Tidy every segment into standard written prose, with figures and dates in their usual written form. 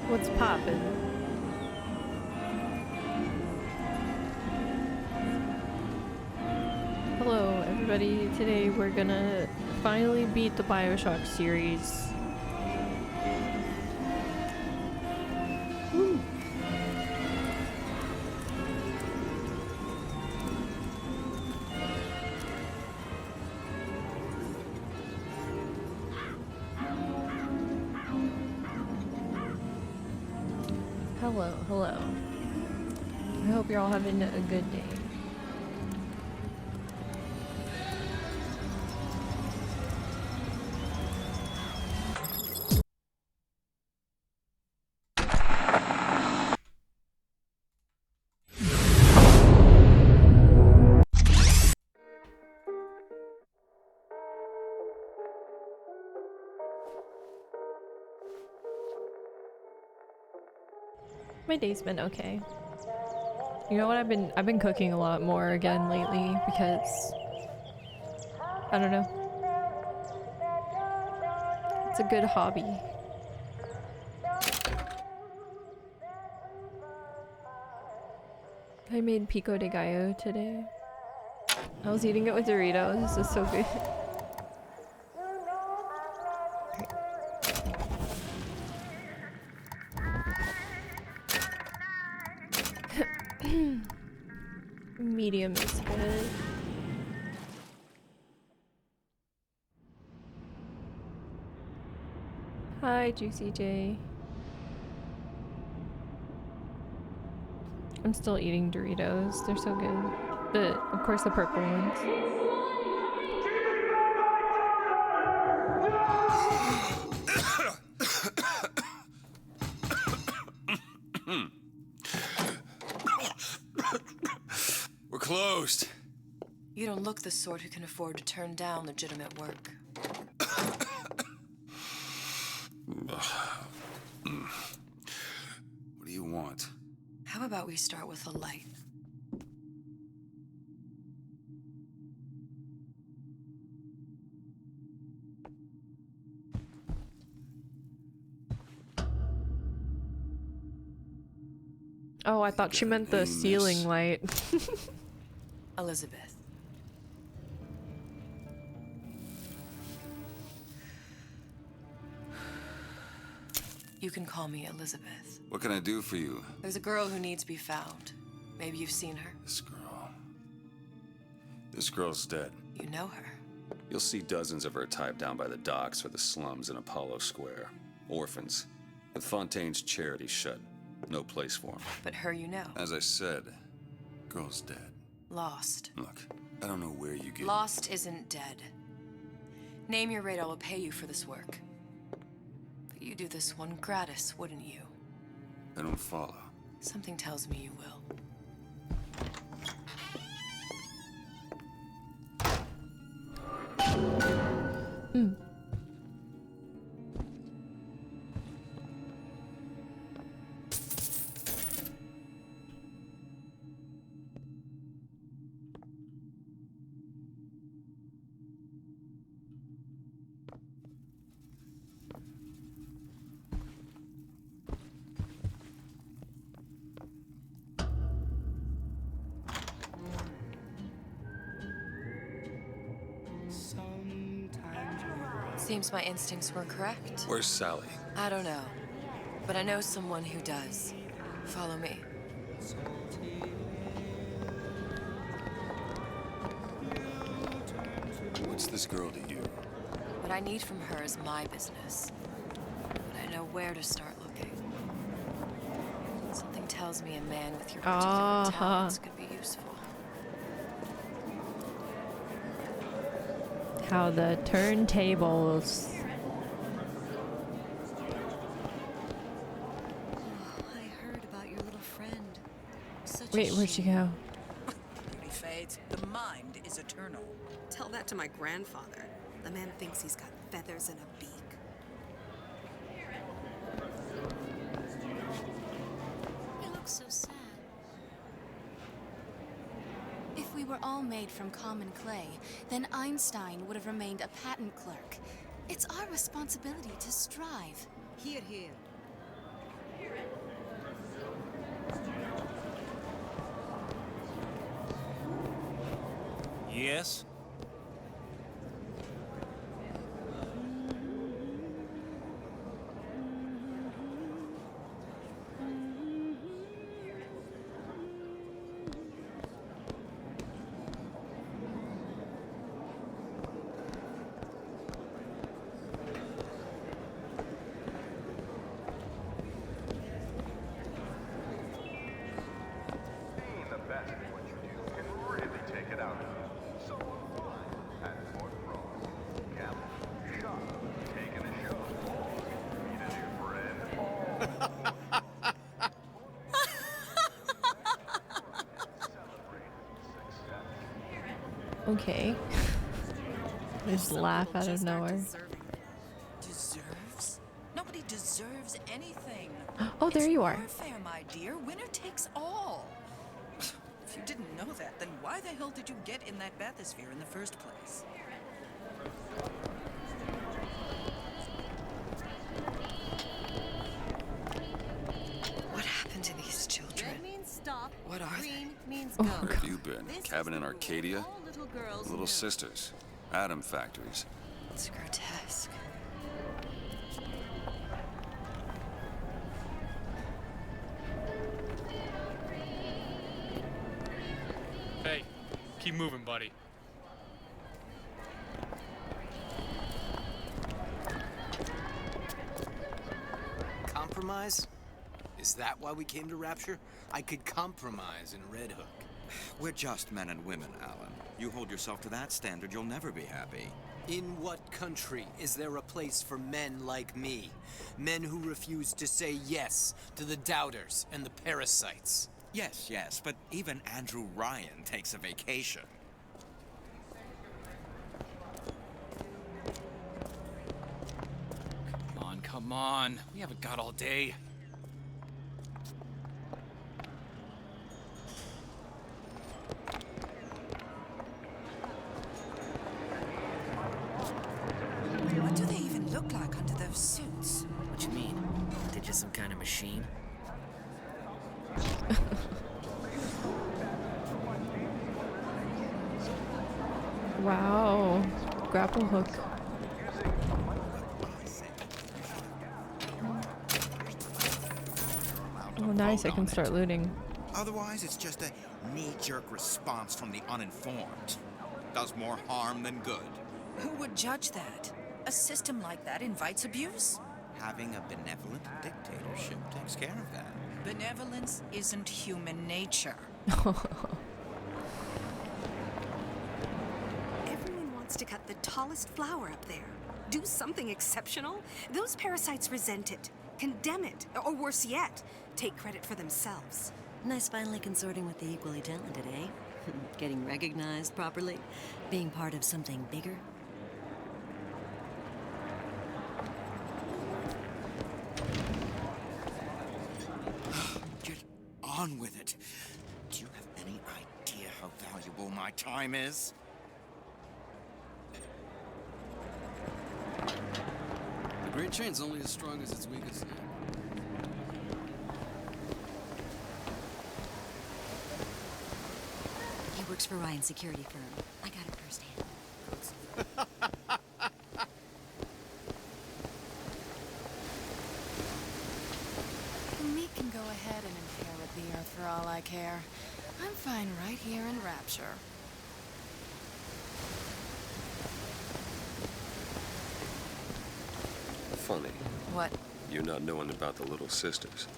What's poppin'? Hello, everybody. Today we're gonna finally beat the Bioshock series. Woo. Hello. I hope you're all having a good day. My day's been okay. You know what, I've been cooking a lot more again lately because I don't know. It's a good hobby. I made pico de gallo today. I was eating it with Doritos. This is so good. Medium is good. Hi, Juicy J. I'm still eating Doritos. They're so good. Of course, the purple ones. We're closed. You don't look the sort who can afford to turn down legitimate work. What do you want? How about we start with a light? Oh, I thought she meant the ceiling light. Elizabeth. You can call me Elizabeth. What can I do for you? There's a girl who needs to be found. Maybe you've seen her. This girl's dead. You know her. You'll see dozens of her tied down by the docks or the slums in Apollo Square. Orphans. With Fontaine's charity shut. No place for them. But her you know. As I said, girl's dead. Lost. Look, I don't know where you get... Lost isn't dead. Name your rate, I will pay you for this work. But you do this one gratis, wouldn't you? I don't follow. Something tells me you will. Seems my instincts were correct. Where's Sally? I don't know, but I know someone who does. Follow me. What's this girl to you? What I need from her is my business. But I know where to start looking. Something tells me a man with your particular talents could be useful. How the turntables. Oh, I heard about your little friend. Such Wait, where'd she go? Beauty fades. The mind is eternal. Tell that to my grandfather. The man thinks he's got feathers and a beak. You look so sad. If we were all made from common clay, then Einstein would have remained a patent clerk. It's our responsibility to strive. Here, here. Yes? Being the best at what you do can really take it out of you. So fun and more frogs. Camel, shop, taking a show, meet a new friend. Okay. They just laugh out of nowhere. Deserves? Nobody deserves anything. Oh, there you are. It's warfare, my dear. Winner takes all. If you didn't know that, then why the hell did you get in that bathysphere in the first place? What happened to these children? Red means stop. What are they? Green means Oh, go. God. Where have you been? This Cabin is in the Arcadia? rule all little girls Little know. sisters. Atom factories. It's grotesque. Hey, keep moving, buddy. Compromise? Is that why we came to Rapture? I could compromise in Red Hook. We're just men and women, Alan. You hold yourself to that standard, you'll never be happy. In what country is there a place for men like me? Men who refuse to say yes to the doubters and the parasites. Yes, yes, but even Andrew Ryan takes a vacation. Come on. We haven't got all day. What do they even look like under those suits? What you mean? They're just some kind of machine? Wow. Grapple hook. Oh, nice. I can start looting. Otherwise, it's just a knee-jerk response from the uninformed. Does more harm than good. Who would judge that? A system like that invites abuse? Having a benevolent dictatorship takes care of that. Benevolence isn't human nature. Everyone wants to cut the tallest flower up there. Do something exceptional. Those parasites resent it, condemn it, or worse yet, take credit for themselves. Nice finally consorting with the equally talented, eh? Getting recognized properly? Being part of something bigger? Get on with it. Do you have any idea how valuable my time is? The Great Chain's only as strong as its weakest link. He works for Ryan's security firm. I got it firsthand. Meat can go ahead and inherit the Earth for all I care. I'm fine right here in Rapture. Funny. What? You not knowing about the Little Sisters.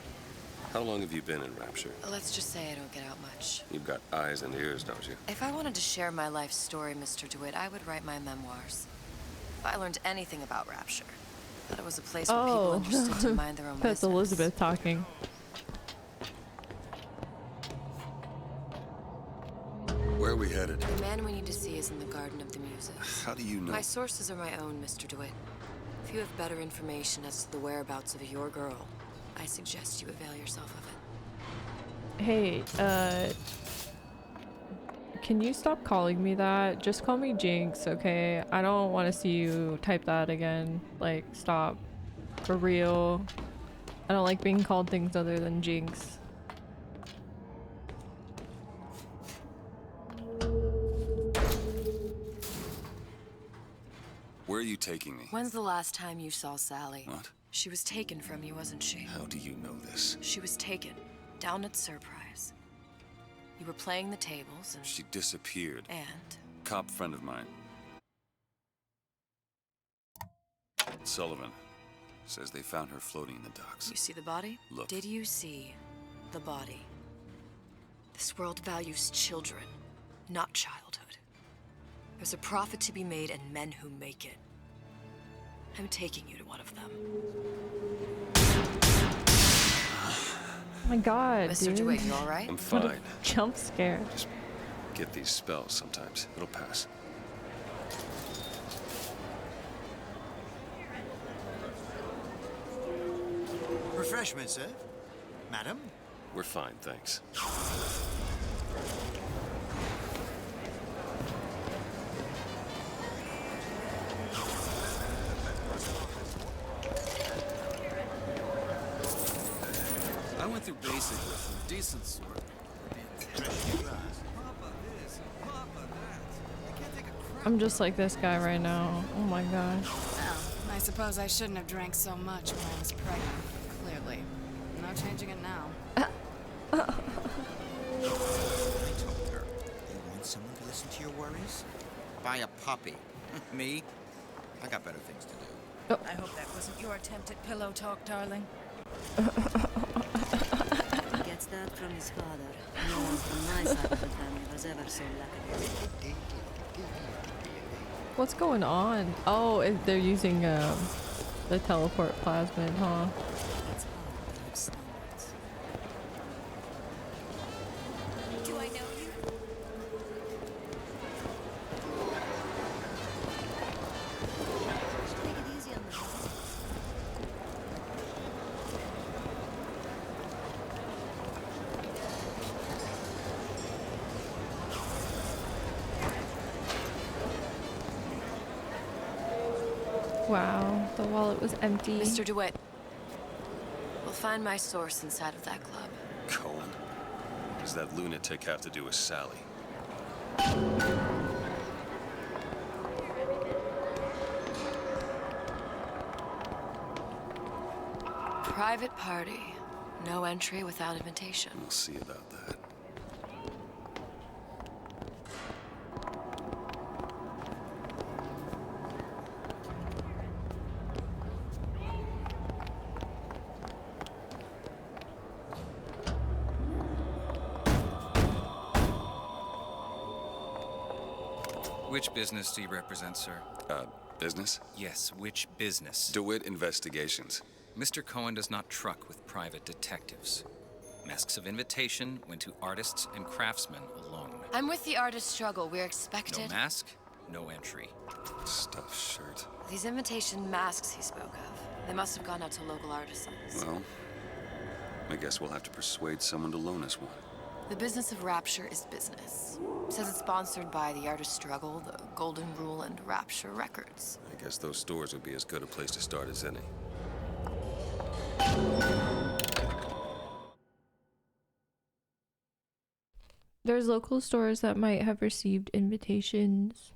How long have you been in Rapture? Let's just say I don't get out much. You've got eyes and ears, don't you? If I wanted to share my life story, Mr. DeWitt, I would write my memoirs. If I learned anything about Rapture, that it was a place for people interested to mind their own That's business. Elizabeth talking. Where are we headed? The man we need to see is in the Garden of the Muses. How do you know? My sources are my own, Mr. DeWitt. If you have better information as to the whereabouts of your girl, I suggest you avail yourself of it. Hey, can you stop calling me that? Just call me Jinx, okay? I don't want to see you type that again. Like, stop. For real. I don't like being called things other than Jinx. Where are you taking me? When's the last time you saw Sally? What? She was taken from you, wasn't she? How do you know this? She was taken, down at Surprise. You were playing the tables and... She disappeared. And? Cop friend of mine. Sullivan says they found her floating in the docks. You see the body? Look. Did you see the body? This world values children, not childhood. There's a profit to be made and men who make it. I'm taking you to one of them. Oh my god, Mr. dude. DeWitt, you alright? I'm fine. What a jump scare. Just get these spells sometimes. It'll pass. Refreshment, sir. Madam? We're fine, thanks. I went through basic with a decent sort. I'm just like this guy right now. Oh my god. Well, I suppose I shouldn't have drank so much when I was pregnant. Clearly. No changing it now. I told her, you want someone to listen to your worries? Buy a puppy. Me? I got better things to do. I hope that wasn't your attempt at pillow talk, darling. He gets that from his father. No one from my side of the family was ever so lucky. What's going on? Oh, they're using the teleport plasmid, huh? It's hard to have standards. Do I know you? Take it easy on the dog. Wow, the wallet was empty. Mr. DeWitt, we'll find my source inside of that club. Cohen? What does that lunatic have to do with Sally? Private party. No entry without invitation. We'll see about that. Which business do you represent, sir? Business? Yes, which business? DeWitt Investigations. Mr. Cohen does not truck with private detectives. Masks of invitation went to artists and craftsmen alone. I'm with the artist struggle. We're expected. No mask, no entry. Stuffed shirt. These invitation masks he spoke of. They must have gone out to local artisans. Well, I guess we'll have to persuade someone to loan us one. The business of Rapture is business. Says it's sponsored by the Artist Struggle, the Golden Rule, and Rapture Records. I guess those stores would be as good a place to start as any. There's local stores that might have received invitations.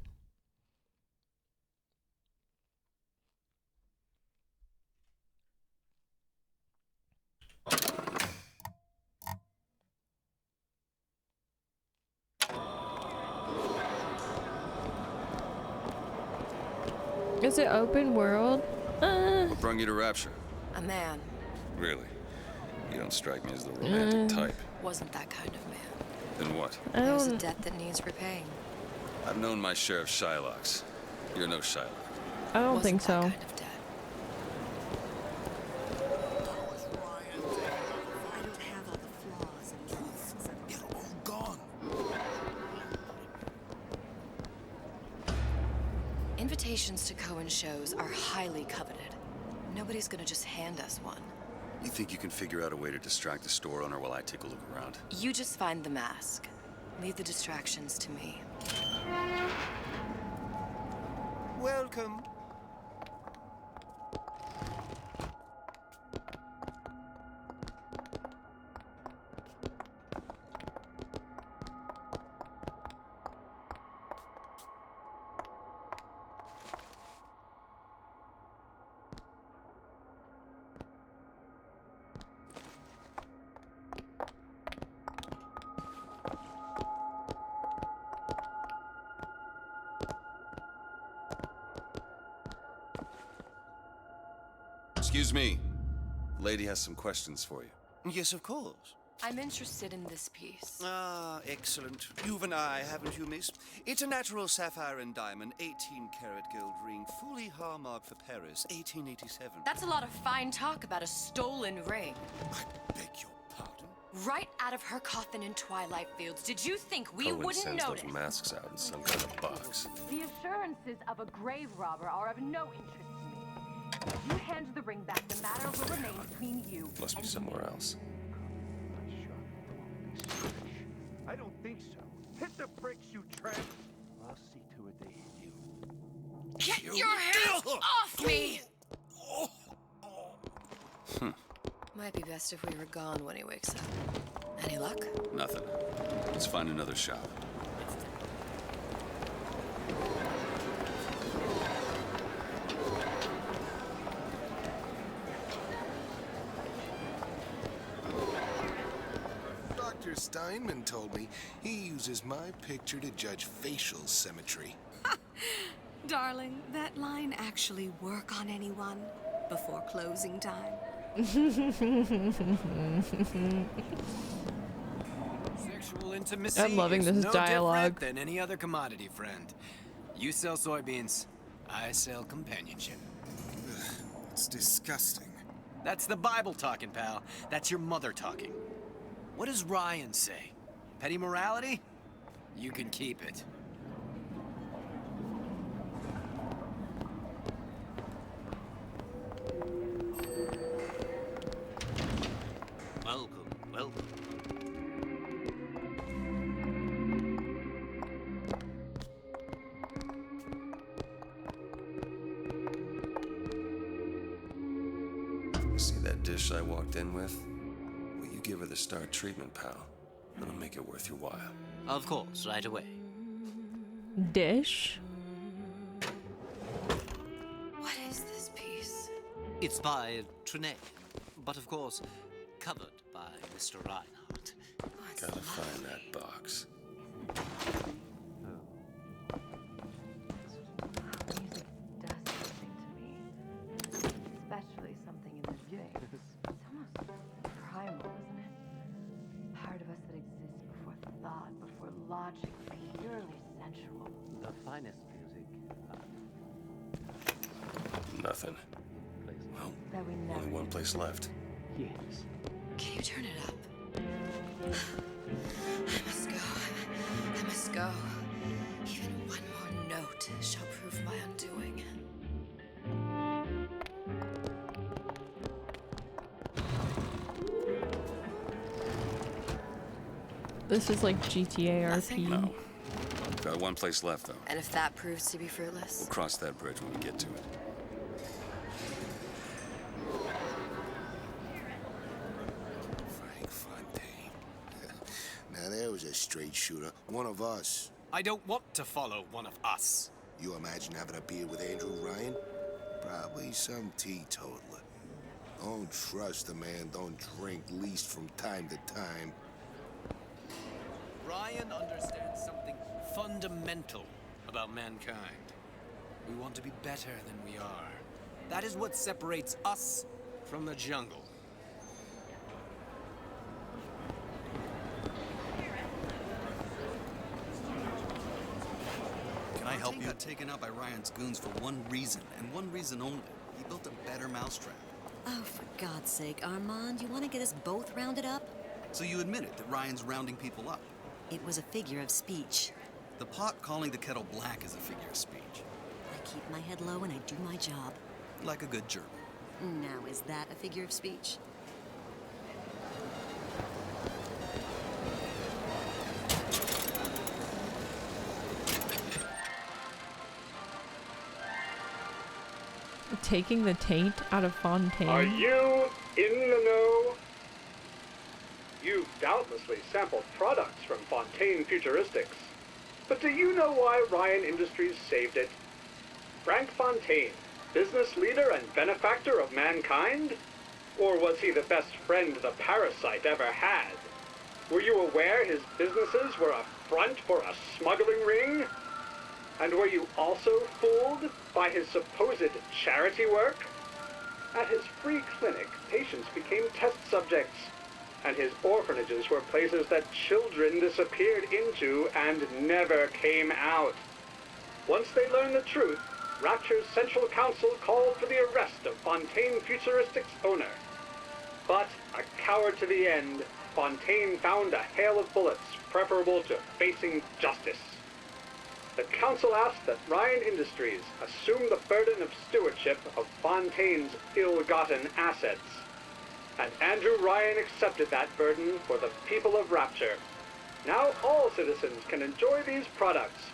Is it open world? What brung you to Rapture? A man. Really? You don't strike me as the romantic type. Wasn't that kind of man. Then what? There's a debt that needs repaying. I've known my share of Shylocks. You're no Shylock. I don't think so. Kind of debt. I don't have all the flaws and truths. They're all gone. Invitations to Cohen shows are highly coveted. Nobody's gonna just hand us one. You think you can figure out a way to distract the store owner while I take a look around? You just find the mask. Leave the distractions to me. Welcome. Excuse me. Lady has some questions for you. Yes, of course. I'm interested in this piece. Ah, excellent. You've an eye, haven't you, miss? It's a natural sapphire and diamond, 18-karat gold ring, fully hallmarked for Paris, 1887. That's a lot of fine talk about a stolen ring. I beg your pardon? Right out of her coffin in Twilight Fields. Did you think we Owen wouldn't sends notice? those masks out in some kind of box. The assurances of a grave robber are of no interest to me. If you hand the ring back, the matter will remain between you. Must be somewhere else. I don't think so. Hit the bricks, you tramp! I'll see to it they hit you. Get your hands off me! Might be best if we were gone when he wakes up. Any luck? Nothing. Let's find another shop. Dr. Steinman told me he uses my picture to judge facial symmetry. Darling, that line actually work on anyone before closing time. Sexual intimacy I'm loving is this no dialogue. different than any other commodity, friend. You sell soybeans, I sell companionship. It's disgusting. That's the Bible talking, pal. That's your mother talking. What does Ryan say? Petty morality? You can keep it. Welcome, welcome. See that dish I walked in with? Will you give her the star treatment, pal? It'll make it worth your while. Of course, right away. Dish? What is this piece? It's by Trine, but of course, covered by Mr. Reinhardt. Gotta find that box. Music does something to me. Especially something in this game. It's almost primal, isn't it? Part of us that exists before thought, before logic, purely sensual. The finest music. Nothing. Well, That we never only one place left. Yes. Can you turn it up? I must go. I must go. Even one more note shall prove my undoing. This is like GTA RP. No. Got one place left, though. And if that proves to be fruitless? We'll cross that bridge when we get to it. Frank Fontaine. Now there was a straight shooter. One of us. I don't want to follow one of us. You imagine having a beer with Andrew Ryan? Probably some teetotaler. Don't trust a man, don't drink, least from time to time. Ryan understands something fundamental about mankind. We want to be better than we are. That is what separates us from the jungle. Can I help you? Got taken out by Ryan's goons for one reason, and one reason only. He built a better mousetrap. Oh, for God's sake, Armand, you want to get us both rounded up? So you admit it, that Ryan's rounding people up. It was a figure of speech. The pot calling the kettle black is a figure of speech. I keep my head low and I do my job. Like a good German. Now, is that a figure of speech? Taking the taint out of Fontaine. Are you in the know? You've doubtlessly sampled products from Fontaine Futuristics. But do you know why Ryan Industries saved it? Frank Fontaine, business leader and benefactor of mankind? Or was he the best friend the parasite ever had? Were you aware his businesses were a front for a smuggling ring? And were you also fooled by his supposed charity work? At his free clinic, patients became test subjects, and his orphanages were places that children disappeared into and never came out. Once they learned the truth, Rapture's Central Council called for the arrest of Fontaine Futuristics' owner. But, a coward to the end, Fontaine found a hail of bullets preferable to facing justice. The council asked that Ryan Industries assume the burden of stewardship of Fontaine's ill-gotten assets. And Andrew Ryan accepted that burden for the people of Rapture. Now all citizens can enjoy these products,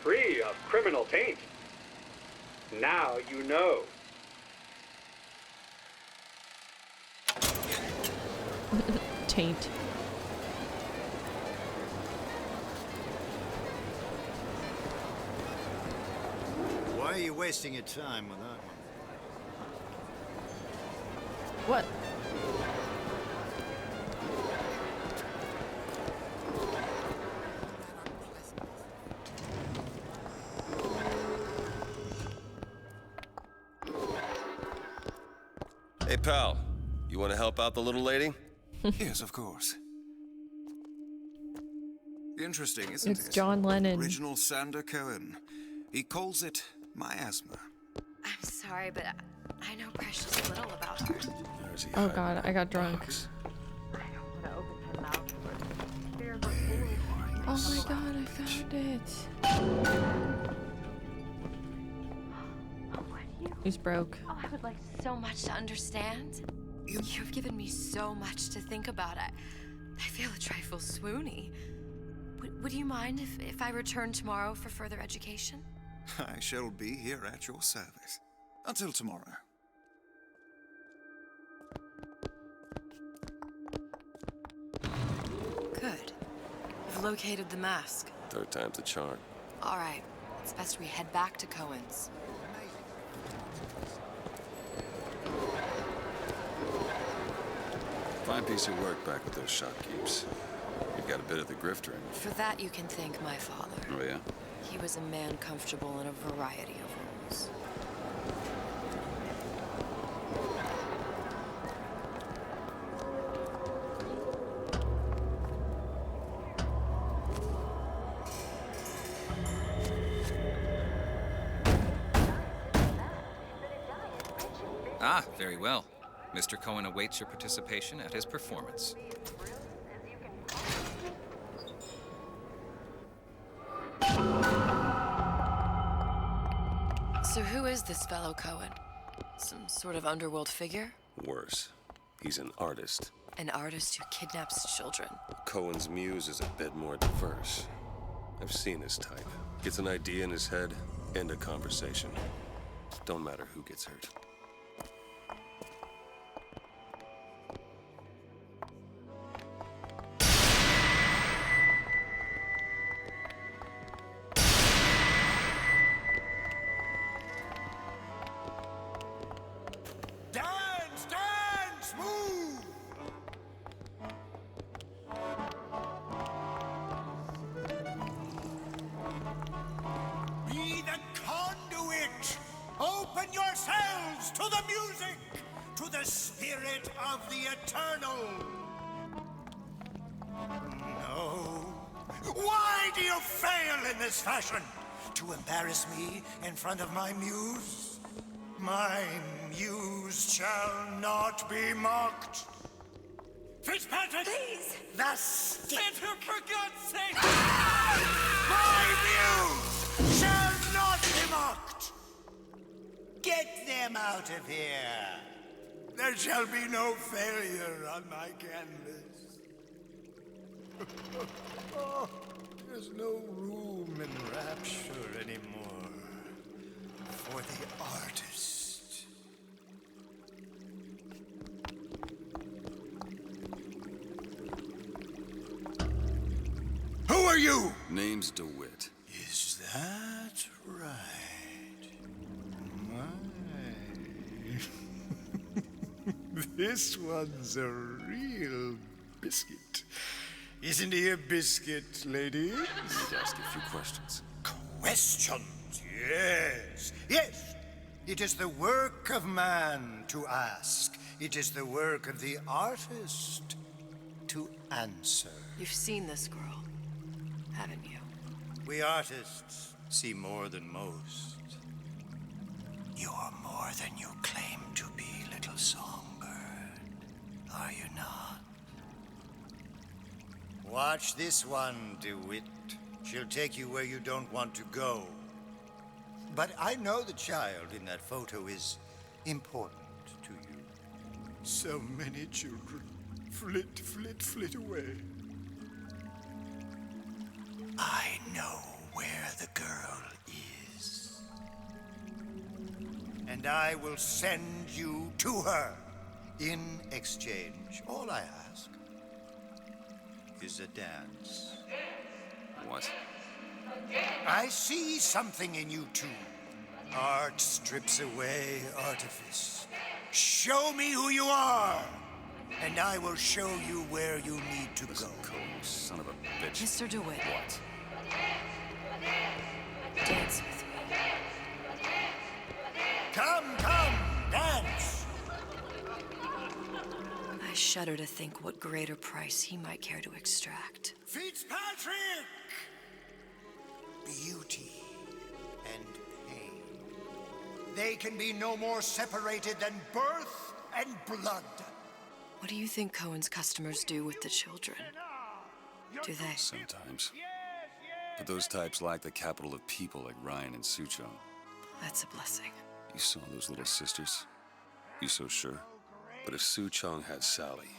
free of criminal taint. Now you know. Taint. Why are you wasting your time with that What? one? Hey, pal. You want to help out the little lady? Yes, of course. Interesting, isn't it? It's John Lennon. Original Sander Cohen. He calls it miasma. I'm sorry, but I know precious little about her. Oh god, I got drunk. I don't want to open my mouth for fear of Oh my god, I found it. He's broke. Oh, I would like so much to understand. You've given me so much to think about. I feel a trifle swoony. Would you mind if I return tomorrow for further education? I shall be here at your service. Until tomorrow. Good. You've located the mask. Third time's the charm. All right. It's best we head back to Cohen's. Fine piece of work back with those shopkeepers. You've got a bit of the grifter in you. For that, you can thank my father. Oh, yeah? He was a man comfortable in a variety of roles. Ah, very well. Mr. Cohen awaits your participation at his performance. So who is this fellow Cohen? Some sort of underworld figure? Worse. He's an artist. An artist who kidnaps children. Cohen's muse is a bit more diverse. I've seen his type. Gets an idea in his head, end a conversation. Don't matter who gets hurt. Dance! Dance! Move! Be the conduit! Open yourselves to the music! To the spirit of the eternal! No. Why do you fail in this fashion? To embarrass me in front of my muse? My muse shall not be mocked. Fitzpatrick! Please! The stick! For God's sake! My muse shall not be mocked! Get them out of here! There shall be no failure on my canvas. Oh, there's no room in Rapture anymore for the artist. Who are you? Name's DeWitt. Is that right? My. This one's a real biscuit. Isn't he a biscuit, ladies? I need to ask you a few questions. Questions? Yes. Yes. It is the work of man to ask. It is the work of the artist to answer. You've seen this girl, haven't you? We artists see more than most. You are more than you claim to be, little songbird. Are you not? Watch this one, DeWitt. She'll take you where you don't want to go. But I know the child in that photo is important to you. So many children flit, flit, flit away. I know where the girl is. And I will send you to her. In exchange, all I ask is a dance. What? I see something in you two. Art strips away artifice. Show me who you are, and I will show you where you need to go. Cold son of a bitch. Mr. DeWitt. What? Dance with me. Come, dance! I shudder to think what greater price he might care to extract. Fitzpatrick! Beauty and pain. They can be no more separated than birth and blood. What do you think Cohen's customers do with the children? Do they? Sometimes. But those types lack the capital of people like Ryan and Suchong. That's a blessing. You saw those little sisters? You so sure? But if Suchong had Sally,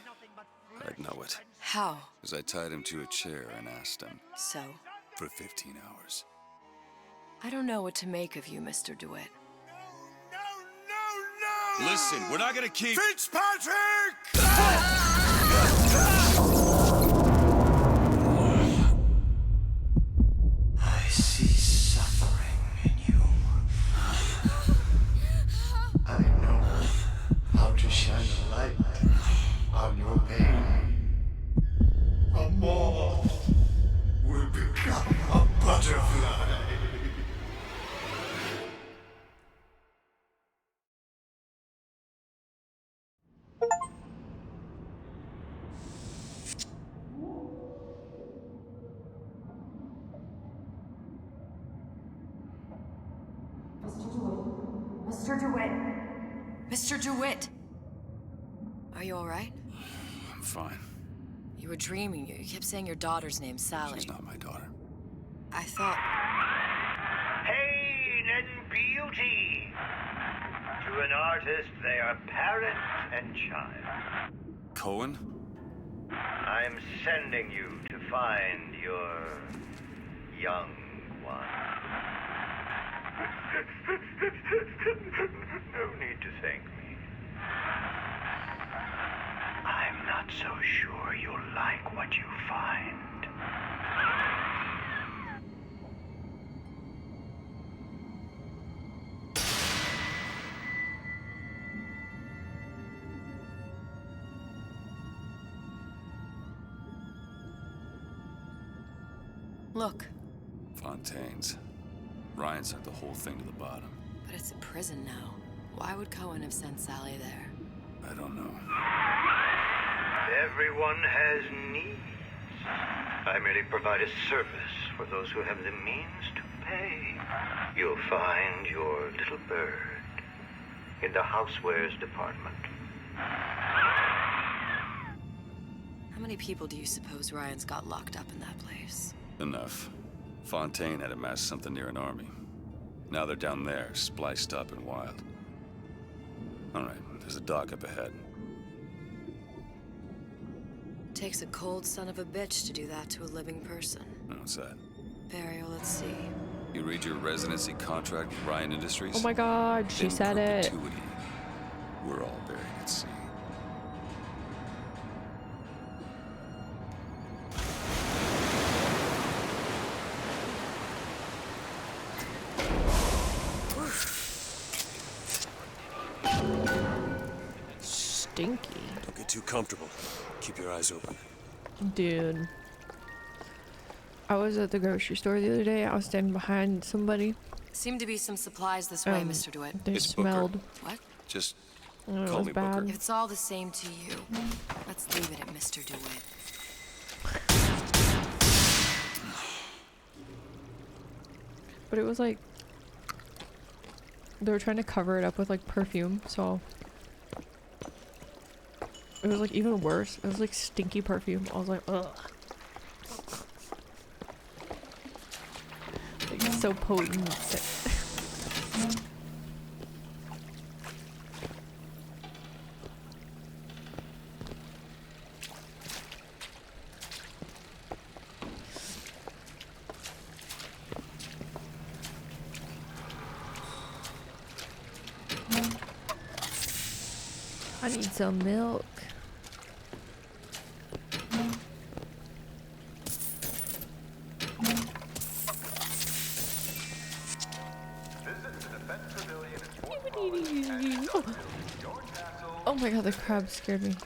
I'd know it. How? Because I tied him to a chair and asked him. So? For 15 hours. I don't know what to make of you, Mr. DeWitt. Listen, we're not gonna keep... Fitzpatrick! I see suffering in you. I know how to shine a light on your pain. A moth will become a butterfly. Mr. DeWitt! Mr. DeWitt! Are you all right? I'm fine. You were dreaming. You kept saying your daughter's name, Sally. She's not my daughter. I thought... Pain and beauty. To an artist, they are parent and child. Cohen? I'm sending you to find your young one. No need to thank me. I'm not so sure you'll like what you find. Look. Fontaine's. Ryan sent the whole thing to the bottom. But it's a prison now. Why would Cohen have sent Sally there? I don't know. Everyone has needs. I merely provide a service for those who have the means to pay. You'll find your little bird in the housewares department. How many people do you suppose Ryan's got locked up in that place? Enough. Fontaine had amassed something near an army. Now they're down there, spliced up and wild. All right, there's a dock up ahead. Takes a cold son of a bitch to do that to a living person. What's that? Burial, let's see. You read your residency contract with Ryan Industries? Oh my god, she said it. Perpetuity, we're all buried at sea. Stinky. Don't get too comfortable. Keep your eyes open. Dude. I was at the grocery store the other day. I was standing behind somebody Seem to be some supplies this way, Mr. DeWitt. They It's smelled. What? Just Oh, it call was me bad. Booker. If it's all the same to you, let's leave it at Mr. DeWitt. But it was like they were trying to cover it up with like perfume, so it was like even worse. It was like stinky perfume. I was like, ugh. Like so potent. I need some milk. Oh my god, the crab scared me.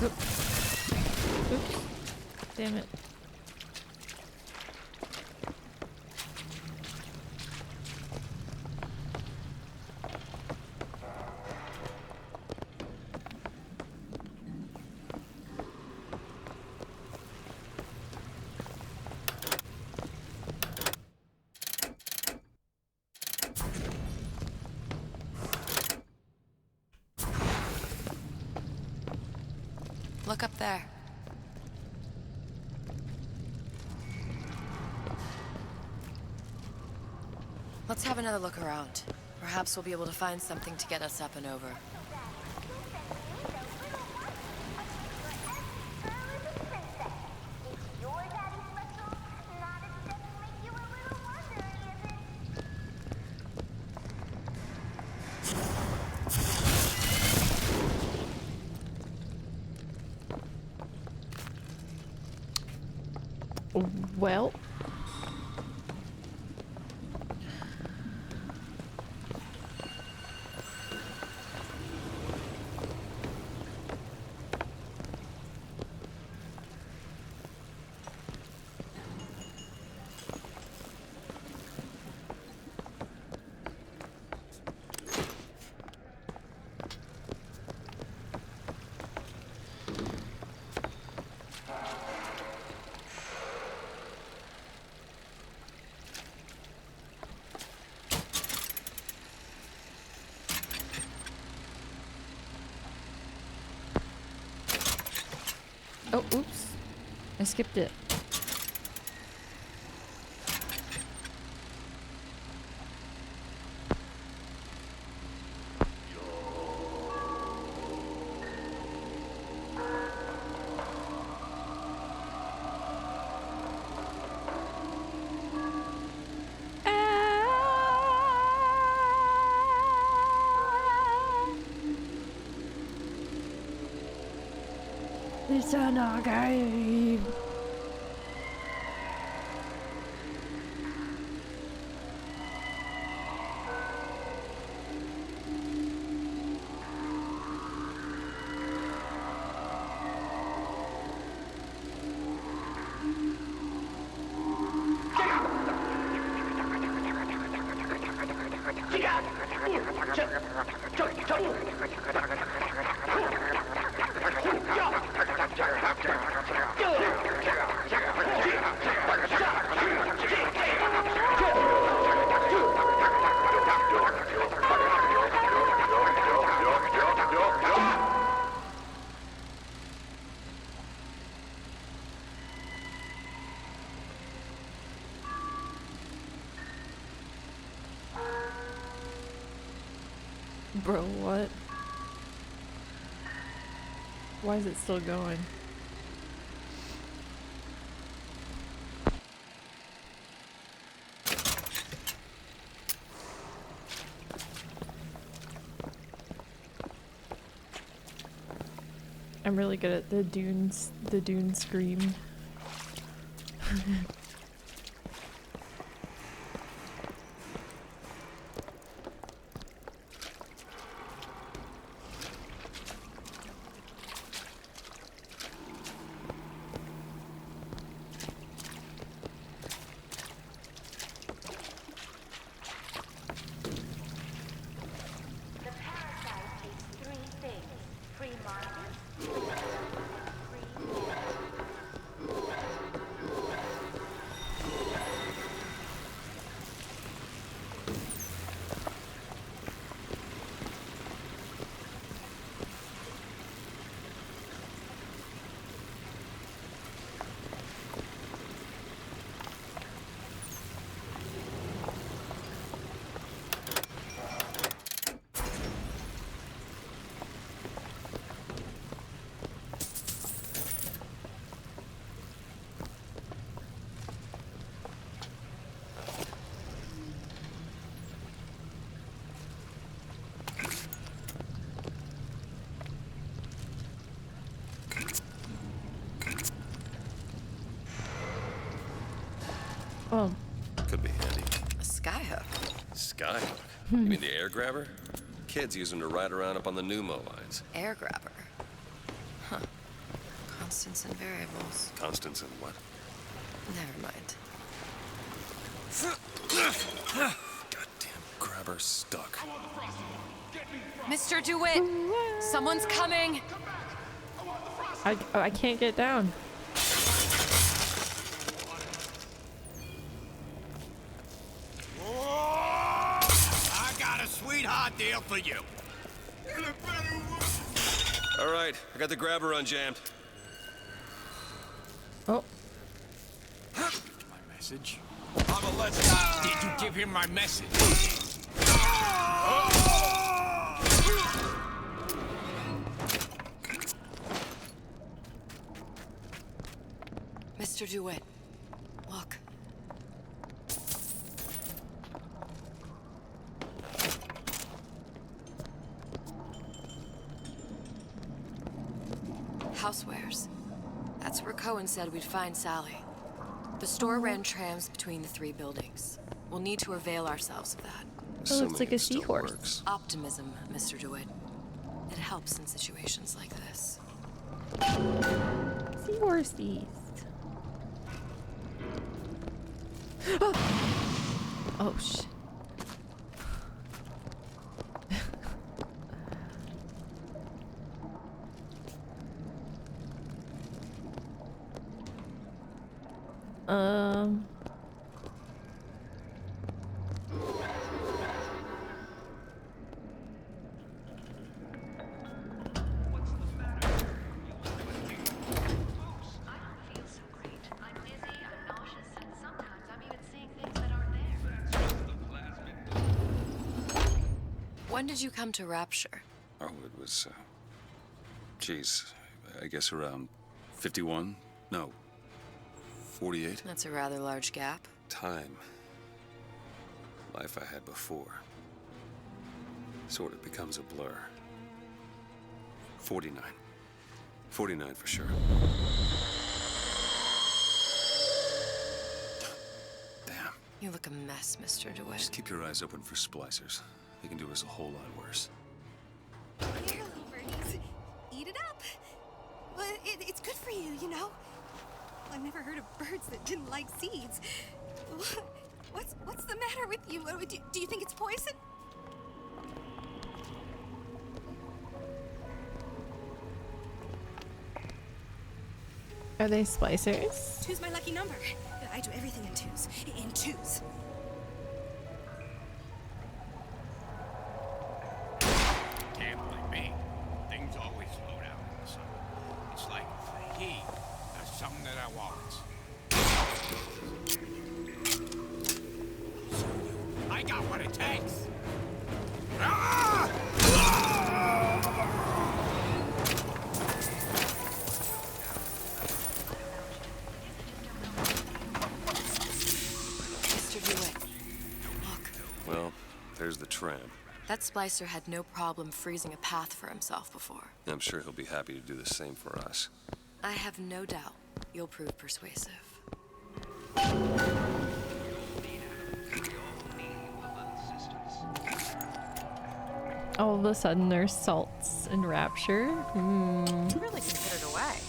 Oops. Damn it. Look up there. Let's have another look around. Perhaps we'll be able to find something to get us up and over. Well. Oh, oops. I skipped it. It's an game. Bro, what? Why is it still going? I'm really good at the dune scream. Oh. Could be handy. A skyhook. Skyhook? You mean the air grabber? Kids use them to ride around up on the pneumo lines. Air grabber. Huh. Constants and variables. Constants and what? Never mind. Goddamn grabber stuck. Mr. DeWitt! Someone's coming! I can't get down. I got a sweetheart deal for you. All right, I got the grabber unjammed. Oh. My message. Did you give him my message? Mr. DeWitt, look. Housewares. That's where Cohen said we'd find Sally. The store ran trams between the three buildings. We'll need to avail ourselves of that. It looks like a seahorse. Optimism, Mr. DeWitt. It helps in situations like this. Seahorsies. Oh shit. When did you come to Rapture? Oh, it was, geez, I guess around 51? No, 48? That's a rather large gap. Time. Life I had before. Sort of becomes a blur. 49. 49 for sure. Damn. You look a mess, Mr. DeWitt. Just keep your eyes open for splicers. They can do us a whole lot worse. Here, little birdies. Eat it up. Well, it's good for you, you know. I've never heard of birds that didn't like seeds. What's the matter with you? Do you think it's poison? Are they splicers? Two's my lucky number. I do everything in twos. In twos. Can't blame me. Things always slow down in the summer. It's like he has something that I want. I got what it takes. Ah! That splicer had no problem freezing a path for himself before. I'm sure he'll be happy to do the same for us. I have no doubt you'll prove persuasive. All of a sudden there's salts and rapture. You really can put it away.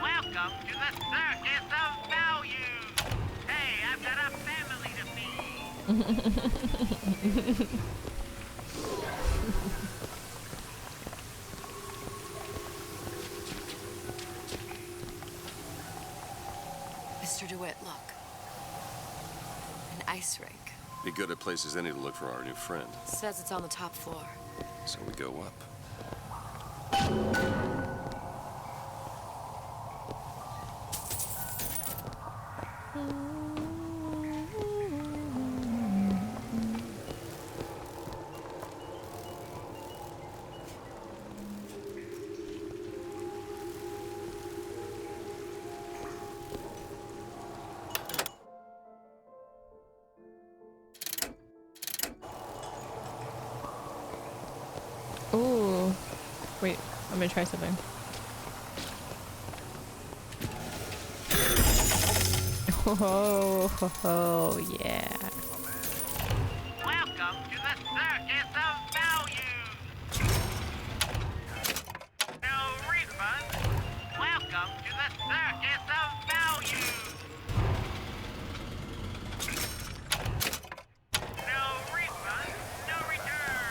Welcome to the circus of value. Hey, I've got a family to feed. Mr. DeWitt, look. An ice rink. Be good at places any to look for our new friend. Says it's on the top floor. So we go up. Ooh. Wait, I'm gonna try something. Oh, yeah. Welcome to the circus of value. No refund. Welcome to the circus of value. No refund, no return.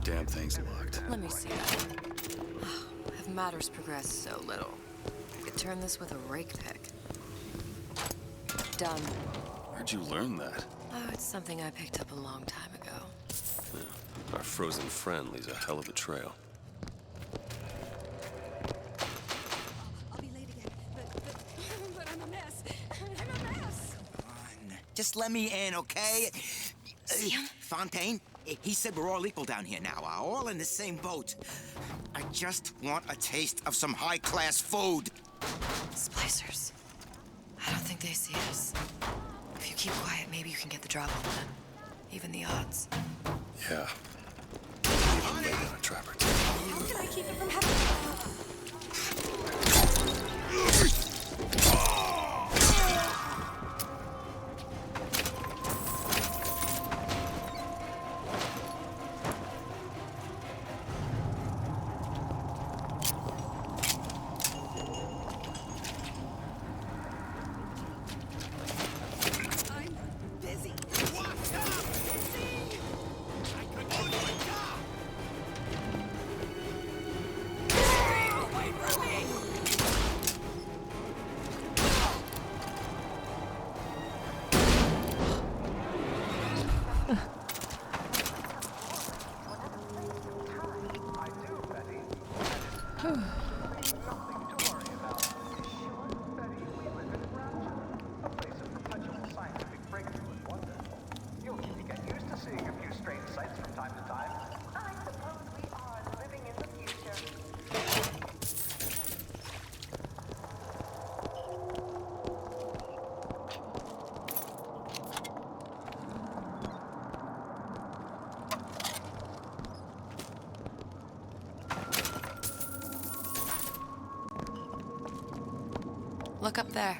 Damn thing's locked. Let me see. Have matters progressed so little? I could turn this with a rake pick. Done. Where'd you learn that? Oh, it's something I picked up a long time ago. Yeah. Our frozen friend leaves a hell of a trail. I'll be late again, but I'm a mess. I'm a mess. Just let me in, okay? Fontaine, he said we're all equal down here now, all in the same boat. I just want a taste of some high-class food. Splicers. I don't think they see us. If you keep quiet, maybe you can get the drop on them. Even the odds. Yeah. Even lay down a trap or two. How can I keep it from happening? Look up there.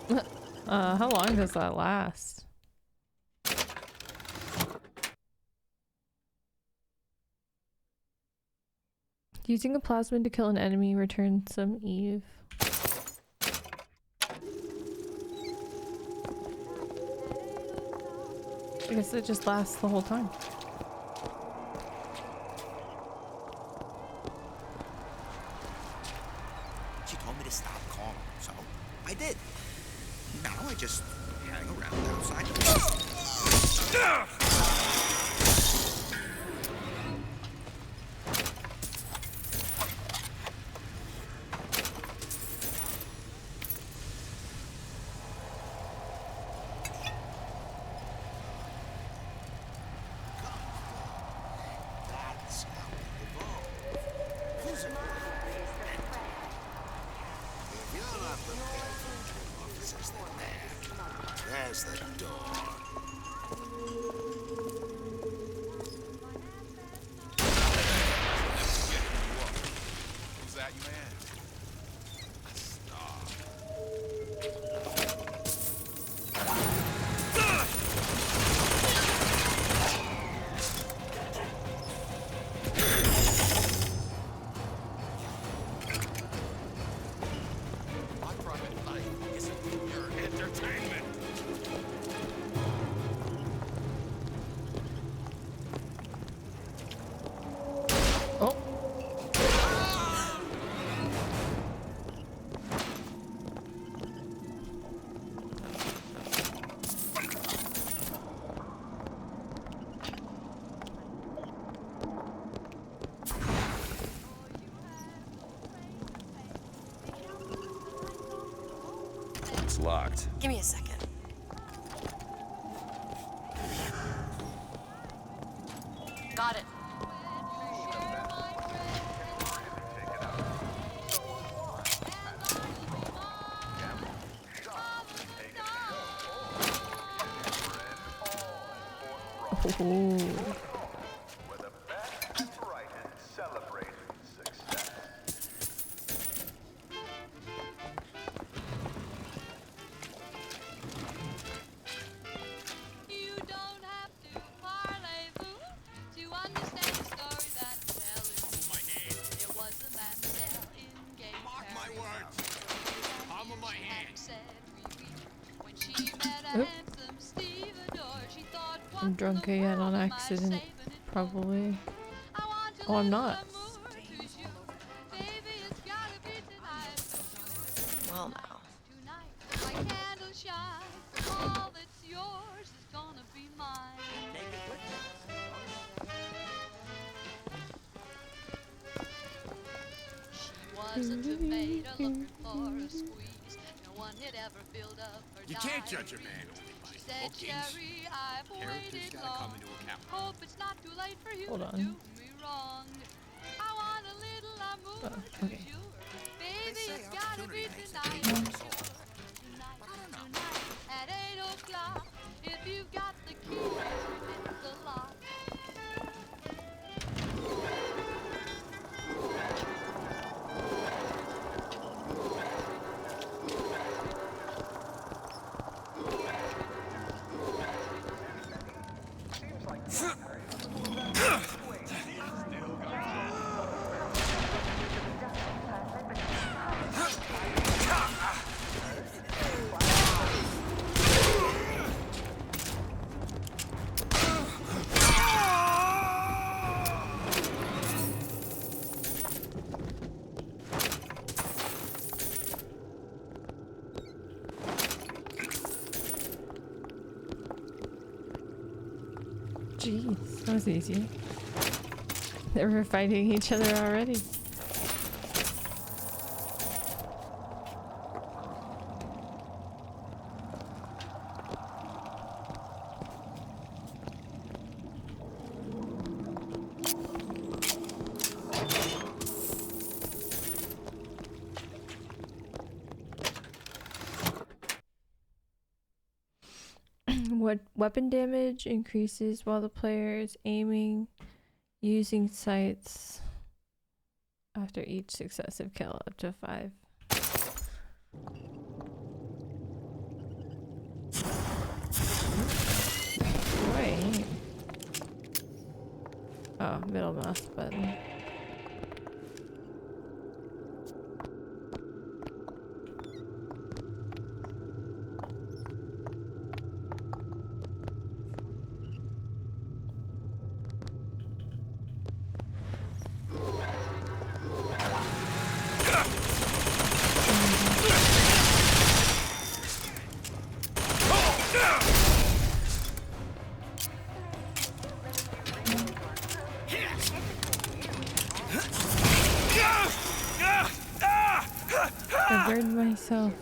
How long does that last? Using a plasmid to kill an enemy returns some Eve. I guess it just lasts the whole time. She told me to stop calling, so I did. Now I just hang around outside. That's how we evolve. Physical and mental. If you're not prepared for officers, then there's the door. Who's that, you man? A star. My private life isn't your entertainment. Oh. It's locked. Give me a second. Got it. Ooh. Celebrate success. You don't have to parlez-vous to understand the story that I'm telling. My hand. There was a mamselle in gay Mark my Paris. words. Palm of my hand. Said oui, oui. When she met a Oop. handsome stevedore, she thought, I'm drunk again on accident, probably. Oh, I'm not. baby, it's gotta be tonight. Well, now. Tonight, my candle shines. All that's yours is gonna be mine. She was a tomato looking for a squeeze. No one had ever filled up her You can't judge a man only by She said, bookings. Sherry, I've Character's waited gotta long. come into account. Hope it's not too late for you Hold to on. do me wrong. I want a little amour Okay. Baby, say it's gotta be opportunity makes a tonight. dream result. Tonight at 8 o'clock. If you've got the keys, hit the lock. Jeez, that was easy. They were fighting each other already. What weapon damage increases while the player is aiming using sights after each successive kill, up to 5. Oh, middle mouse button. I burned myself.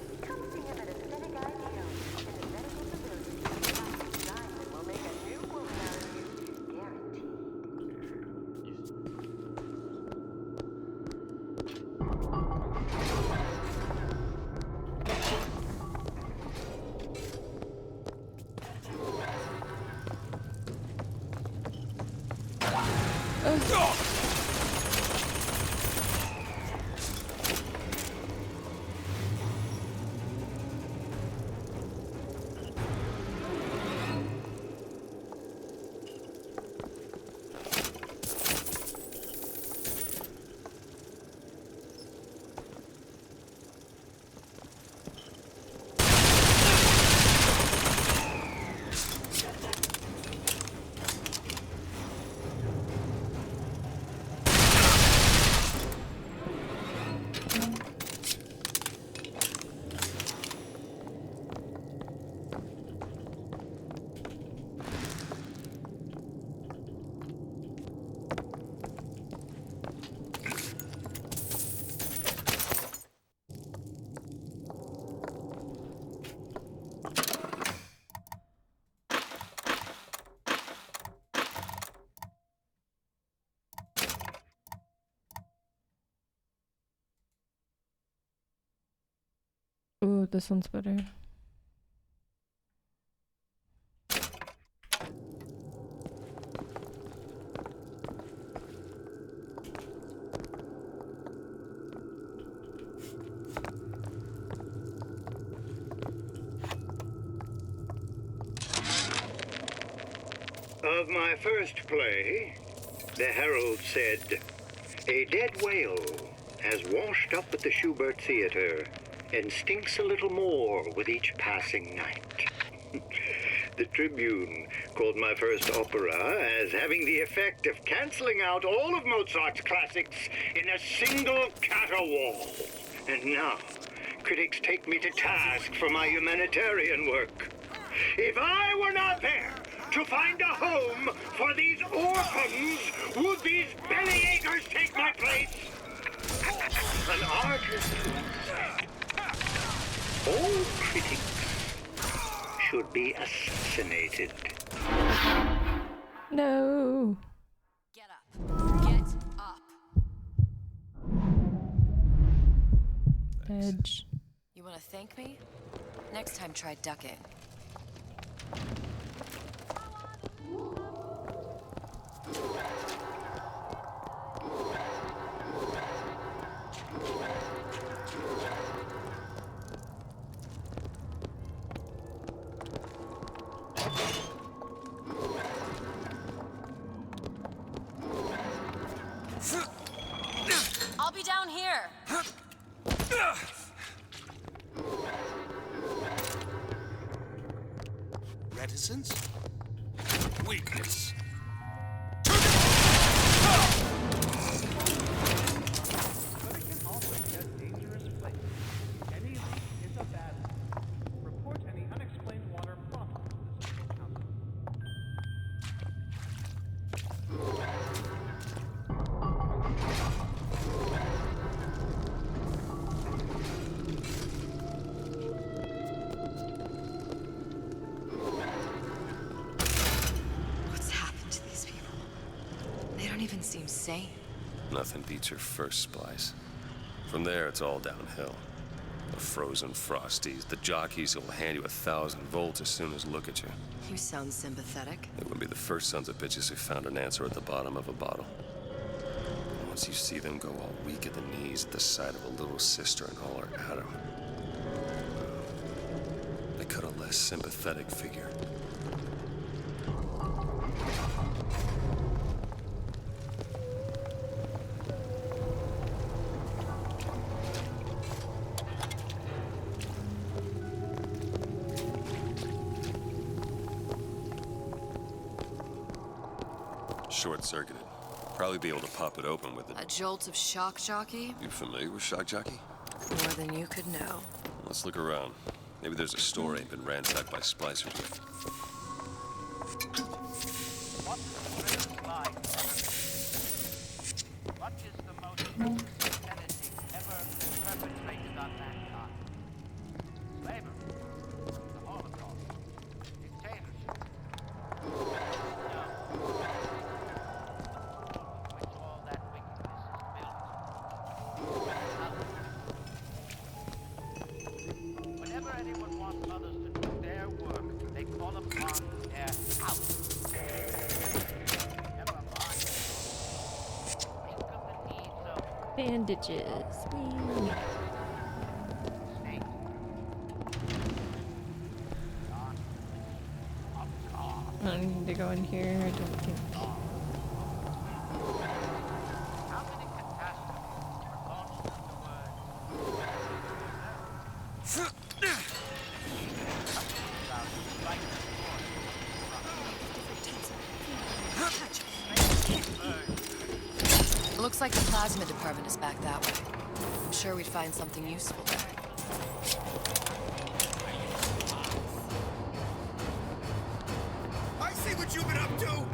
Ooh, this one's better. Of my first play, the herald said, "A dead whale has washed up at the Schubert Theater and stinks a little more with each passing night." The Tribune called my first opera as having the effect of canceling out all of Mozart's classics in a single caterwaul. And now, critics take me to task for my humanitarian work. If I were not there to find a home for these orphans, would these bellyachers take my place? An artist said, all critics should be assassinated. No. Get up. Get up. Edge. You want to thank me? Next time, try ducking. I'll be down here. Reticence? Weakness. But it can also be a dangerous place. Any leak is a bad one. Report any unexplained water promptly to the Central Council. What's happened to these people? They don't even seem sane. Nothing beats your first splice. From there, it's all downhill. The frozen frosties, the jockeys who will hand you 1,000 volts as soon as look at you. You sound sympathetic. They wouldn't be the first sons of bitches who found an answer at the bottom of a bottle. Once you see them go all weak at the knees at the sight of a little sister and all her atom, they cut a less sympathetic figure. short-circuited. Probably be able to pop it open with it. A jolt of shock jockey? You familiar with shock jockey? More than you could know. Let's look around. Maybe there's a store ain't been ransacked by splicers yet. What is the river's life ever been? What is the most insanity ever perpetrated on mankind? Slavery, the Holocaust, dictatorship. No. Which all that wickedness is built. Whenever anyone wants others to do their work, they call upon their house. Never mind. Think of the needs of Bandages. Whee. I don't need to go in here, I don't think. how many catastrophes were launched with the word Looks like the plasma department is back that way. I'm sure we'd find something useful there. I see what you've been up to!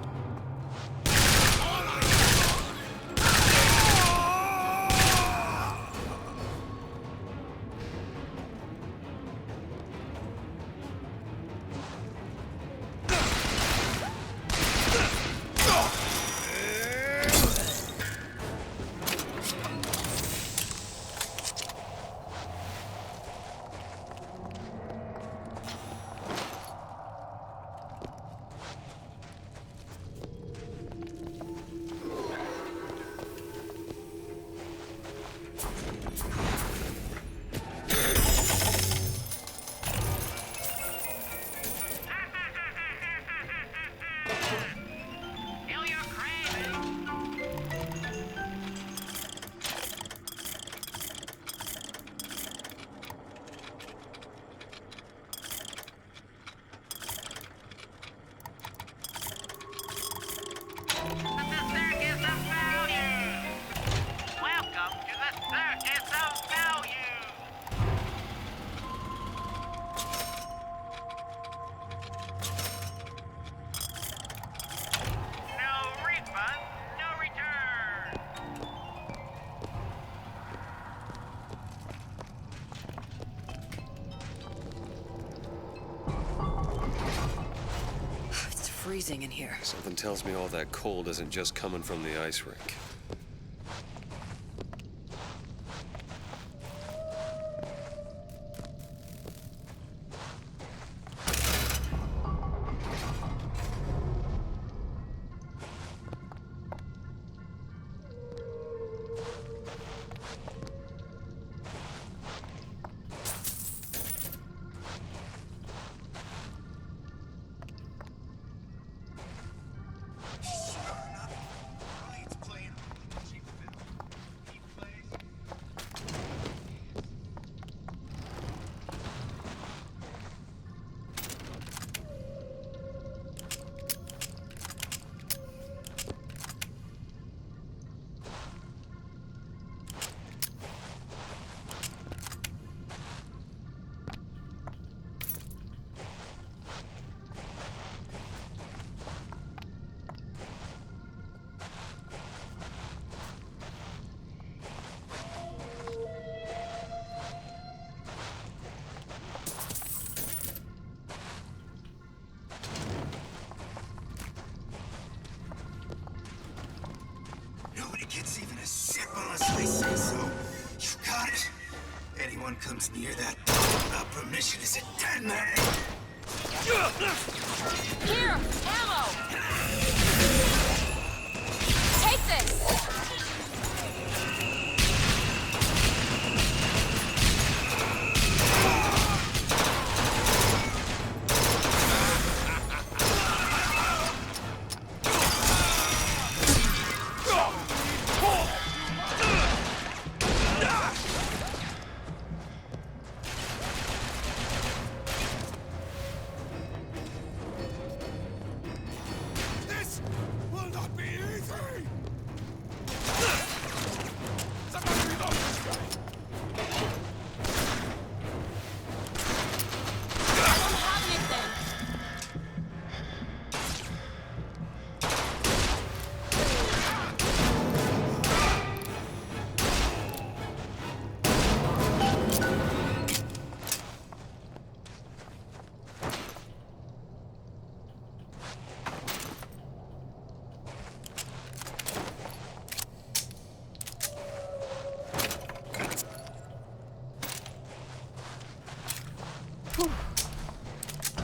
Kill your craving. The circus of value. Welcome to the circus of value. No refund, no return. It's freezing in here. Something tells me all that cold isn't just coming from the ice rink. Nobody gets even a sip unless I say so. You got it. Anyone comes near that without permission is a dead man. Here! Ammo! Take this! This will not be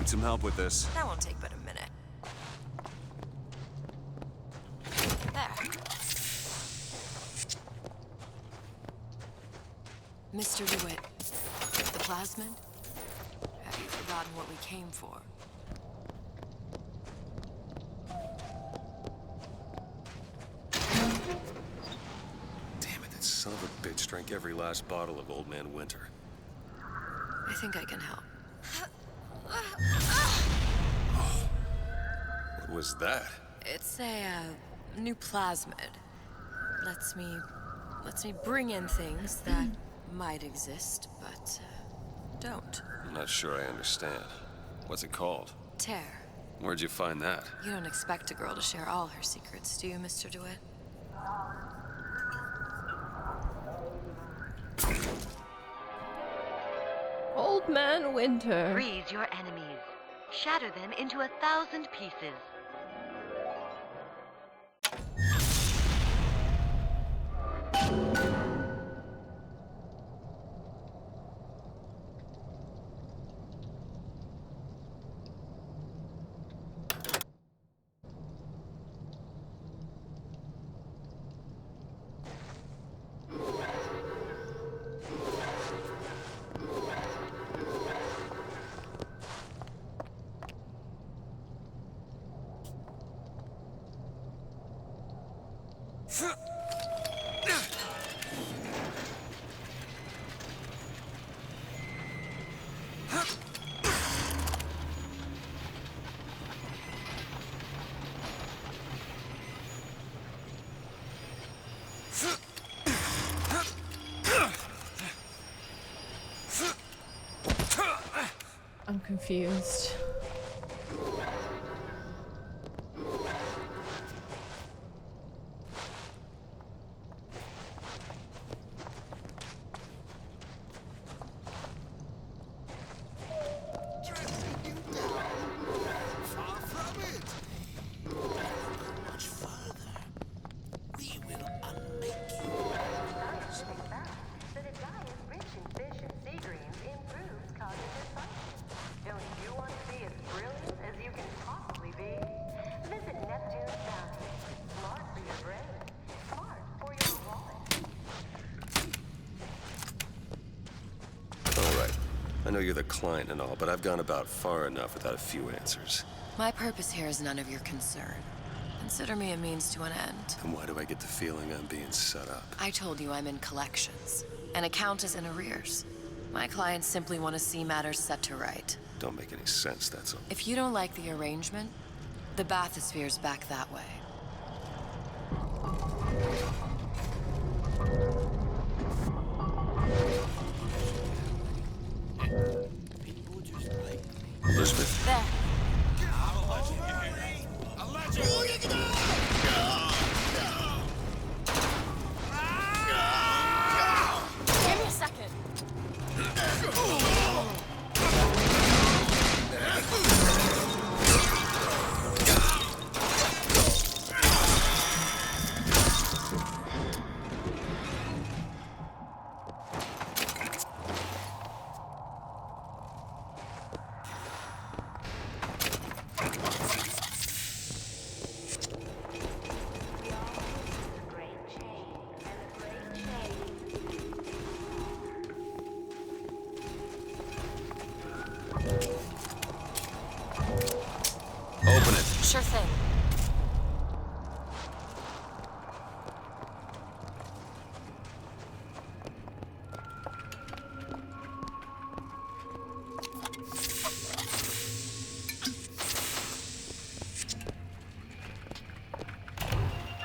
need some help with this. That won't take but a minute. There. Mr. DeWitt, the plasmid? Have you forgotten what we came for? Damn it, that son of a bitch drank every last bottle of Old Man Winter. I think I can help. What was that? It's a new plasmid. Lets me bring in things that might exist, but don't. I'm not sure I understand. What's it called? Tear. Where'd you find that? You don't expect a girl to share all her secrets, do you, Mr. DeWitt? Old Man Winter. Freeze your enemies. Shatter them into 1,000 pieces. I'm confused. I know you're the client and all, but I've gone about far enough without a few answers. My purpose here is none of your concern. Consider me a means to an end. Then why do I get the feeling I'm being set up? I told you I'm in collections. An account is in arrears. My clients simply want to see matters set to right. Don't make any sense, that's all. If you don't like the arrangement, the bathysphere's back that way. Elizabeth. There. Give me a second. Open it. Sure thing.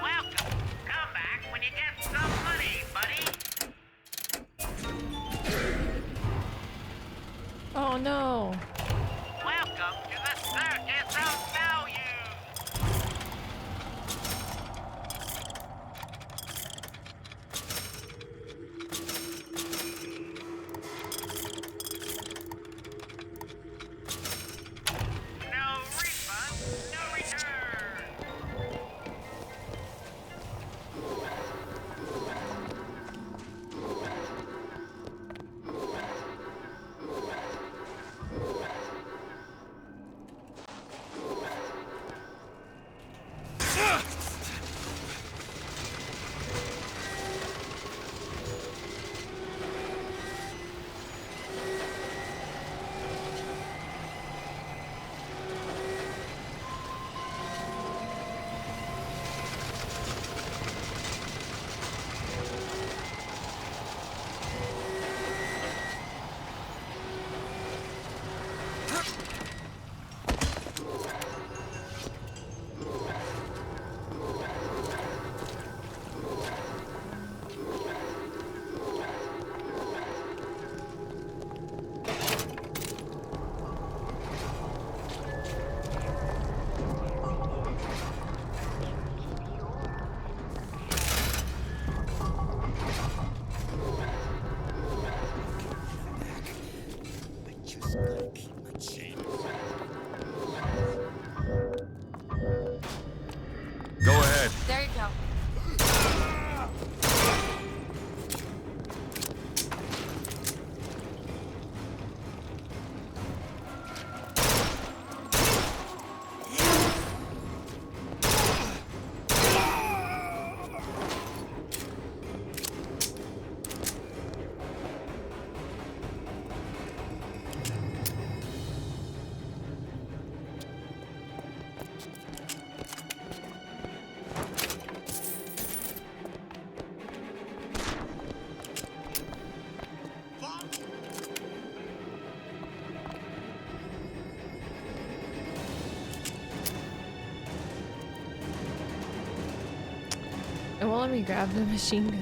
Welcome. Come back when you get some money, buddy. Oh no. Welcome to the circus of value. No refund, no return. Go ahead. There you go. It won't let me grab the machine gun.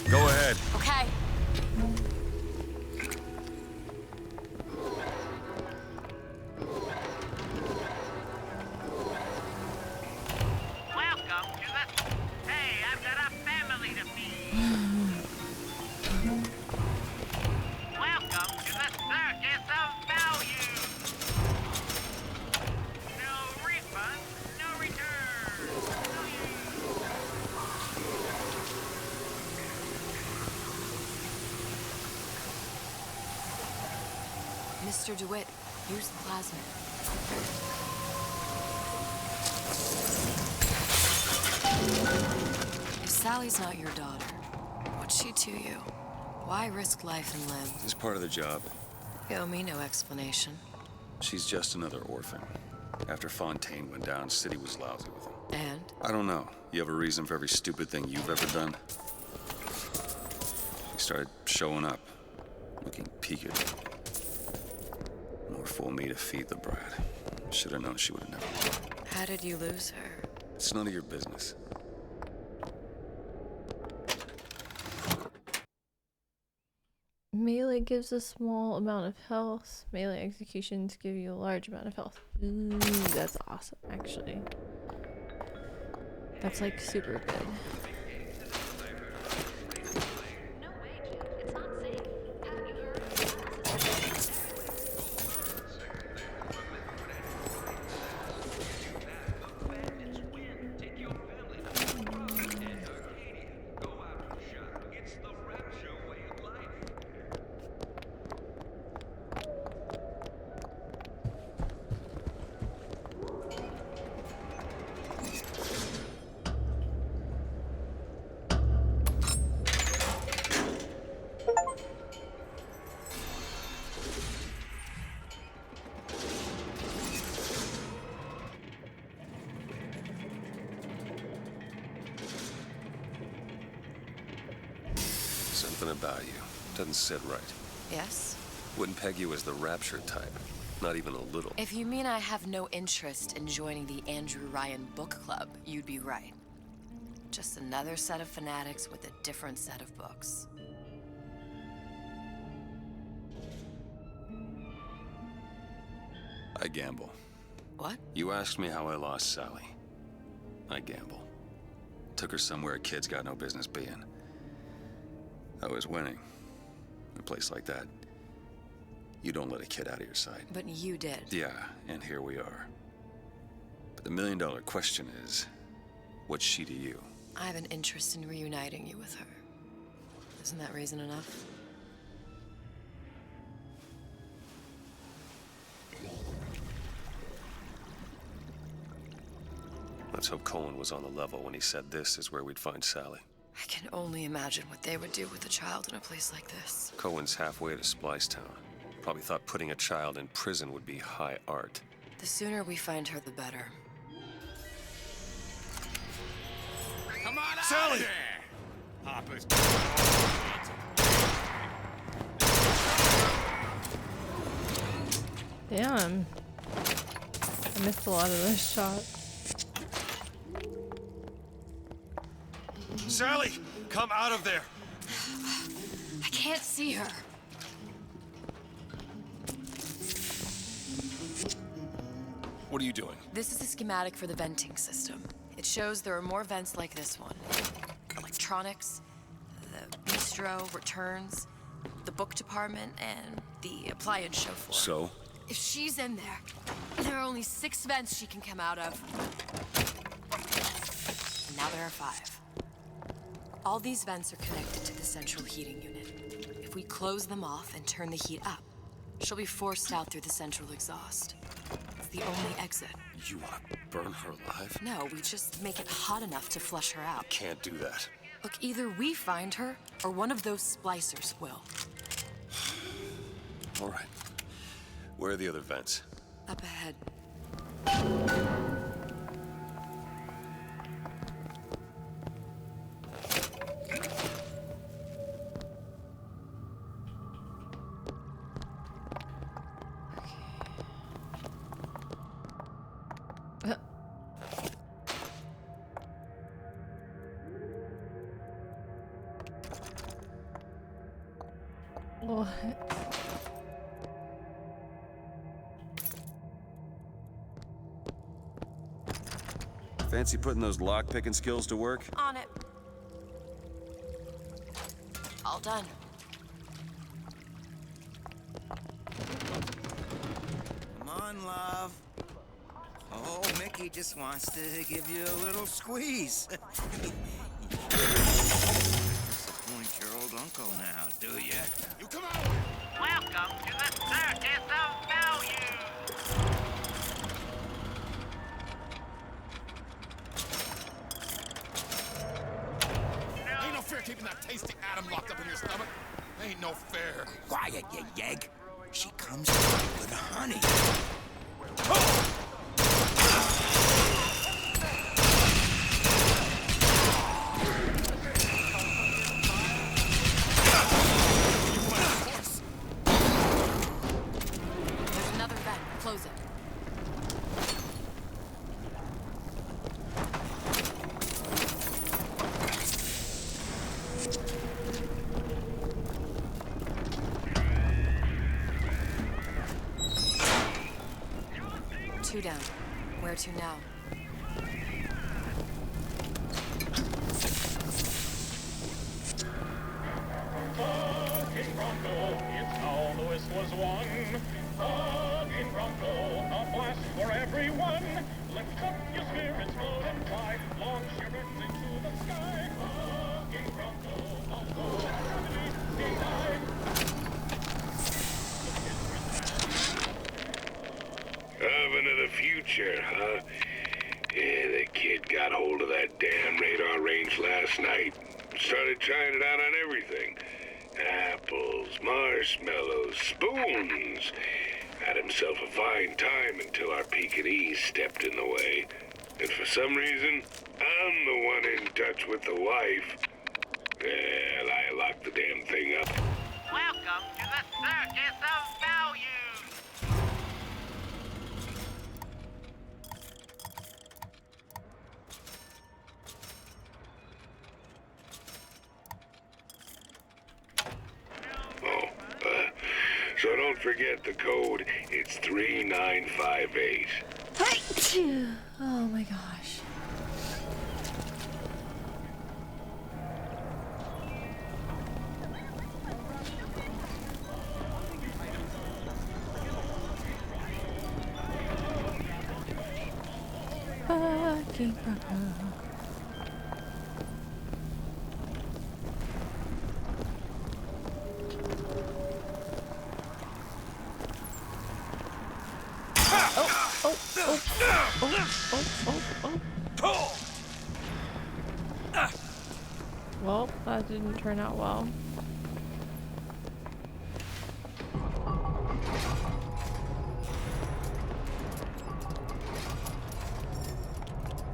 Go ahead. Okay. Welcome to the... Hey, I've got a family to feed. Welcome to the circus of value. No refund, no return. Mr. DeWitt, use the plasma. If Sally's not your daughter, what's she to you? Why risk life and limb? It's part of the job. You owe me no explanation. She's just another orphan. After Fontaine went down, City was lousy with him. And? I don't know. You have a reason for every stupid thing you've ever done? She started showing up, looking peaked. More fool me to feed the brat. Should have known she would have never won. How did you lose her? It's none of your business. Melee gives a small amount of health. Melee executions give you a large amount of health. Ooh, that's awesome, actually. That's like super good. Something about you doesn't sit right. Yes? Wouldn't peg you as the rapture type. Not even a little. If you mean I have no interest in joining the Andrew Ryan book club, you'd be right. Just another set of fanatics with a different set of books. I gamble. What? You asked me how I lost Sally. I gamble. Took her somewhere a kid's got no business being. I was winning. In a place like that, you don't let a kid out of your sight. But you did. Yeah, and here we are. But the million-dollar question is, what's she to you? I have an interest in reuniting you with her. Isn't that reason enough? Let's hope Cohen was on the level when he said this is where we'd find Sally. I can only imagine what they would do with a child in a place like this. Cohen's halfway to Splicetown. Probably thought putting a child in prison would be high art. The sooner we find her, the better. Come on Sally! Hoppers. Damn. I missed a lot of those shots. Sally, come out of there. I can't see her. What are you doing? This is a schematic for the venting system. It shows there are more vents like this one. Electronics, the bistro, returns, the book department, and the appliance show floor. So? If she's in there are only 6 vents she can come out of. And now there are 5. All these vents are connected to the central heating unit. If we close them off and turn the heat up, she'll be forced out through the central exhaust. It's the only exit. You want to burn her alive? No, we just make it hot enough to flush her out. Can't do that. Look, either we find her, or one of those splicers will. All right. Where are the other vents? Up ahead. What? Fancy putting those lock-picking skills to work? On it. All done. Come on, love. Oh, Mickey just wants to give you a little squeeze. Disappoint your old uncle now, do you? You come out! Welcome to the Circus of Value! Ain't no fair keeping that tasty atom locked up in your stomach. Ain't no fair. Quiet, you yegg. She comes with honey. There's another vent. Close it. Two down. Where to now? Fucking Bronco, it's how Lewis was won. Fucking Bronco, a blast for everyone. Lift up your spirits, go and fly. Launch your birds into the sky. Fucking Bronco, a fool and denied. Oven of the future, huh? Yeah, the kid got hold of that damn radar range last night. Started trying it out on everything. Apples, marshmallows, spoons. Had himself a fine time until our Pekingese stepped in the way. And for some reason, I'm the one in touch with the wife. Well, I locked the damn thing up. Welcome to the Circus of Value! So don't forget the code. It's 3958. Oh my gosh. Fucking Bronco. Well, That didn't turn out well.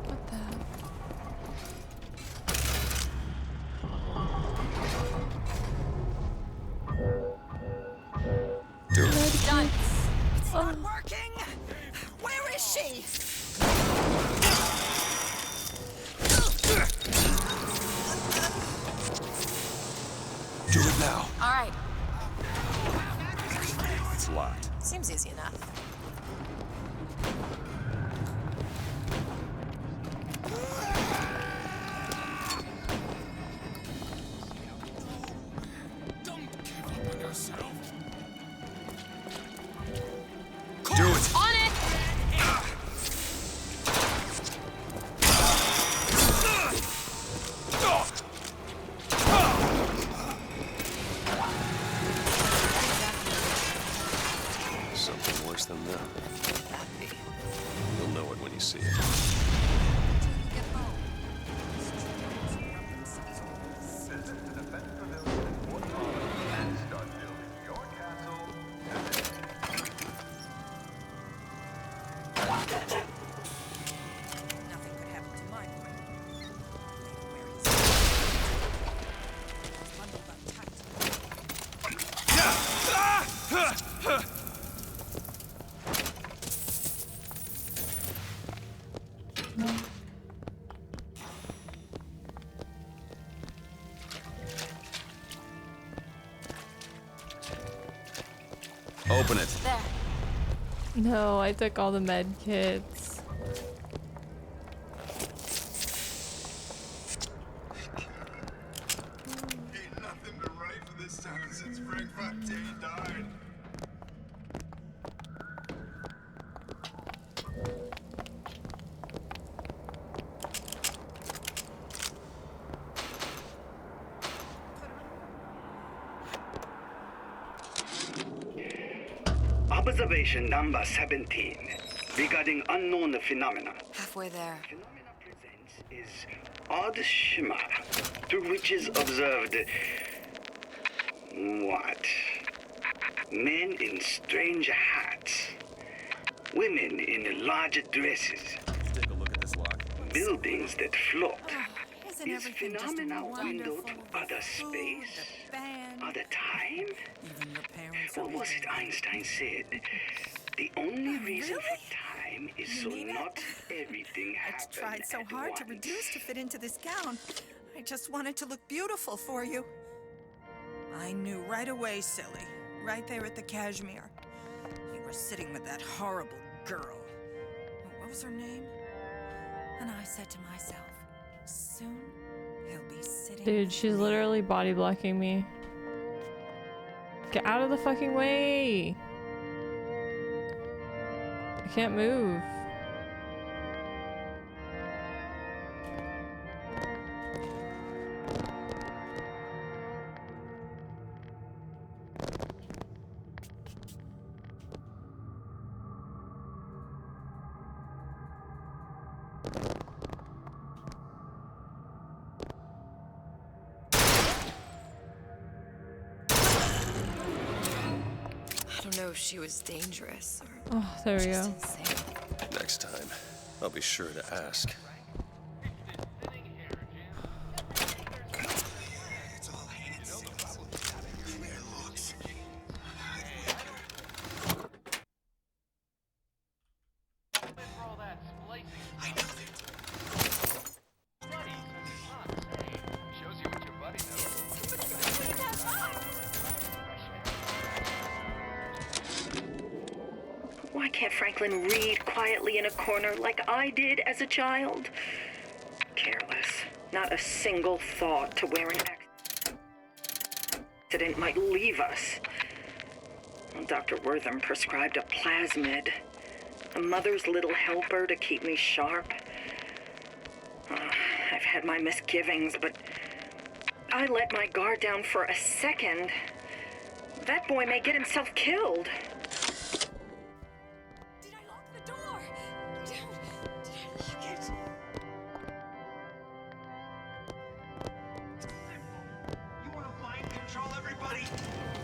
What the hell? Do it. Done. It's not working. Where is she? Do it now. All right. It's locked. Seems easy enough. Do it. On it! Something worse than that. You'll know it when you see it. Visit the Defense Pavilion in Fort Collins and start building your castle today. Nothing could happen to my boy. Where he's bundled up tight. Open it. There. No, I took all the med kits. Ain't nothing been right for this town since Frank Fontaine died. Observation number 17 regarding unknown phenomena. Halfway there. Phenomena presents is odd shimmer through which is observed what? Men in strange hats, women in large dresses, Take a look at this lock. buildings that float. Isn't Is everything just phenomena window wonderful? to other space, The band, other time? even your parents. What was it Einstein said? The only reason for time is so not everything I happens. tried so hard to reduce to fit into this gown. I just wanted to look beautiful for you. I knew right away, silly. Right there at the cashmere. You were sitting with that horrible girl. What was her name? And I said to myself, soon he'll be sitting. Dude, she's literally body blocking me. Get out of the fucking way! I can't move. I don't know if she was dangerous or Oh, there we just go. insane. Next time, I'll be sure to ask. Why can't Franklin read quietly in a corner like I did as a child? Careless. Not a single thought to where an accident might leave us. Dr. Wortham prescribed a plasmid. A mother's little helper to keep me sharp. I've had my misgivings, but I let my guard down for a second. That boy may get himself killed. buddy.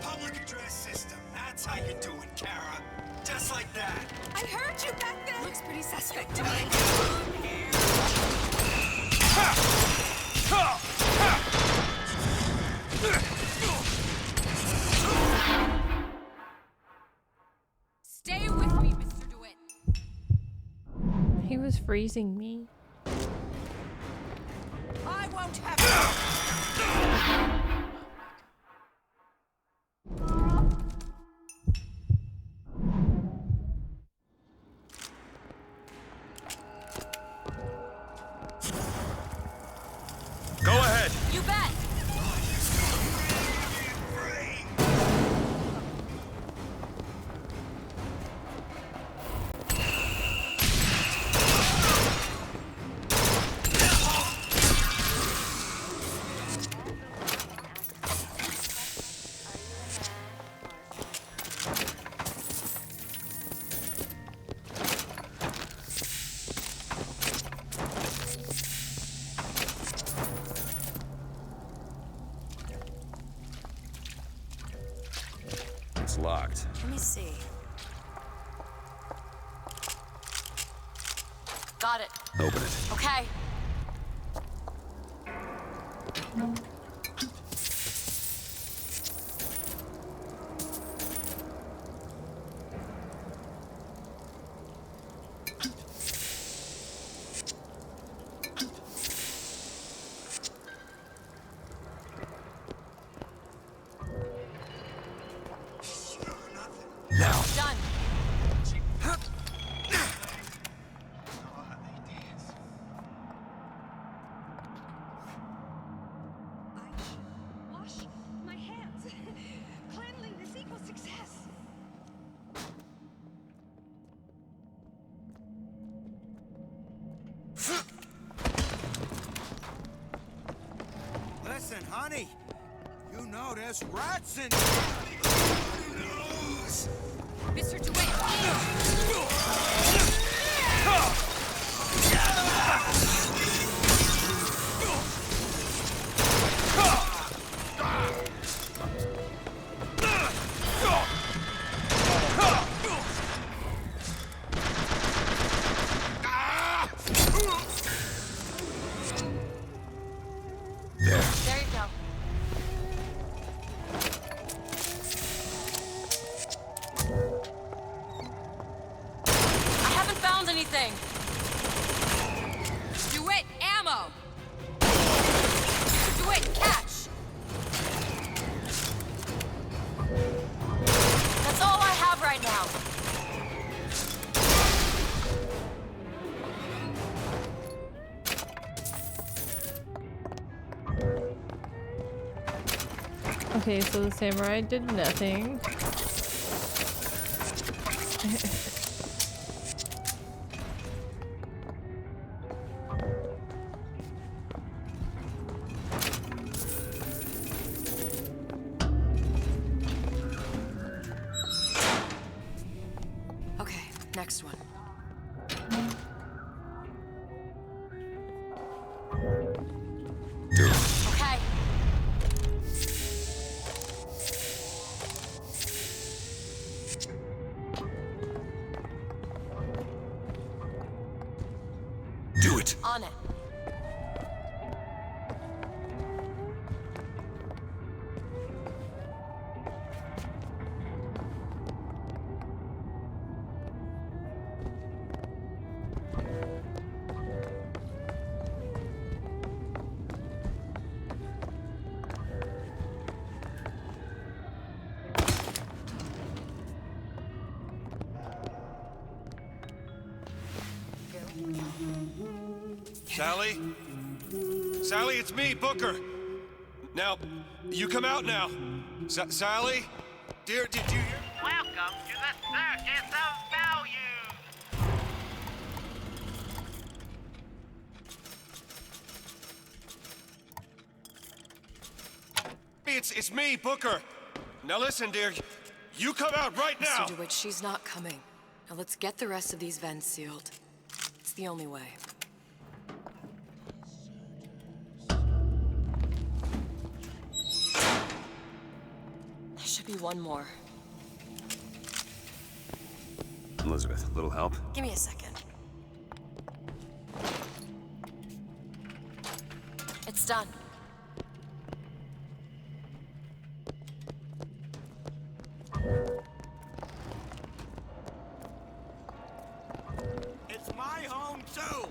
Public address system. That's how you do it, Kara. Just like that. I heard you back there. Looks pretty suspect to me. Stay with me, Mr. DeWitt. He was freezing me. I won't have Go ahead. You bet. It's locked. Let me see. Got it. Open it. Okay. Now. Done. Wash my hands. Cleanliness equals success. Listen, honey. You know there's rats in nose. Mr. DeWitt. There. There you go. I haven't found anything. DeWitt, ammo. DeWitt, catch. That's all I have right now. Okay, so the samurai did nothing. Okay, next one. Do it. Okay. Do it. On it. Sally? Sally, it's me, Booker. Now, you come out now. Sally? Dear, did you hear? Welcome to the Circus of Value. It's me, Booker. Now listen, dear. You come out right now. Mr. DeWitt, she's not coming. Now let's get the rest of these vents sealed. It's the only way. should be one more. Elizabeth, a little help? Give me a second. It's done. It's my home, too!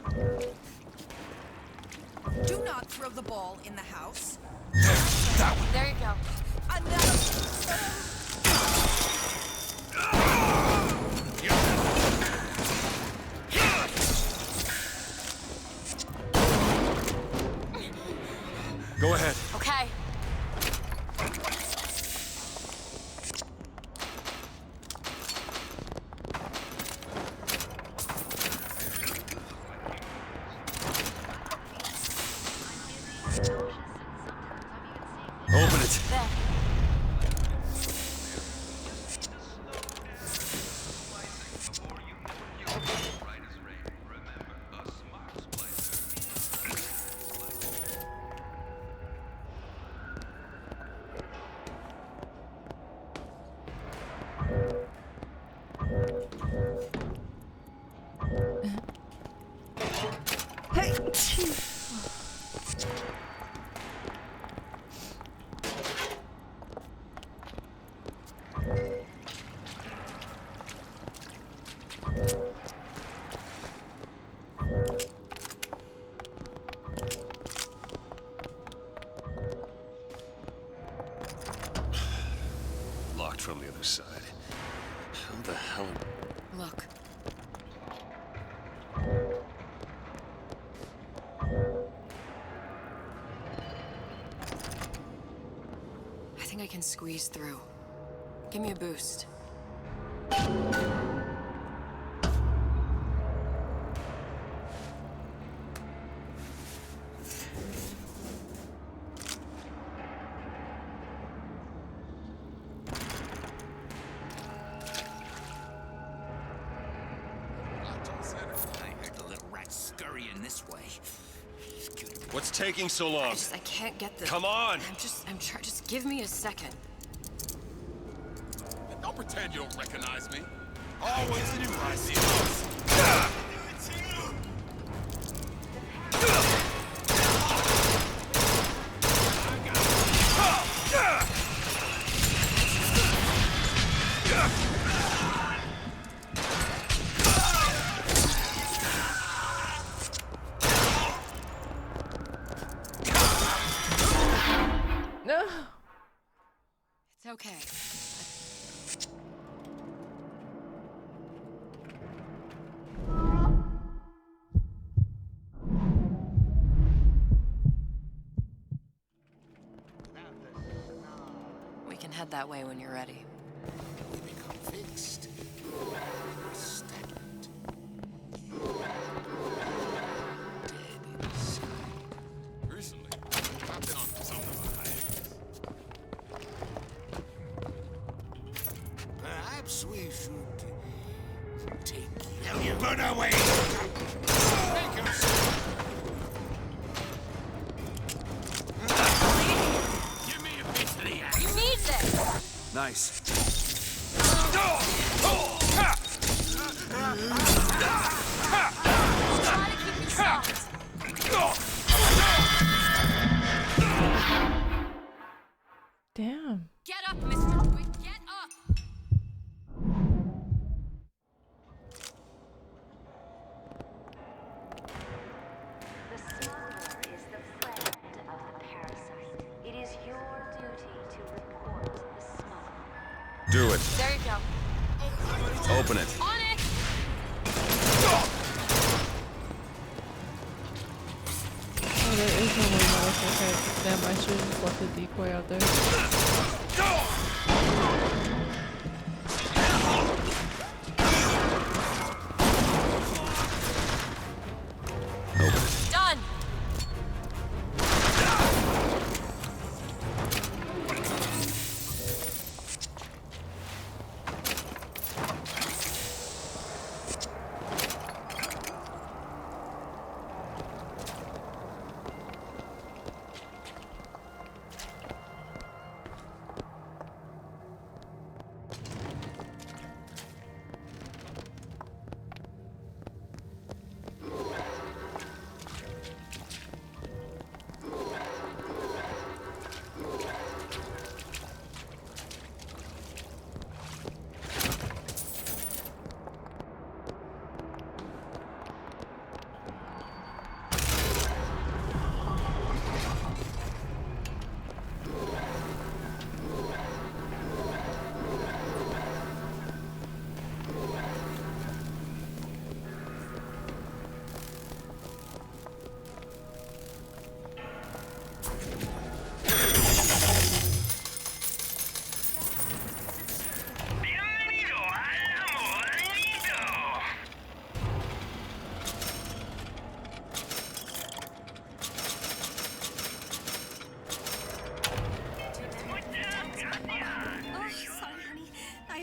Do not throw the ball in the house. There you go. Go ahead. Okay. Open it. There. Hey! Locked from the other side. How the hell? Look. I think I can squeeze through. Give me a boost. I heard the little rat scurrying this way. What's taking so long? I can't get this. Come on! Just give me a second. Don't pretend you don't recognize me. Always knew I see No. It's okay. We can head that way when you're ready. We become fixed. Stagnant. Dead inside. Recently, I've been on some of my hands. Perhaps we should take you. Burn away! Take yourself. Give me a piece of the axe. You need this! Nice. Try to keep it soft. Damn. Get up, Mr. Quick, get up! The smuggler is the friend of the parasite. It is your duty to report the smuggler. Do it. There you go. Open it. On it! Oh, there is no way that okay. Damn, I should have just left the decoy out there. Done!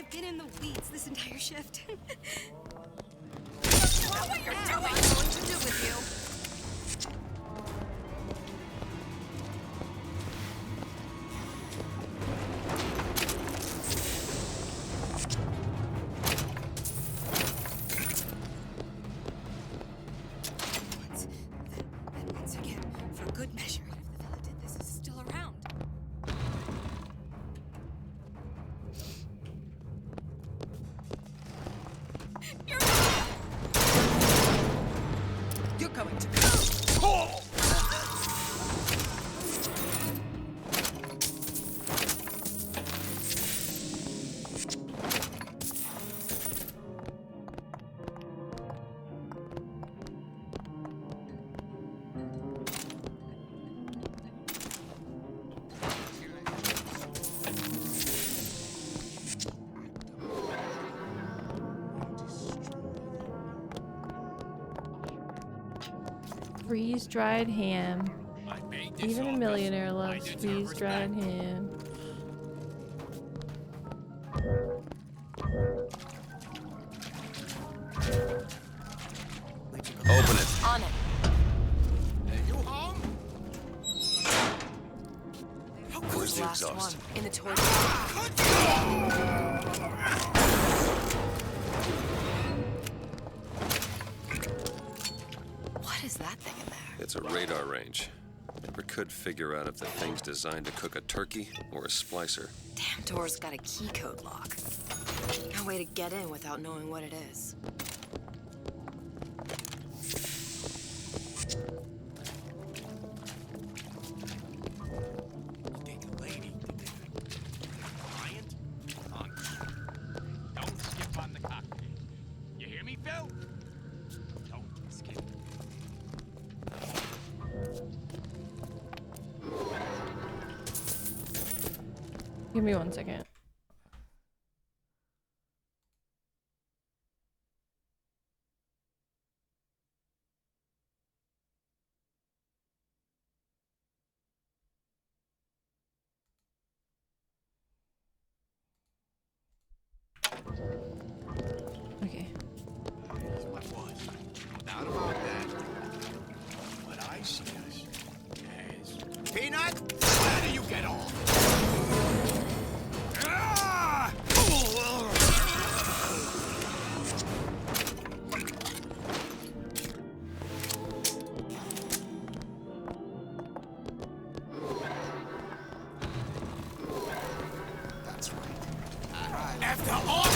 I've been in the weeds this entire shift. What are you doing? I want nothing to do with you. Once again, for good measure, if the fella did this is still around. You're going to Freeze-dried ham. Even a millionaire loves freeze-dried ham. Open it. On it. You home? Where's the Last exhaust? one in the toy. What is that thing in there? It's a radar range. Never could figure out if the thing's designed to cook a turkey or a splicer. Damn door's got a key code lock. No way to get in without knowing what it is. Don't skip on the cocktail. You hear me, Phil? Don't skip. Give me 1 second. Okay. What was? No doubt about that. What I see is Peanut? Where do you get off? Ah! That's right. After all.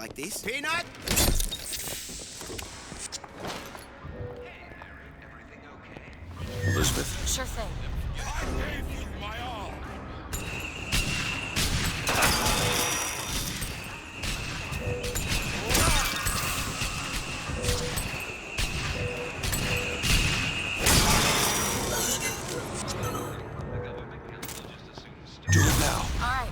like this? Peanut? Elizabeth? Sure thing. I gave you my all. Do it now. All right.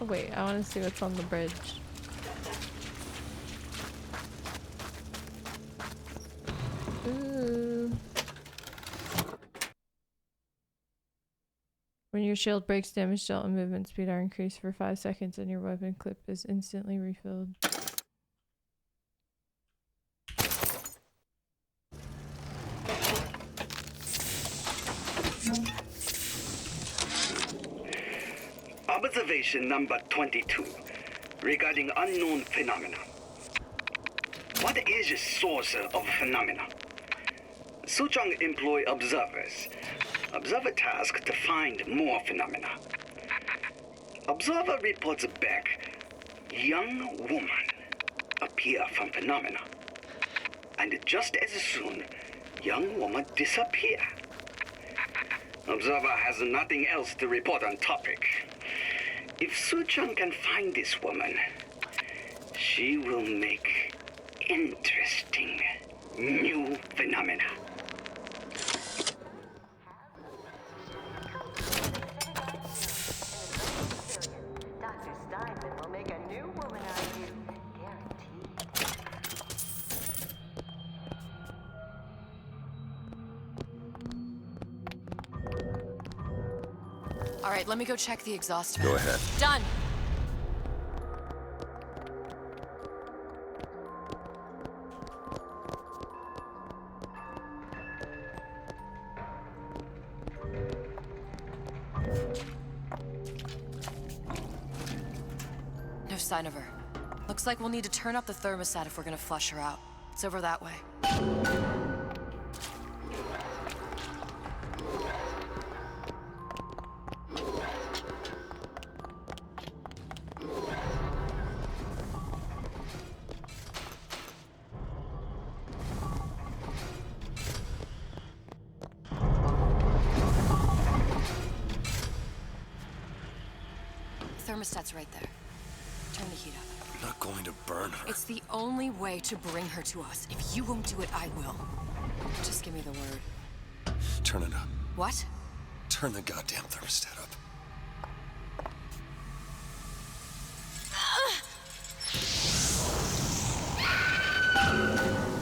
Wait, I want to see what's on the bridge. Ooh. When your shield breaks, damage dealt and movement speed are increased for 5 seconds and your weapon clip is instantly refilled. Observation number 22 regarding unknown phenomena. What is the source of phenomena? Suchong employ observers. Observer task to find more phenomena. Observer reports back. Young woman appear from phenomena. And just as soon, young woman disappear. Observer has nothing else to report on topic. If Suchong can find this woman, she will make interesting new phenomena. Dr. Steinman will make a new woman out of you. Guaranteed. All right, let me go check the exhaust fan. Go ahead. Done. No sign of her. Looks like we'll need to turn up the thermostat if we're gonna flush her out. It's over that way. Thermostat's right there. Turn the heat up. I'm not going to burn her. It's the only way to bring her to us. If you won't do it, I will. Just give me the word. Turn it up. What? Turn the goddamn thermostat up.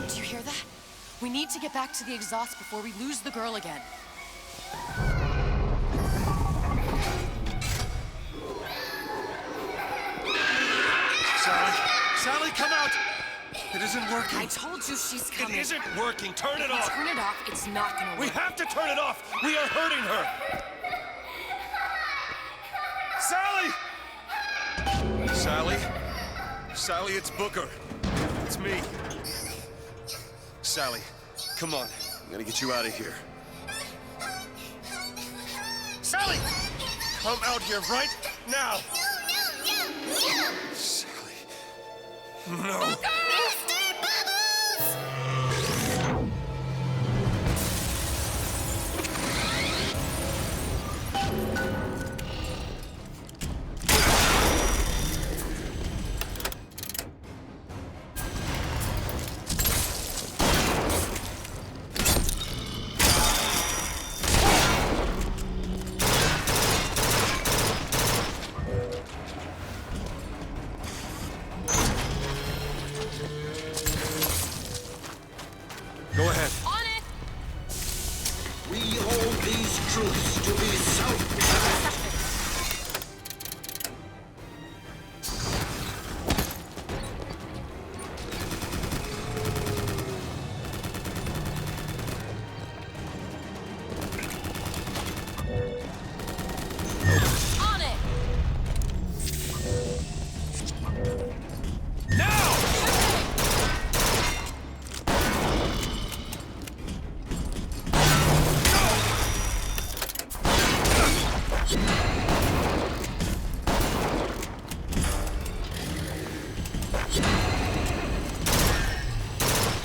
Do you hear that? We need to get back to the exhaust before we lose the girl again. Sally, come out! It isn't working. I told you she's coming. It isn't working. Turn it If we off. turn it off, it's not gonna work. We have to turn it off. We are hurting her. Sally! Sally? Sally, it's Booker. It's me. Sally, come on. I'm gonna get you out of here. Sally! Come out here right now! Sally. No. Mr. Bubbles! truths to be self-evident. On it!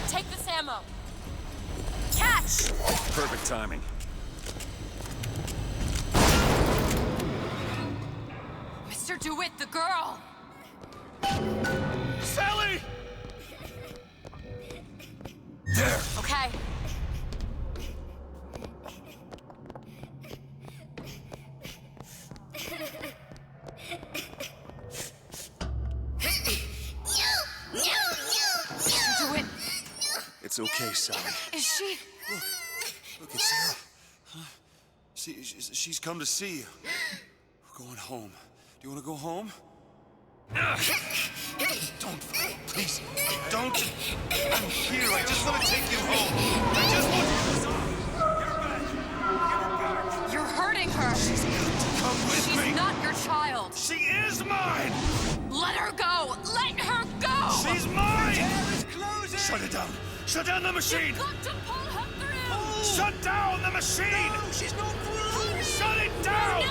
Take this ammo. Catch! Perfect timing. Mr. DeWitt, the girl! Sally! There! Okay. Mr. DeWitt, It's okay, Sally. is she? Look, it's Sarah. Huh? She's come to see you. We're going home. Do you want to go home? Don't, please, don't. I'm here. I just want to take you home. I just want you. You're hurting her. She's got to come with me. She's not your child. She is mine. Let her go. Let her go. She's mine. Shut it down. Shut down the machine. You've got to pull her through. Shut down the machine. No, she's not through. Shut it down. No,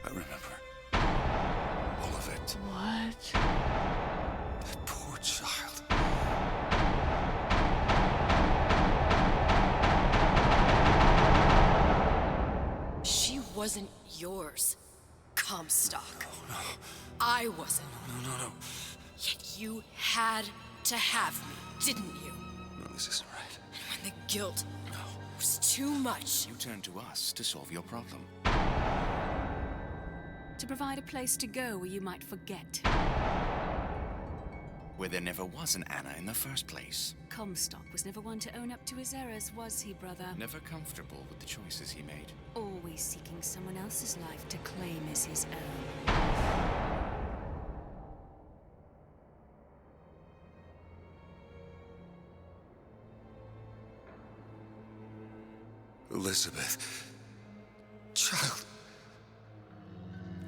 I remember all of it. What? That poor child. She wasn't yours, Comstock. No. I wasn't. No. Yet you had to have me, didn't you? No, this isn't right. And when the guilt was too much. You turn to us to solve your problem. To provide a place to go where you might forget. Where there never was an Anna in the first place. Comstock was never one to own up to his errors, was he, brother? Never comfortable with the choices he made. Always seeking someone else's life to claim as his own. Elizabeth. Child.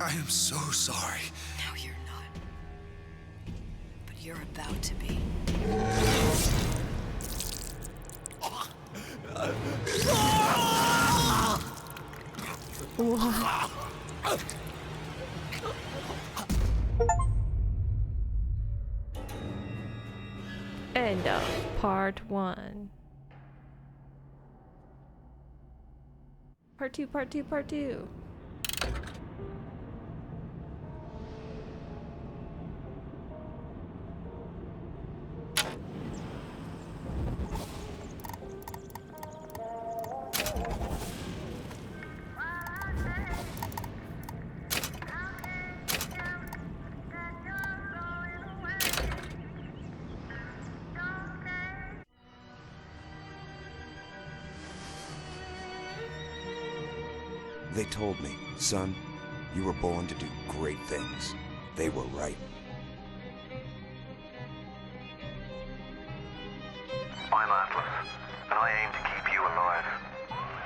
I am so sorry. No, you're not. But you're about to be. End of part 1. Part 2, part 2, part 2. They told me, son, you were born to do great things. They were right. I'm Atlas, and I aim to keep you alive.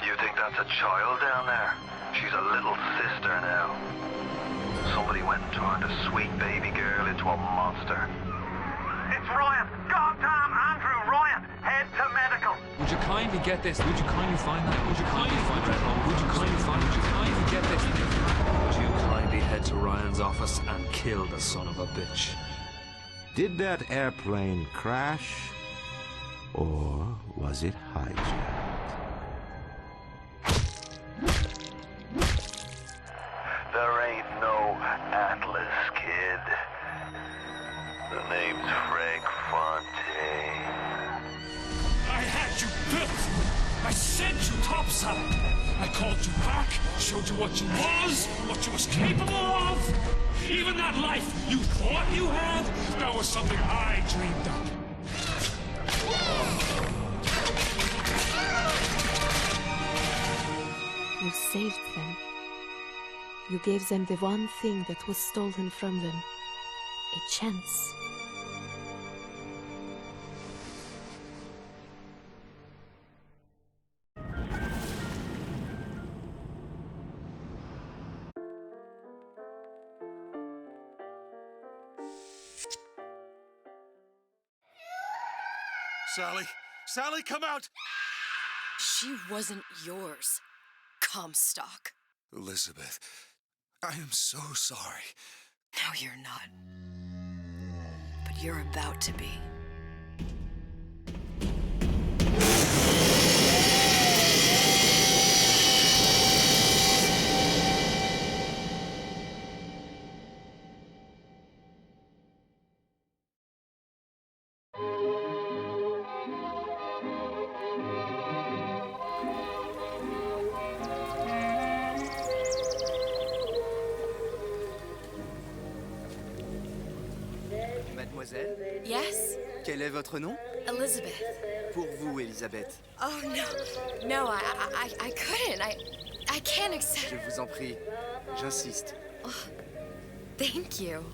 You think that's a child down there? She's a little sister now. Somebody went and turned a sweet baby girl into a monster. It's Ryan! Goddamn Andrew Ryan! Head to medical! Would you kindly get this? Would you kindly find that? Would you kindly find Red Hole? Would you kindly find? Would you kindly get this? Would you kindly head to Ryan's office and kill the son of a bitch? Did that airplane crash? Or was it hijacked? There ain't no Atlas, kid. The name's Frank Fontaine. I had you built! I sent you topside! I called you back, showed you what you was capable of! Even that that life you thought you had? That was something I dreamed up. You saved them. You gave them the one thing that was stolen from them. A chance. Sally! Sally, come out! She wasn't yours, Comstock. Elizabeth, I am so sorry. No, you're not. But you're about to be. Mademoiselle? Yes? Quel est votre nom? Elizabeth. Pour vous, Elisabeth. Oh, no. No, I couldn't. I can't accept... Je vous en prie. J'insiste. Oh, thank you.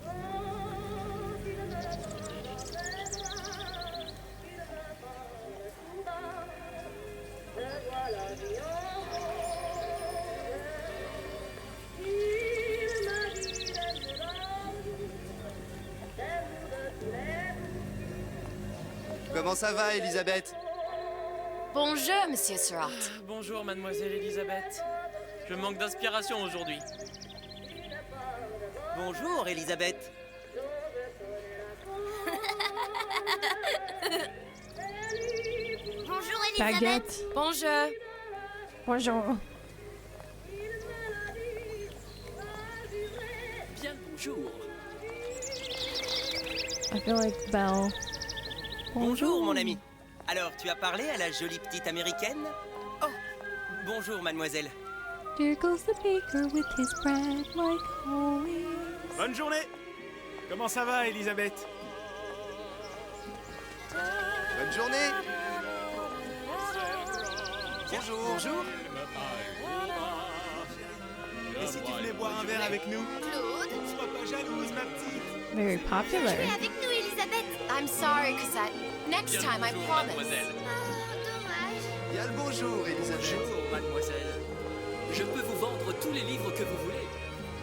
Comment ça va, Elisabeth? Bonjour, Monsieur Surratt. Bonjour, mademoiselle Elisabeth. Je manque d'inspiration aujourd'hui. Bonjour, Elisabeth. Bonjour, Elisabeth. Baguette. Bonjour. Bonjour. Bien le bonjour. I feel like Belle. Bonjour, mon ami. Alors, tu as parlé à la jolie petite américaine? Oh, bonjour, mademoiselle. There goes the baker with his bread like always. Bonne journée. Comment ça va, Elisabeth? Bonne journée. Bonjour. Bonjour. Et si tu venais boire un verre avec nous? Claude? Sois pas jalouse, ma petite. Very popular. Jouez avec nous, Elisabeth. I'm sorry, Cosette. Next time, I promise. Mademoiselle. Dommage. Bien le bonjour, Elisabeth. Bonjour, mademoiselle. Je peux vous vendre tous les livres que vous voulez.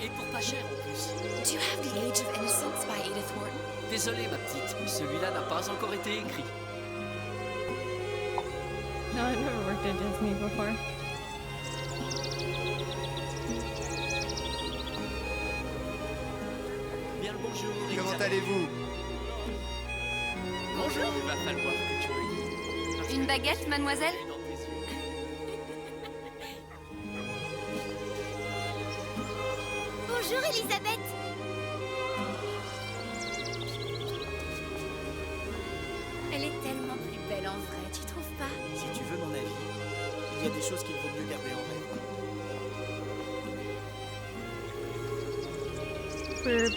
Et pour pas cher en plus. Do you have The Age of Innocence by Edith Wharton? Désolé, ma petite. Celui-là n'a pas encore été écrit. No, I've never worked at Disney before. Bien le bonjour. Comment allez-vous? Bonjour. Il va falloir que tu me... Une baguette, mademoiselle? Bonjour, Elisabeth. Elle est tellement plus belle en vrai, tu trouves pas? Si tu veux mon avis, il y a des choses qu'il vaut mieux garder en rêve. Verb.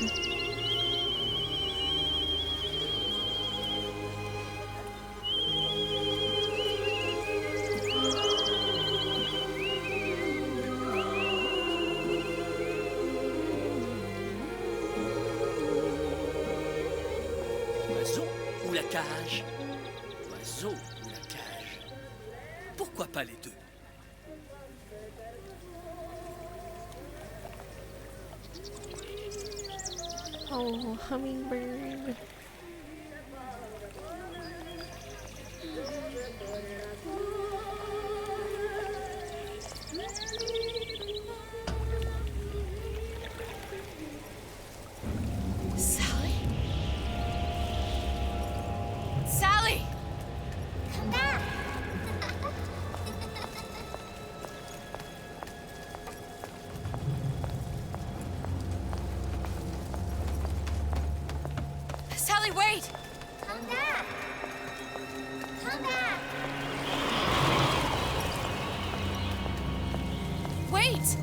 Oiseau ou la cage? Oiseau ou la cage? Pourquoi pas les deux? Oh, hummingbird. Sally? Sally! Come back. Sally, wait! Come back. Come back. Wait!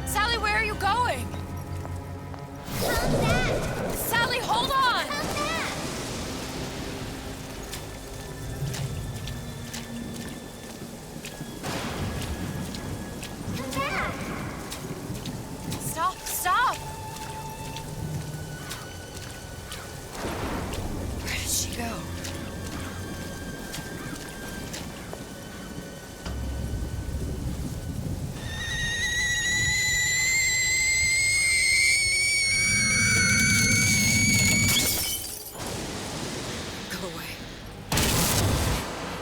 Sally, where are you going? Come back! Sally, hold on! Come back! Come back! Stop! Stop! Where did she go? Go away.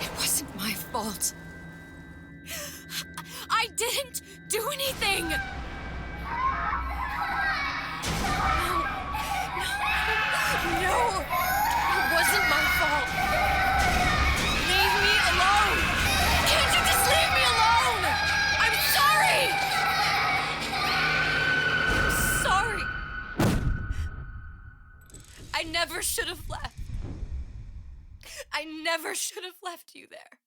It wasn't my fault. I didn't do anything! No, it wasn't my fault. Leave me alone. Can't you just leave me alone? I'm sorry. I'm sorry. I never should have left. I never should have left you there.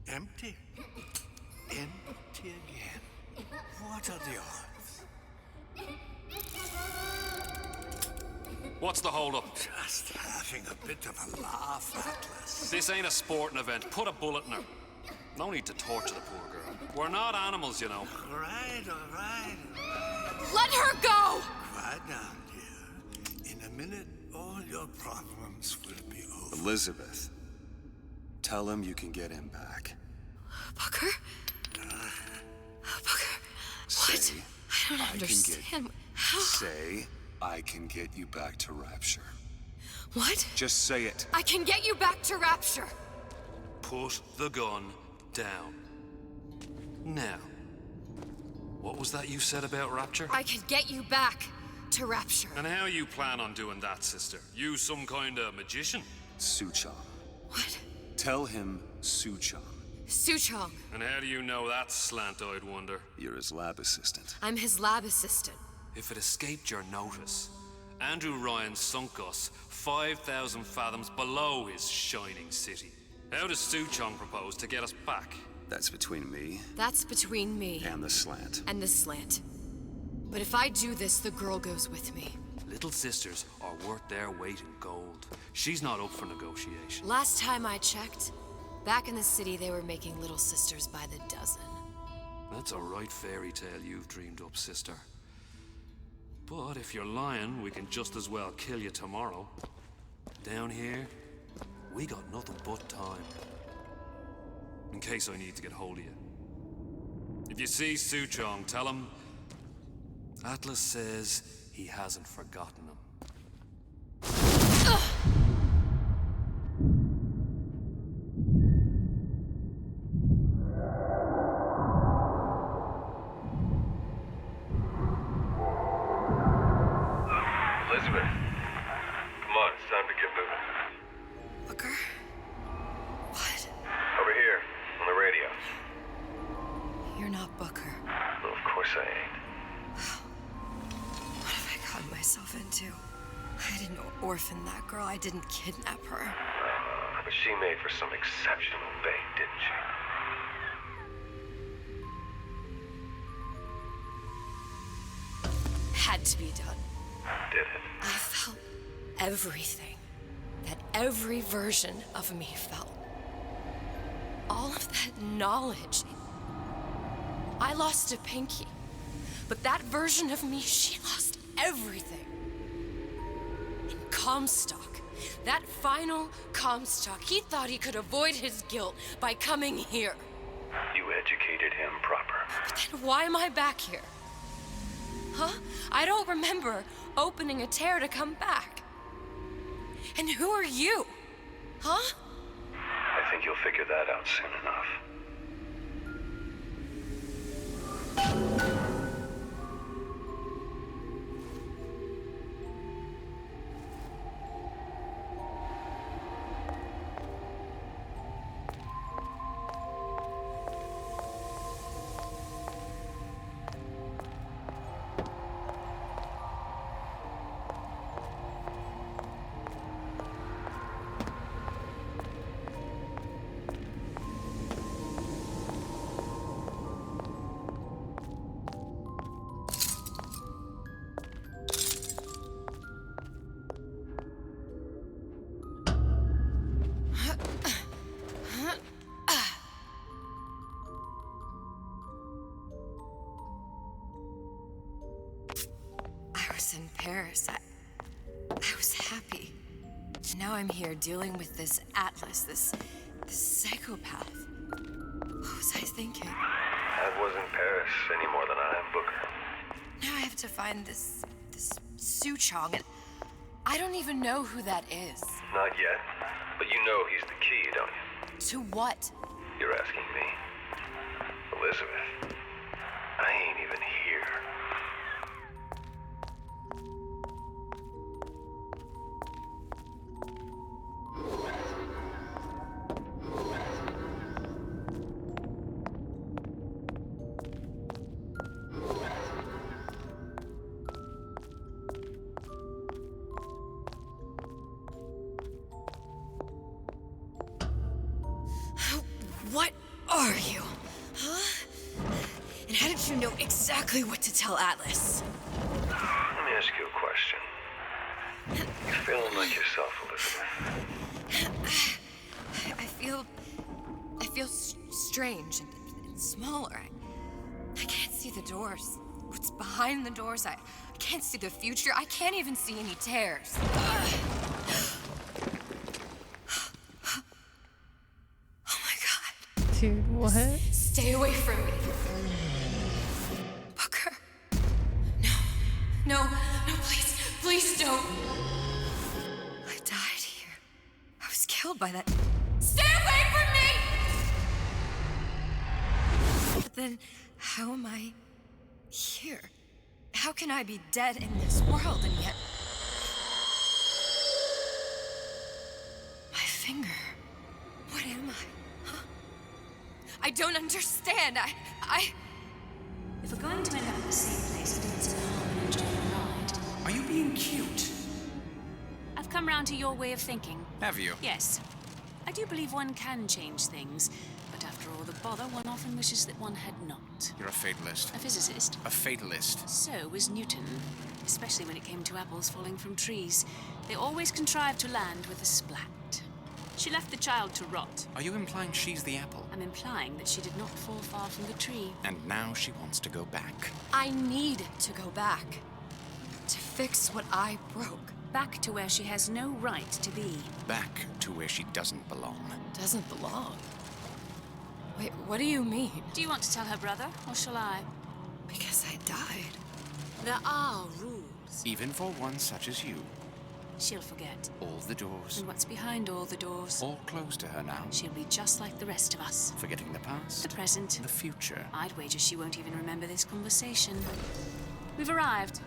Empty? Empty again. What are the odds? What's the hold-up? Just having a bit of a laugh, Atlas. This ain't a sporting event. Put a bullet in her. No need to torture the poor girl. We're not animals, you know. All right, all right. Let her go! Quiet down, dear. In a minute, all your problems will be over. Elizabeth, tell him you can get him back. Booker? Booker? What? I don't understand. How? Say, I can get you back to Rapture. What? Just say it. I can get you back to Rapture. Put the gun down. Now, what was that you said about Rapture? I can get you back to Rapture. And how you plan on doing that, sister? You some kind of magician? Suchong. What? Tell him Suchong. Suchong. And how do you know that, slant-eyed wonder? You're his lab assistant. I'm his lab assistant. If it escaped your notice, Andrew Ryan sunk us 5,000 fathoms below his shining city. How does Suchong propose to get us back? That's between me. That's between me. And the slant. And the slant. But if I do this, the girl goes with me. Little sisters are worth their weight in gold. She's not up for negotiation. Last time I checked, back in the city they were making little sisters by the dozen. That's a right fairy tale you've dreamed up, sister. But if you're lying, we can just as well kill you tomorrow. Down here, we got nothing but time. In case I need to get hold of you. If you see Suchong, tell him Atlas says he hasn't forgotten him. Elizabeth, come on, it's time to get moving. Booker? What? Over here, on the radio. You're not Booker. Well, of course I ain't. What have I gotten myself into? I didn't orphan that girl. I didn't kidnap her. But she made for some exceptional bait, didn't she? Had to be done. Did it? I felt everything that every version of me felt. All of that knowledge. I lost a pinky, but that version of me, she lost everything. And Comstock, that final Comstock, he thought he could avoid his guilt by coming here. You educated him proper. But then why am I back here? Huh? I don't remember opening a tear to come back. And who are you? Huh? I think you'll figure that out soon enough. Paris. I was happy. And now I'm here dealing with this Atlas, this psychopath. What was I thinking? That wasn't Paris any more than I am Booker. Now I have to find this Suchong, and I don't even know who that is. Not yet, but you know he's the key, don't you? To what? You're asking me. Elizabeth, I ain't even here. What are you? Huh? And how did you know exactly what to tell Atlas? Let me ask you a question. You feeling like yourself, Elizabeth? I feel strange and smaller. I can't see the doors. What's behind the doors? I can't see the future. I can't even see any tears. Dude, what? Stay away from me. Booker. No, please don't. I died here. I was killed by that. Stay away from me! But then, how am I here? How can I be dead in this world and yet... My finger. What am I? I don't understand. If we're going to end up in the same place, it means no harm in enjoying the ride. Are you being cute? I've come round to your way of thinking. Have you? Yes. I do believe one can change things, but after all the bother, one often wishes that one had not. You're a fatalist. A physicist. A fatalist. So was Newton, especially when it came to apples falling from trees. They always contrived to land with a splat. She left the child to rot. Are you implying she's the apple? I'm implying that she did not fall far from the tree. And now she wants to go back. I need to go back. To fix what I broke. Back to where she has no right to be. Back to where she doesn't belong. Doesn't belong? Wait, what do you mean? Do you want to tell her brother, or shall I? Because I died. There are rules. Even for one such as you. She'll forget. All the doors. And what's behind all the doors? All closed to her now. She'll be just like the rest of us. Forgetting the past. The present. The future. I'd wager she won't even remember this conversation. We've arrived.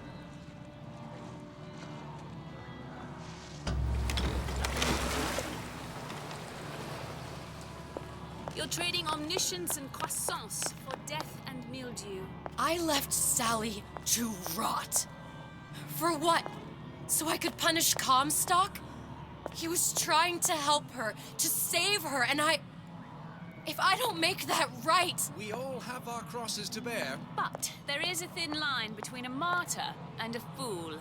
You're trading omniscience and croissance for death and mildew. I left Sally to rot. For what? So I could punish Comstock? He was trying to help her, to save her, and if I don't make that right... We all have our crosses to bear. But there is a thin line between a martyr and a fool.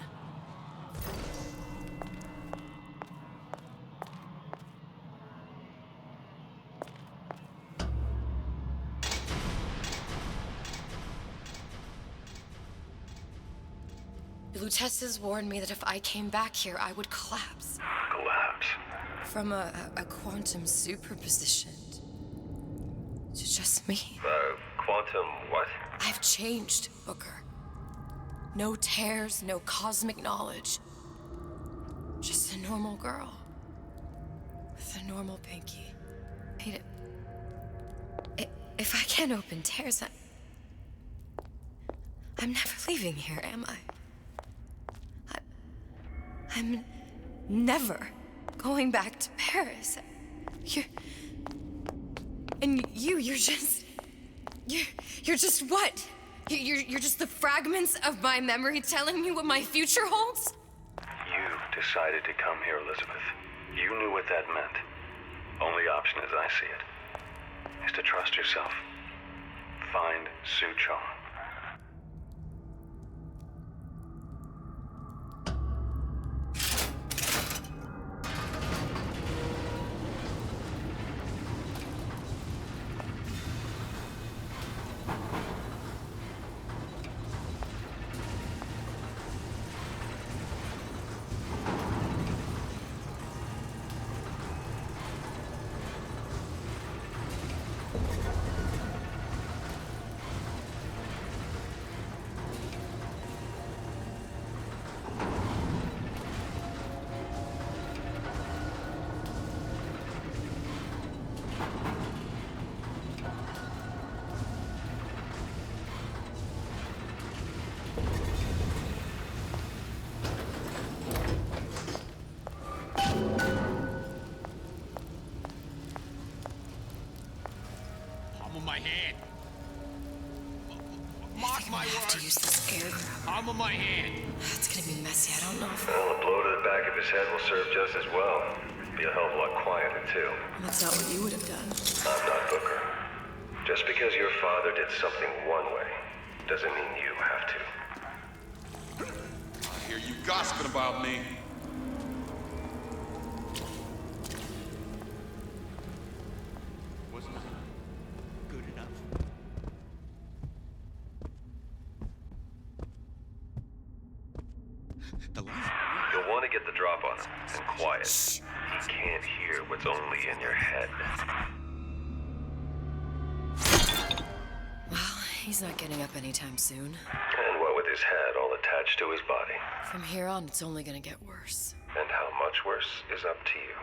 The Luteces warned me that if I came back here, I would collapse. Collapse? From a quantum superposition to just me. Quantum what? I've changed, Booker. No tears, no cosmic knowledge. Just a normal girl. With a normal pinky. If I can't open tears, I'm never leaving here, am I? I'm never going back to Paris. You're just what? You're just the fragments of my memory telling me what my future holds? You decided to come here, Elizabeth. You knew what that meant. Only option as I see it is to trust yourself. Find Suchong. to use this air grab. Arm on my hand. It's gonna be messy. I don't know if... Well, a blow to the back of his head will serve just as well. Be a hell of a lot quieter, too. That's not what you would have done. I'm not Booker. Just because your father did something one way, doesn't mean you have to. I hear you gossiping about me. Wasn't good enough. You'll want to get the drop on him, and quiet. He can't hear what's only in your head. Well, he's not getting up anytime soon. And what with his head all attached to his body. From here on, it's only gonna get worse. And how much worse is up to you.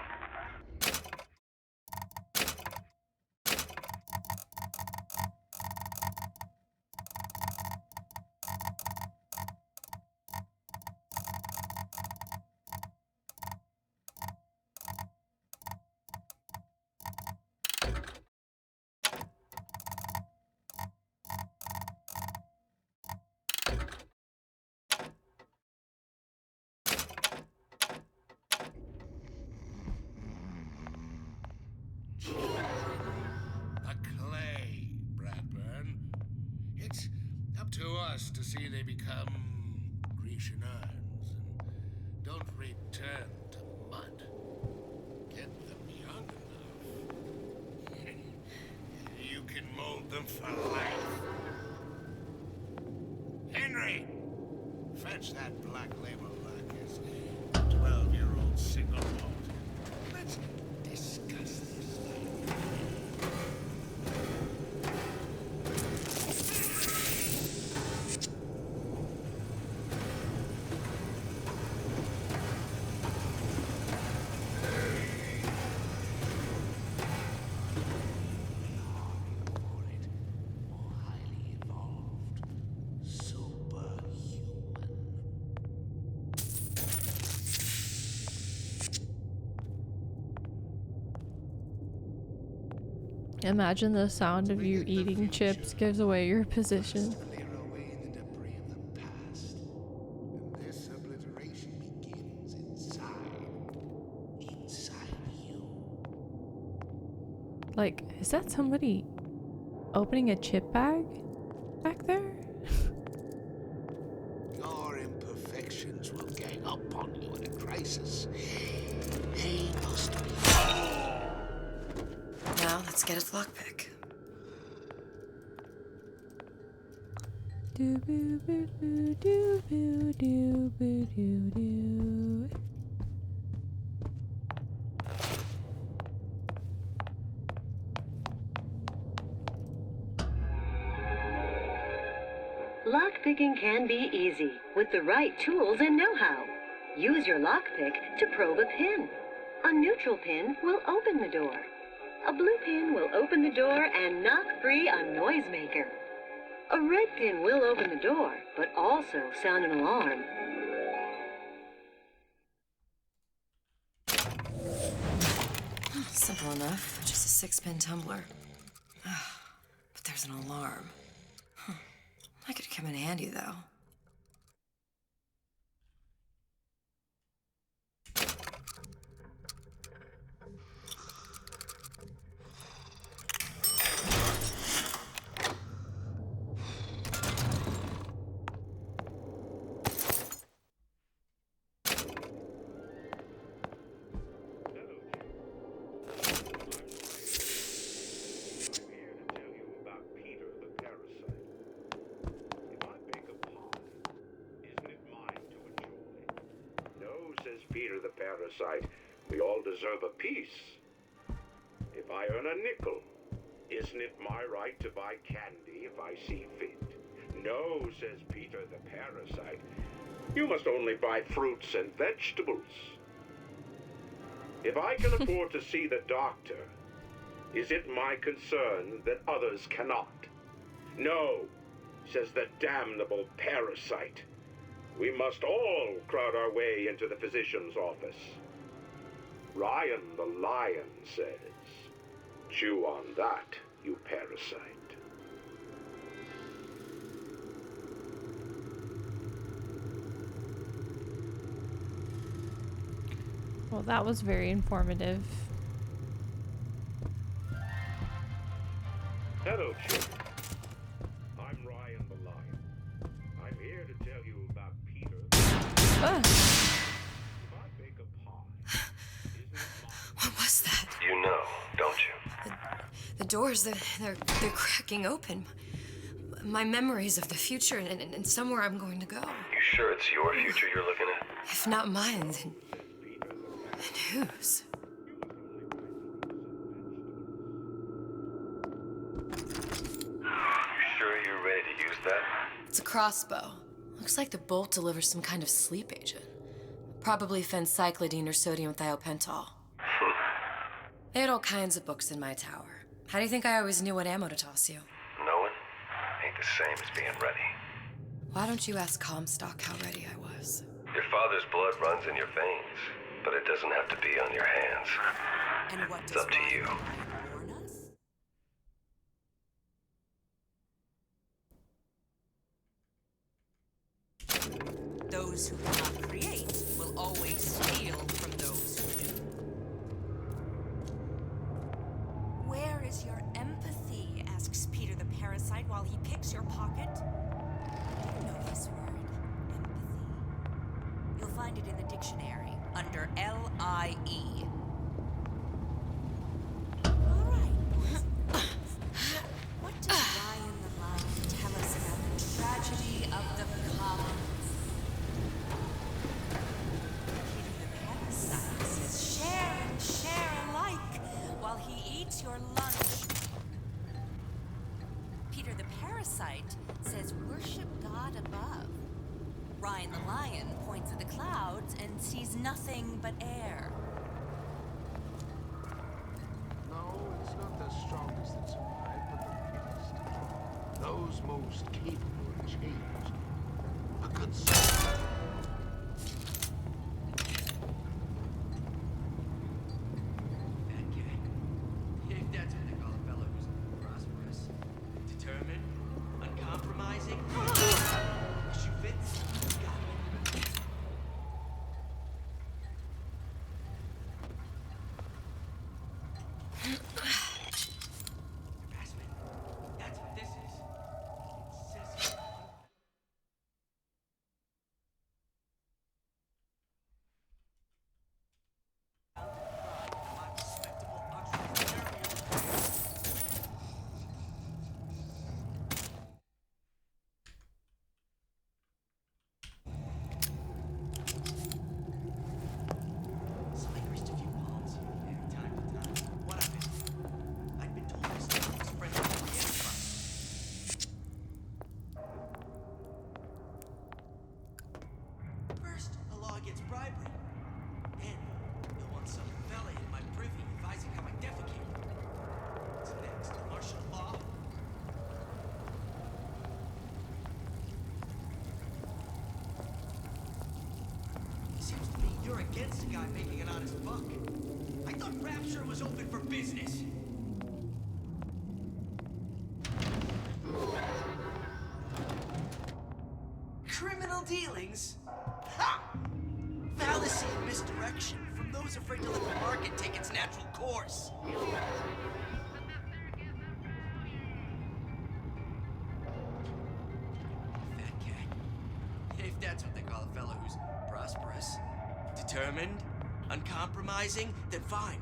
A clay, Bradburn. It's up to us to see they become Grecian urns and don't return to mud. Get them young enough. You can mold them for life. Henry, fetch that black label lacquer's 12-year-old single malt. Let's discuss this thing. Imagine the sound of you eating chips gives away your position. This obliteration begins inside you. Like, is that somebody opening a chip bag back there? Your imperfections will gang up on you in a crisis. They must be. Now, let's get its lockpick. Do boo boo boo do boo do boo do do. Lockpicking can be easy with the right tools and know-how. Use your lockpick to probe a pin. A neutral pin will open the door. A blue pin will open the door and knock free a noisemaker. A red pin will open the door, but also sound an alarm. Simple enough. Just a 6-pin tumbler. But there's an alarm. That could come in handy, though. Peter the Parasite, we all deserve a piece. If I earn a nickel, isn't it my right to buy candy if I see fit? No, says Peter the Parasite, you must only buy fruits and vegetables. If I can afford to see the doctor, is it my concern that others cannot? No, says the damnable Parasite. We must all crowd our way into the physician's office. Ryan the lion says, chew on that, you parasite. Well, that was very informative. Hello, children. I'm Ryan the Lion. I'm here to tell you about Peter. If I bake a pie, What was that? You know, don't you? The doors, they're cracking open. My memories of the future and somewhere I'm going to go. You sure it's your future you're looking at? If not mine, then whose? You sure you're ready to use that? It's a crossbow. Looks like the bolt delivers some kind of sleep agent. Probably phencyclidine or sodium thiopental. They had all kinds of books in my tower. How do you think I always knew what ammo to toss you? Knowing ain't the same as being ready. Why don't you ask Comstock how ready I was? Your father's blood runs in your veins, but it doesn't have to be on your hands. And what It's up to you. warn us? Those who cannot create will always steal from those who do. Where is your empathy? Asks Peter the parasite while he picks your pocket. You know this word, empathy. You'll find it in the dictionary under L-I-E. All right, boys and girls. What does Ryan the Lion tell us about the tragedy of the commons? Peter the parasite says share and share alike while he eats your lunch. Peter the parasite says worship God above. Ryan the lion points at the clouds and sees nothing but air. No, it's not the strongest that survive, but the fittest. Those most capable of change. A good soul. If that's what they call a fellow who's prosperous, determined, uncompromising, shoe fits, got it. Harassment. That's what this is. It says first, a law against bribery. Then, you'll want some fella in my privy advising how I defecate. What's next? Martial law? Seems to me you're against a guy making an honest buck. I thought Rapture was open for business. Criminal dealings? Ha! Fallacy and misdirection from those afraid to let the market take its natural course. Fat cat. If that's what they call a fellow who's prosperous, determined, uncompromising, then fine.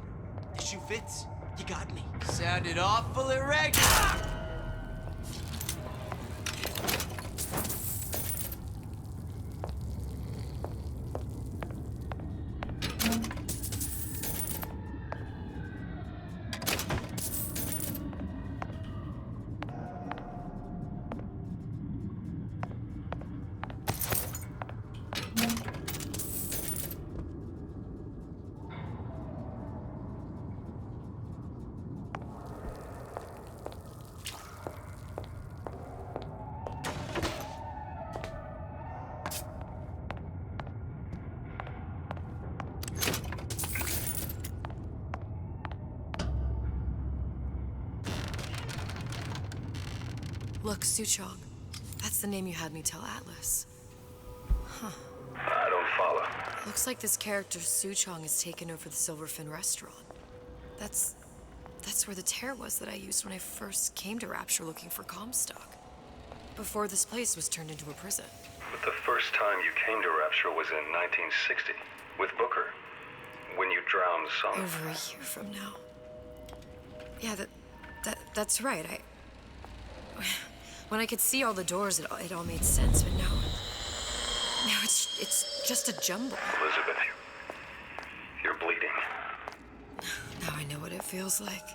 The shoe fits. You got me. Sounded awful irregular. Look, Suchong. That's the name you had me tell Atlas. Huh. I don't follow. Looks like this character Suchong has taken over the Silverfin restaurant. That's where the tear was that I used when I first came to Rapture looking for Comstock. Before this place was turned into a prison. But the first time you came to Rapture was in 1960, with Booker, when you drowned some... Over a year from now. Yeah, that's right. When I could see all the doors, it all made sense, but now it's just a jumble. Elizabeth, you're bleeding. Now I know what it feels like.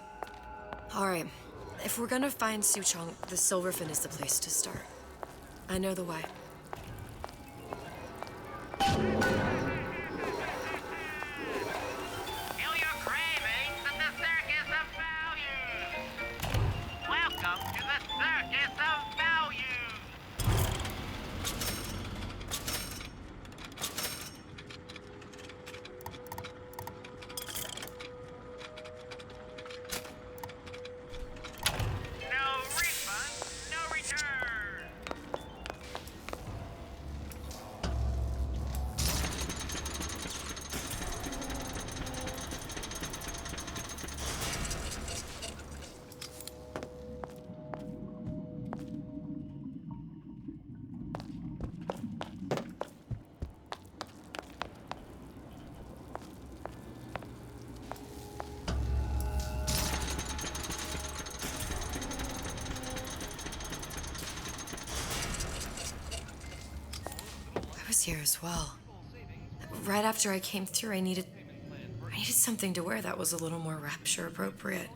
All right, if we're gonna find Suchong, the Silverfin is the place to start. I know the way. Here as well. Right after I came through, I needed something to wear that was a little more Rapture appropriate.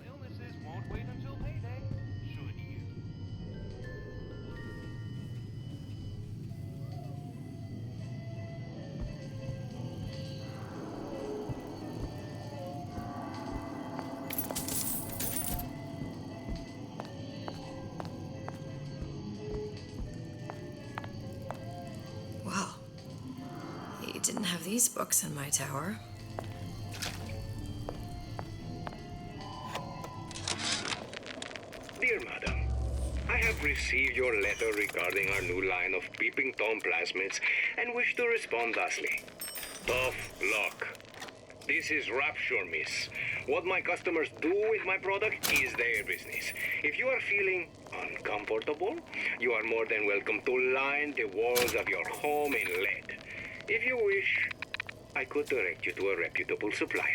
Didn't have these books in my tower. Dear Madam, I have received your letter regarding our new line of Peeping Tom plasmids and wish to respond thusly. Tough luck. This is Rapture, miss. What my customers do with my product is their business. If you are feeling uncomfortable, you are more than welcome to line the walls of your home in lead. If you wish, I could direct you to a reputable supplier.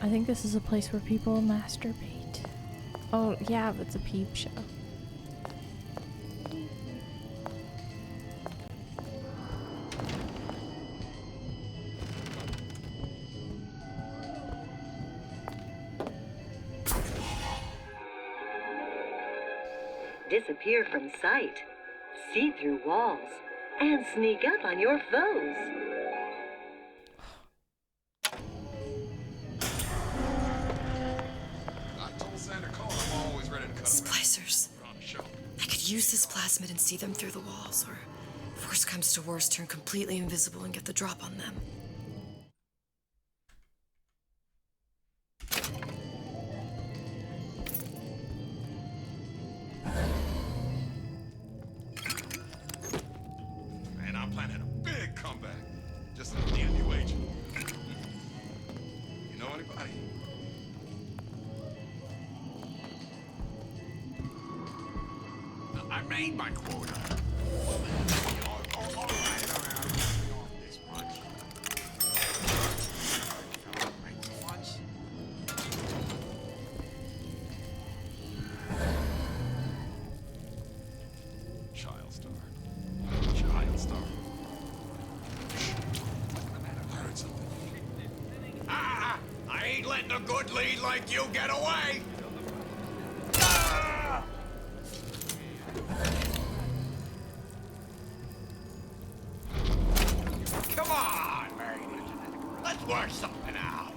I think this is a place where people masturbate. Oh, yeah, that's a peep show. Disappear from sight, see through walls, and sneak up on your foes. Splicers. I could use this plasmid and see them through the walls, or if worst comes to worst, turn completely invisible and get the drop on them. I made my quota. Child star. Child star. I heard something. Ah! I ain't letting a good lead like you get away! Come on, Mary. Let's work something out.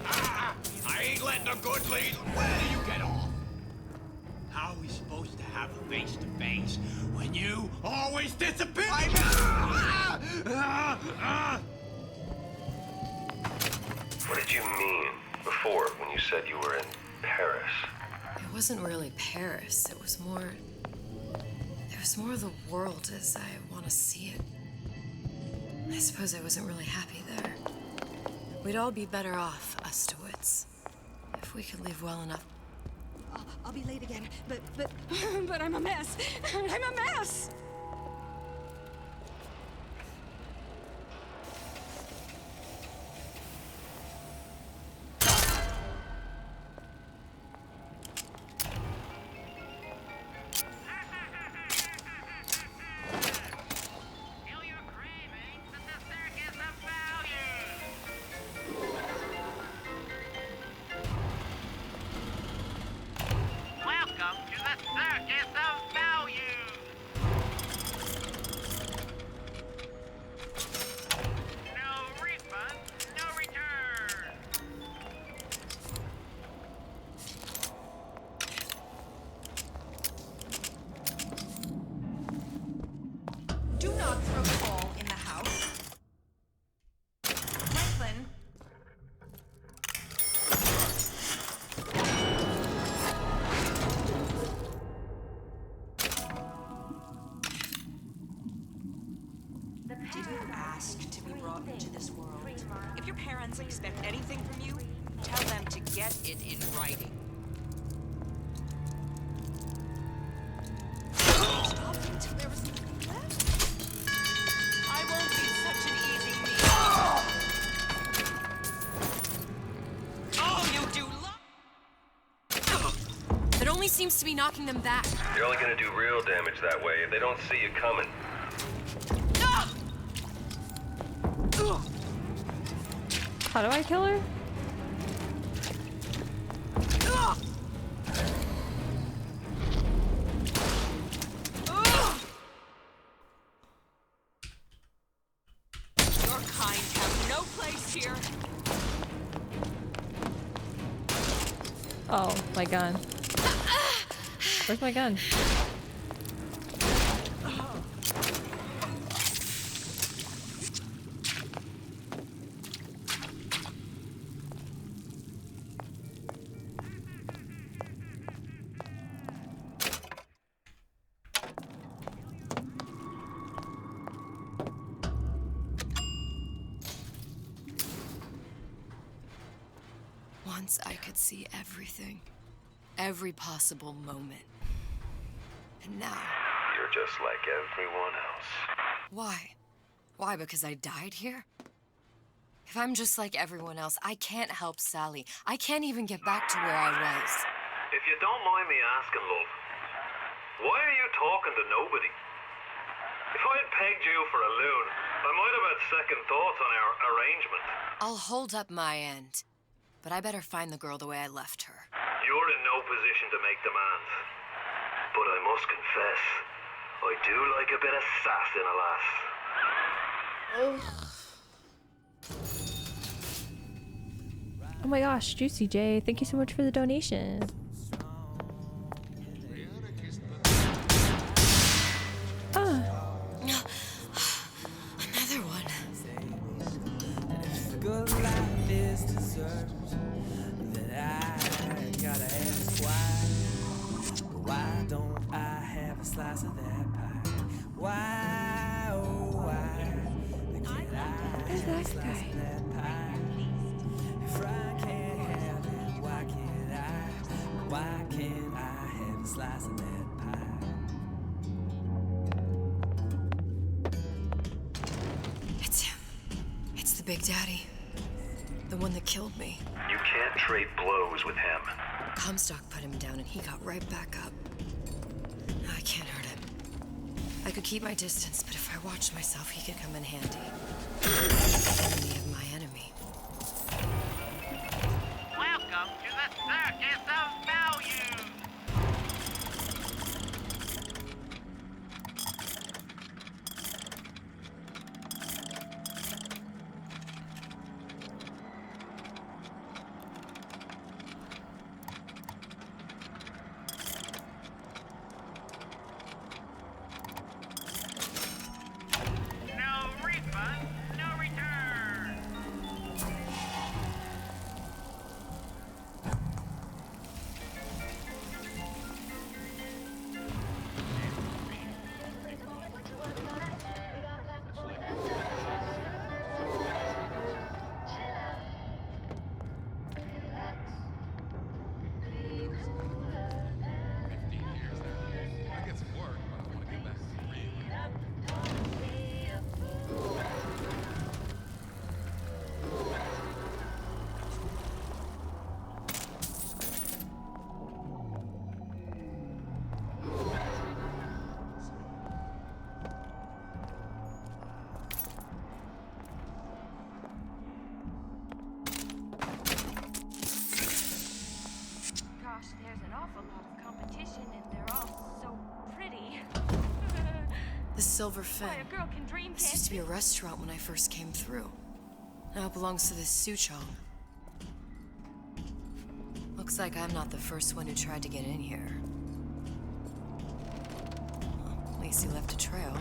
Ah! I ain't letting a good lead. Where do you get off? How are we supposed to have a face-to-face when you always disappear? before when you said you were in Paris. It wasn't really Paris. It was more of the world as I want to see it. I suppose I wasn't really happy there. We'd all be better off, us Stewits, if we could leave well enough. I'll be late again, but I'm a mess. I'm a mess! Do not throw the ball in the house. Franklin. Did you ask to be brought into this world? If your parents expect anything from you, tell them to get it in writing. Stop until there was nothing left. I won't be such an easy meal. Oh, you do That only seems to be knocking them back. You're only gonna do real damage that way if they don't see you coming. How do I kill her? Your kind have no place here. Oh, my gun. Where's my gun? Once I could see everything. Every possible moment. And now... You're just like everyone else. Why? Why, because I died here? If I'm just like everyone else, I can't help Sally. I can't even get back to where I was. If you don't mind me asking, love, why are you talking to nobody? If I had pegged you for a loon, I might have had second thoughts on our arrangement. I'll hold up my end. But I better find the girl the way I left her. You're in no position to make demands. But I must confess, I do like a bit of sass in a lass. Oh my gosh, Juicy J, thank you so much for the donation. Ah. Another one. Good life is deserved, then I gotta ask why don't I have a slice of that pie? Why, oh why, can't I have a slice of that pie? If I can't have it, why can't I have a slice of that pie? It's him. It's the Big Daddy. The one that killed me. You can't trade blows with him. Comstock put him down and he got right back up. I can't hurt him. I could keep my distance, but if I watched myself, he could come in handy. Enemy of my enemy. Welcome to the Circus of Value! No refund, no return! The Silver Fin. Why, a girl can dream, This used to be a restaurant when I first came through. Now it belongs to this Suchong. Looks like I'm not the first one who tried to get in here. Well, at least he left a trail.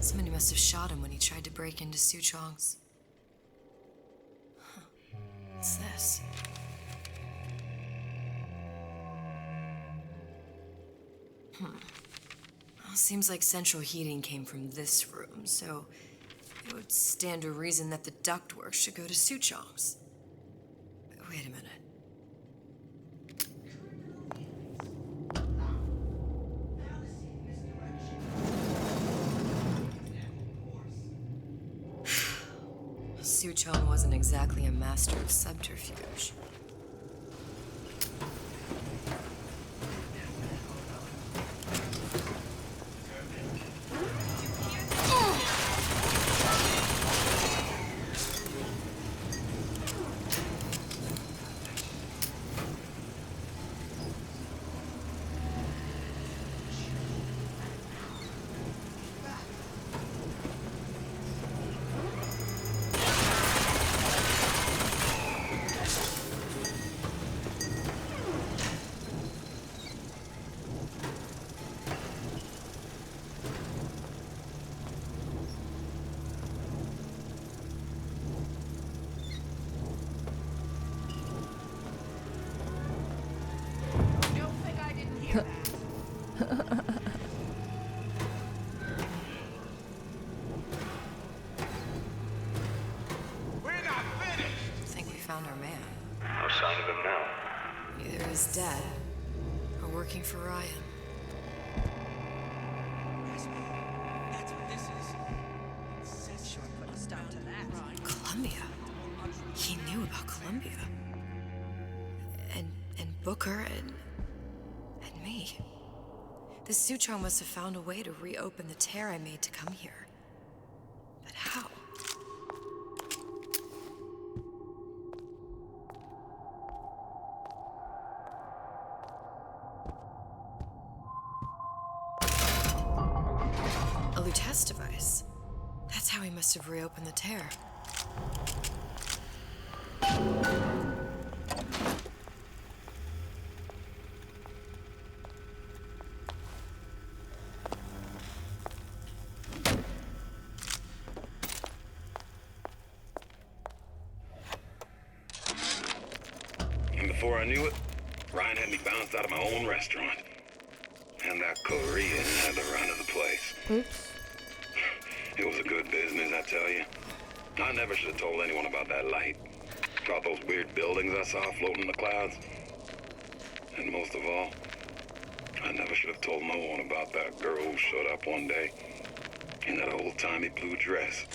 Somebody must have shot him when he tried to break into Suchong's. Huh. What's this? Well, seems like central heating came from this room, so it would stand to reason that the ductwork should go to Suchong's. Wait a minute. Suchong wasn't exactly a master of subterfuge. Found our man. No sign of him now. Either he's dead or working for Ryan. That's what this is. Sure put a stop to that. Columbia. He knew about Columbia. And Booker and me. The Suchong must have found a way to reopen the tear I made to come here. But how? A Lutece device. That's how he must have reopened the tear. And before I knew it, Ryan had me bounced out of my own restaurant. And that Korean had the run of the place. Oops. It was a good business, I tell you. I never should have told anyone about that light. About those weird buildings I saw floating in the clouds. And most of all, I never should have told no one about that girl who showed up one day in that old-timey blue dress.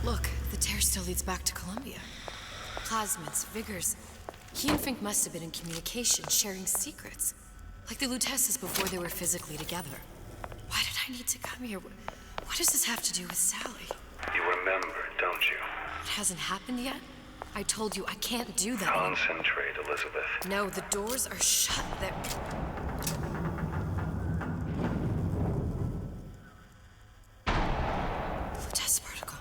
Look, the tear still leads back to Columbia. Plasmids, Vigors. He and Fink must have been in communication, sharing secrets. Like the Luteces before they were physically together. Why did I need to come here? What does this have to do with Sally? You remember, don't you? It hasn't happened yet? I told you I can't do that. Concentrate, Elizabeth. No, the doors are shut. They're... Lutece particle.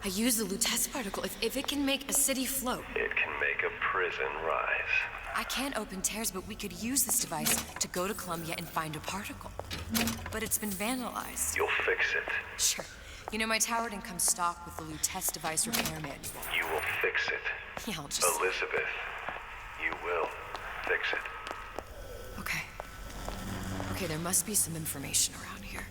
I use the Lutece particle. If it can make a city float. It can make a prison rise. I can't open tears, but we could use this device to go to Columbia and find a particle. But it's been vandalized. You'll fix it. Sure. You know, my tower didn't come stocked with the Lutece device repair manual. You will fix it. Yeah, I'll just... Elizabeth, you will fix it. Okay. Okay, there must be some information around here.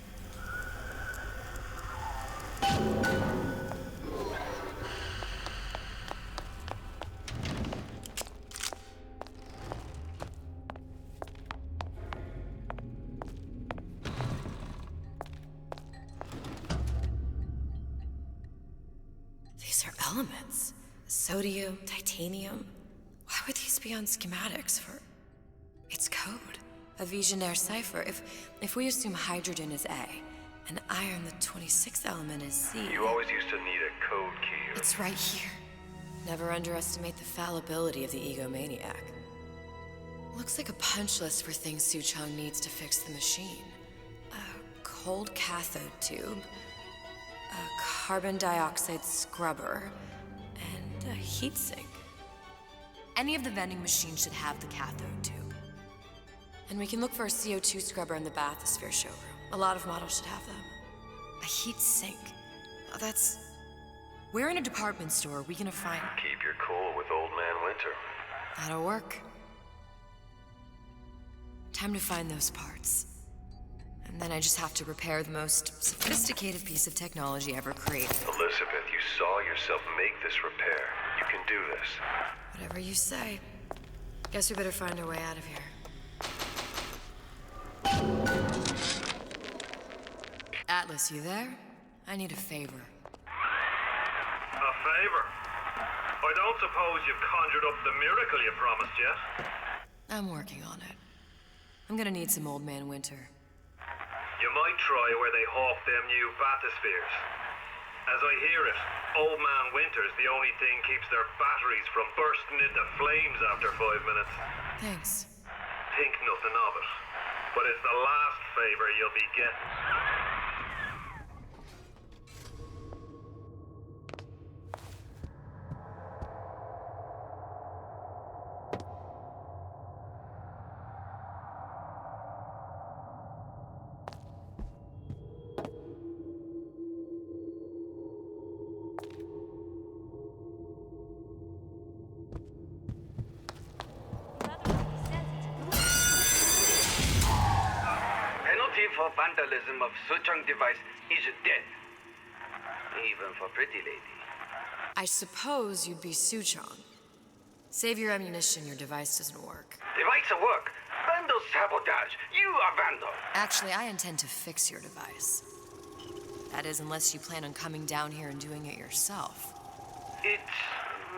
These are elements. Sodium, titanium. Why would these be on schematics for... It's code. A Visionaire cipher. If we assume hydrogen is A, and iron, the 26th element, is Z... You always used to need a code key. It's right here. Never underestimate the fallibility of the egomaniac. Looks like a punch list for things Suchong needs to fix the machine. A cold cathode tube, a carbon dioxide scrubber, and a heatsink. Any of the vending machines should have the cathode tube. And we can look for a CO2 scrubber in the bathysphere showroom. A lot of models should have them. A heat sink. Oh, that's... Where in a department store are we gonna find... Keep your cool with Old Man Winter. That'll work. Time to find those parts. And then I just have to repair the most sophisticated piece of technology ever created. Elizabeth, you saw yourself make this repair. You can do this. Whatever you say. Guess we better find our way out of here. Atlas, you there? I need a favor. A favor? I don't suppose you've conjured up the miracle you promised yet? I'm working on it. I'm gonna need some Old Man Winter. You might try where they hawk them new bathyspheres. As I hear it, Old Man Winter's the only thing keeps their batteries from bursting into flames after 5 minutes. Thanks. Think nothing of it. But it's the last favor you'll be getting. For vandalism of Suchong device is death. Even for pretty lady. I suppose you'd be Suchong. Save your ammunition, your device doesn't work. Device at work. Vandal sabotage. You are vandal. Actually, I intend to fix your device. That is, unless you plan on coming down here and doing it yourself. It's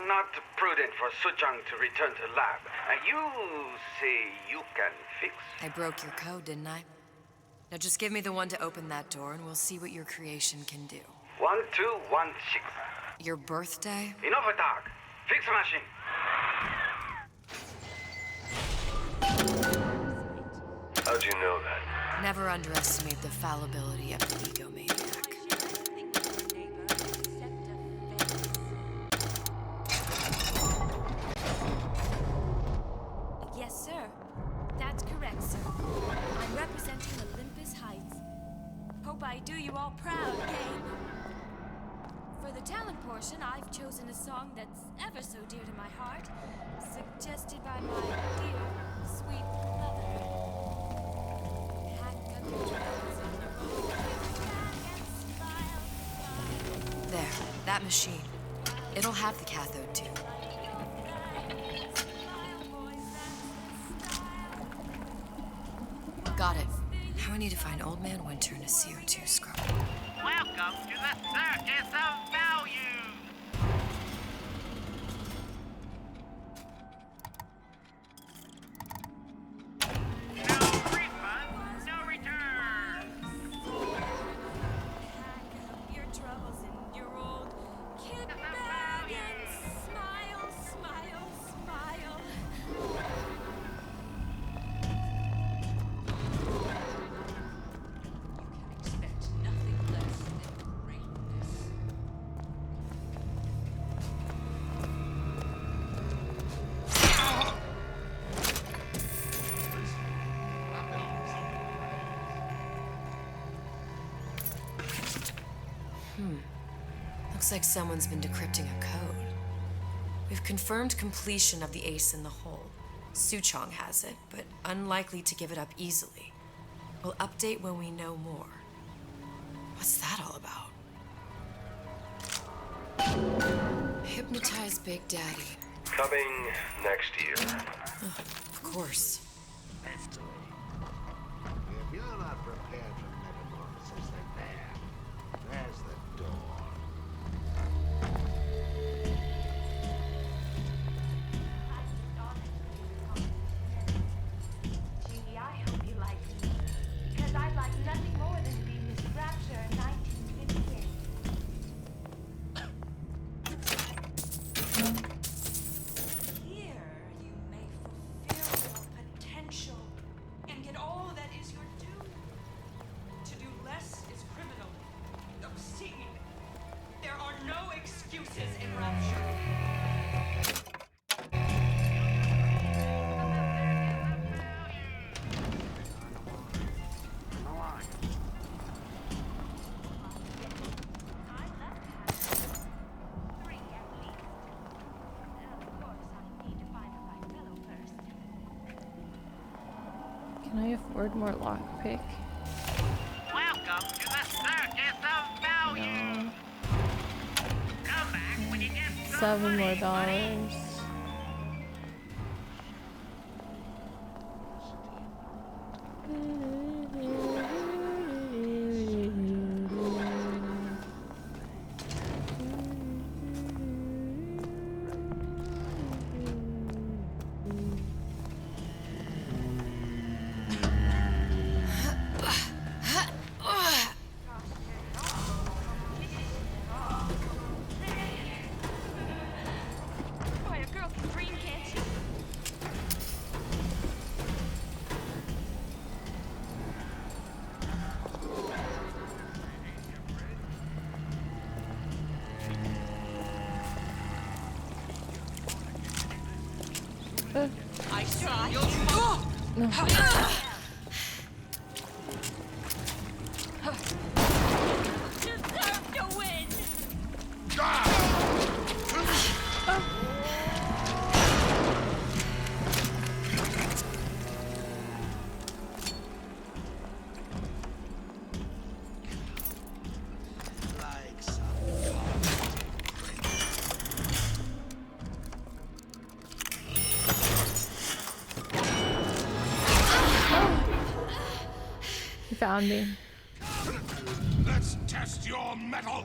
not prudent for Suchong to return to lab. You say you can fix? I broke your code, didn't I? Now just give me the one to open that door and we'll see what your creation can do. 1216. Your birthday? Enough of talk. Fix the machine. How'd you know that? Never underestimate the fallibility of the egomaniac. Yes, sir. That's correct, sir. I'm representing Olympus Heights. Hope I do you all proud, gang. For the talent portion, I've chosen a song that's ever so dear to my heart, suggested by my dear, sweet mother. There, that machine. It'll have the cathode tube. Got it. Now I need to find Old Man Winter and a CO2 scrubber. Welcome to the Circus of Value! No refund, no return! Your troubles in your old kid baggins. Looks like someone's been decrypting a code. We've confirmed completion of the ace in the hole. Suchong has it, but unlikely to give it up easily. We'll update when we know more. What's that all about? Hypnotize Big Daddy. Coming next year. Of course. If you're not prepared for metamorphosis, then there's the door. Gee, I hope you like me, because I'd like nothing more than to be Miss Rapture in 1958. Here you may fulfill your potential and get all that is your due. To do less is criminal, obscene. There are no excuses in Rapture. Can I afford more lockpick? Welcome to the circus of value. No. Come back when you get some $7 money, more buddy. dollars. Boy, a girl can dream, can't she? I try. Deserve to win! Like some You found me. Let's test your metal.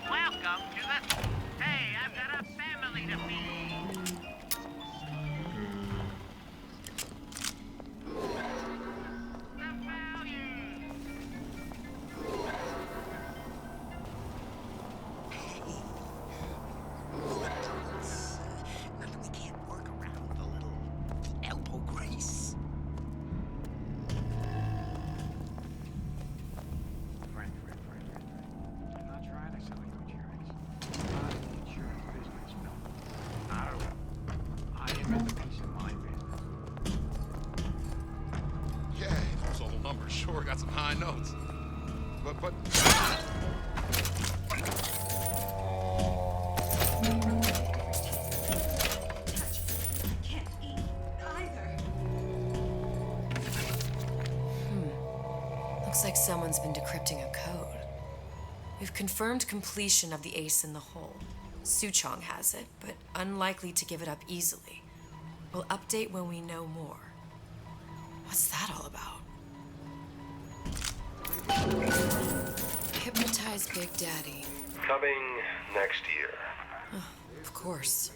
Welcome to the... Hey, I've got a family to feed. The value. Nothing we can't work around with a little elbow grease. Friend. I'm not trying to sell you insurance. I'm not in the insurance business, no. Not at all. I am in the peace of mind business. Yeah, those old numbers sure got some high notes. But Can't eat either. Looks like someone's been decrypting a code. We've confirmed completion of the ace in the hole. Suchong has it, but unlikely to give it up easily. We'll update when we know more. What's that all about? Hypnotize Big Daddy. Coming next year. Of course.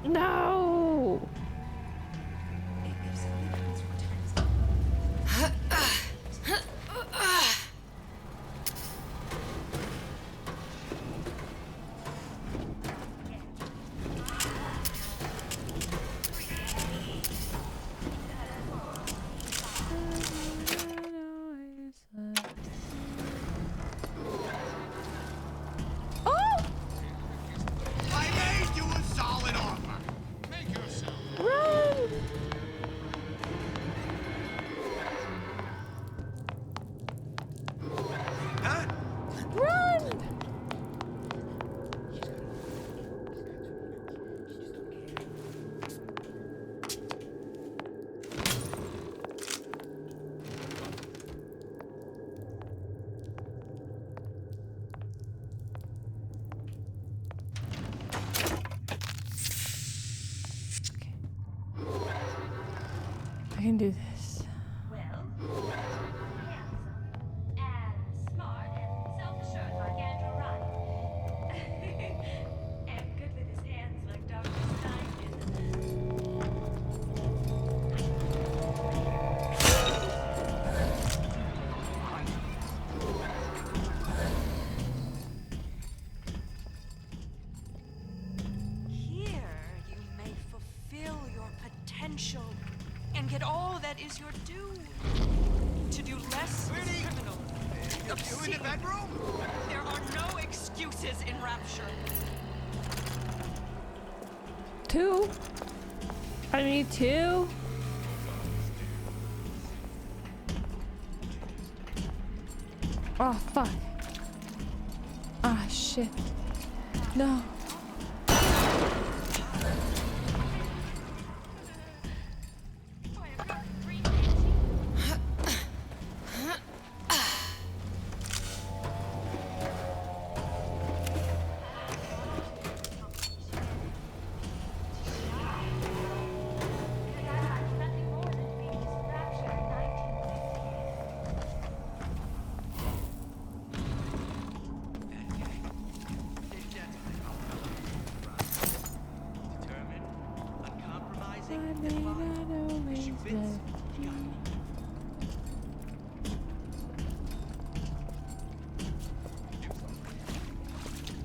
No! I made you a solid offer. Make yourself. Run! Huh? Run! I can do this. Well, handsome and smart and self-assured like Andrew Ryan. And good with his hands like Dr. Stein. Here you may fulfill your potential and get all that is your due. To do less is criminal. You in the bedroom? There are no excuses in Rapture. 2? I need 2? Oh, fuck. Ah, shit. No. Determined, uncompromising, defiant. The shoe fits. You got me.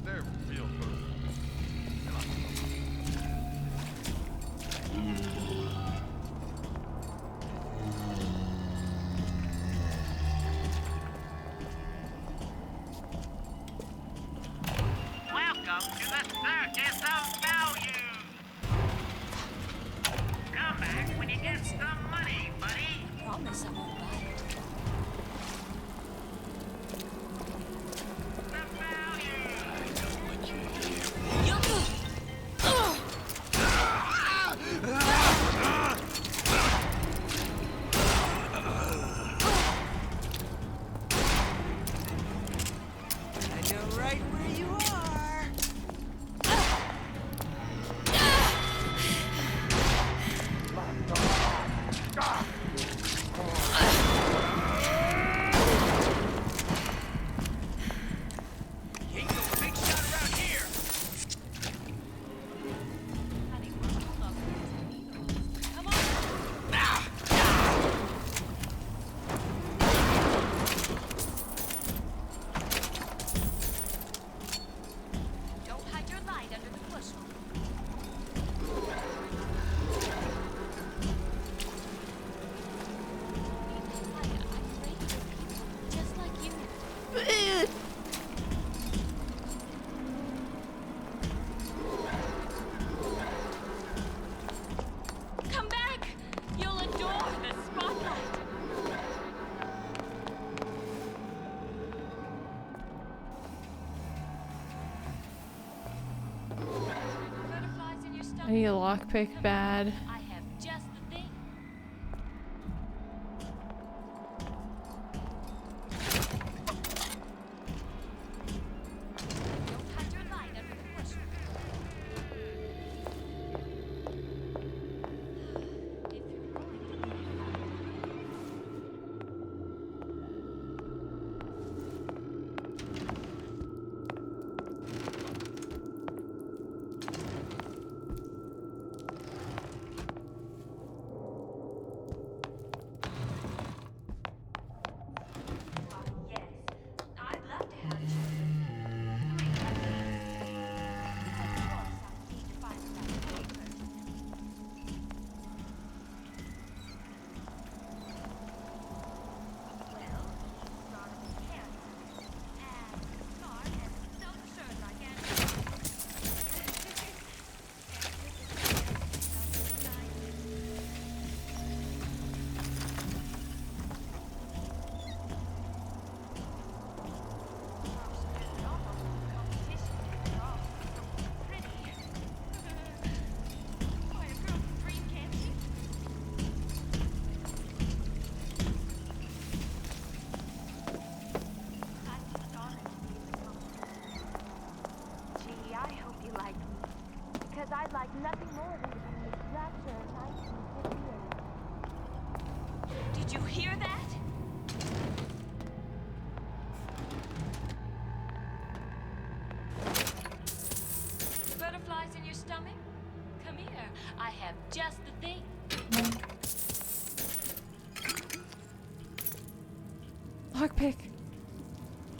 They're real good. Welcome to the Circus of Value. Come back when you get some money, buddy. Promise I won't buy it. I know right where you are. Ain't no big shot around here. Don't hide your light under the bushel. Just like you. Come back! You'll adore the spotlight. Butterflies in your stomach. I need a lockpick bad. I have just the thing. Don't hide your light under the bushel. I'd like nothing more than to be Miss Rapture in 1958. Did you hear that? Butterflies in your stomach? Come here. I have just the thing. Lockpick.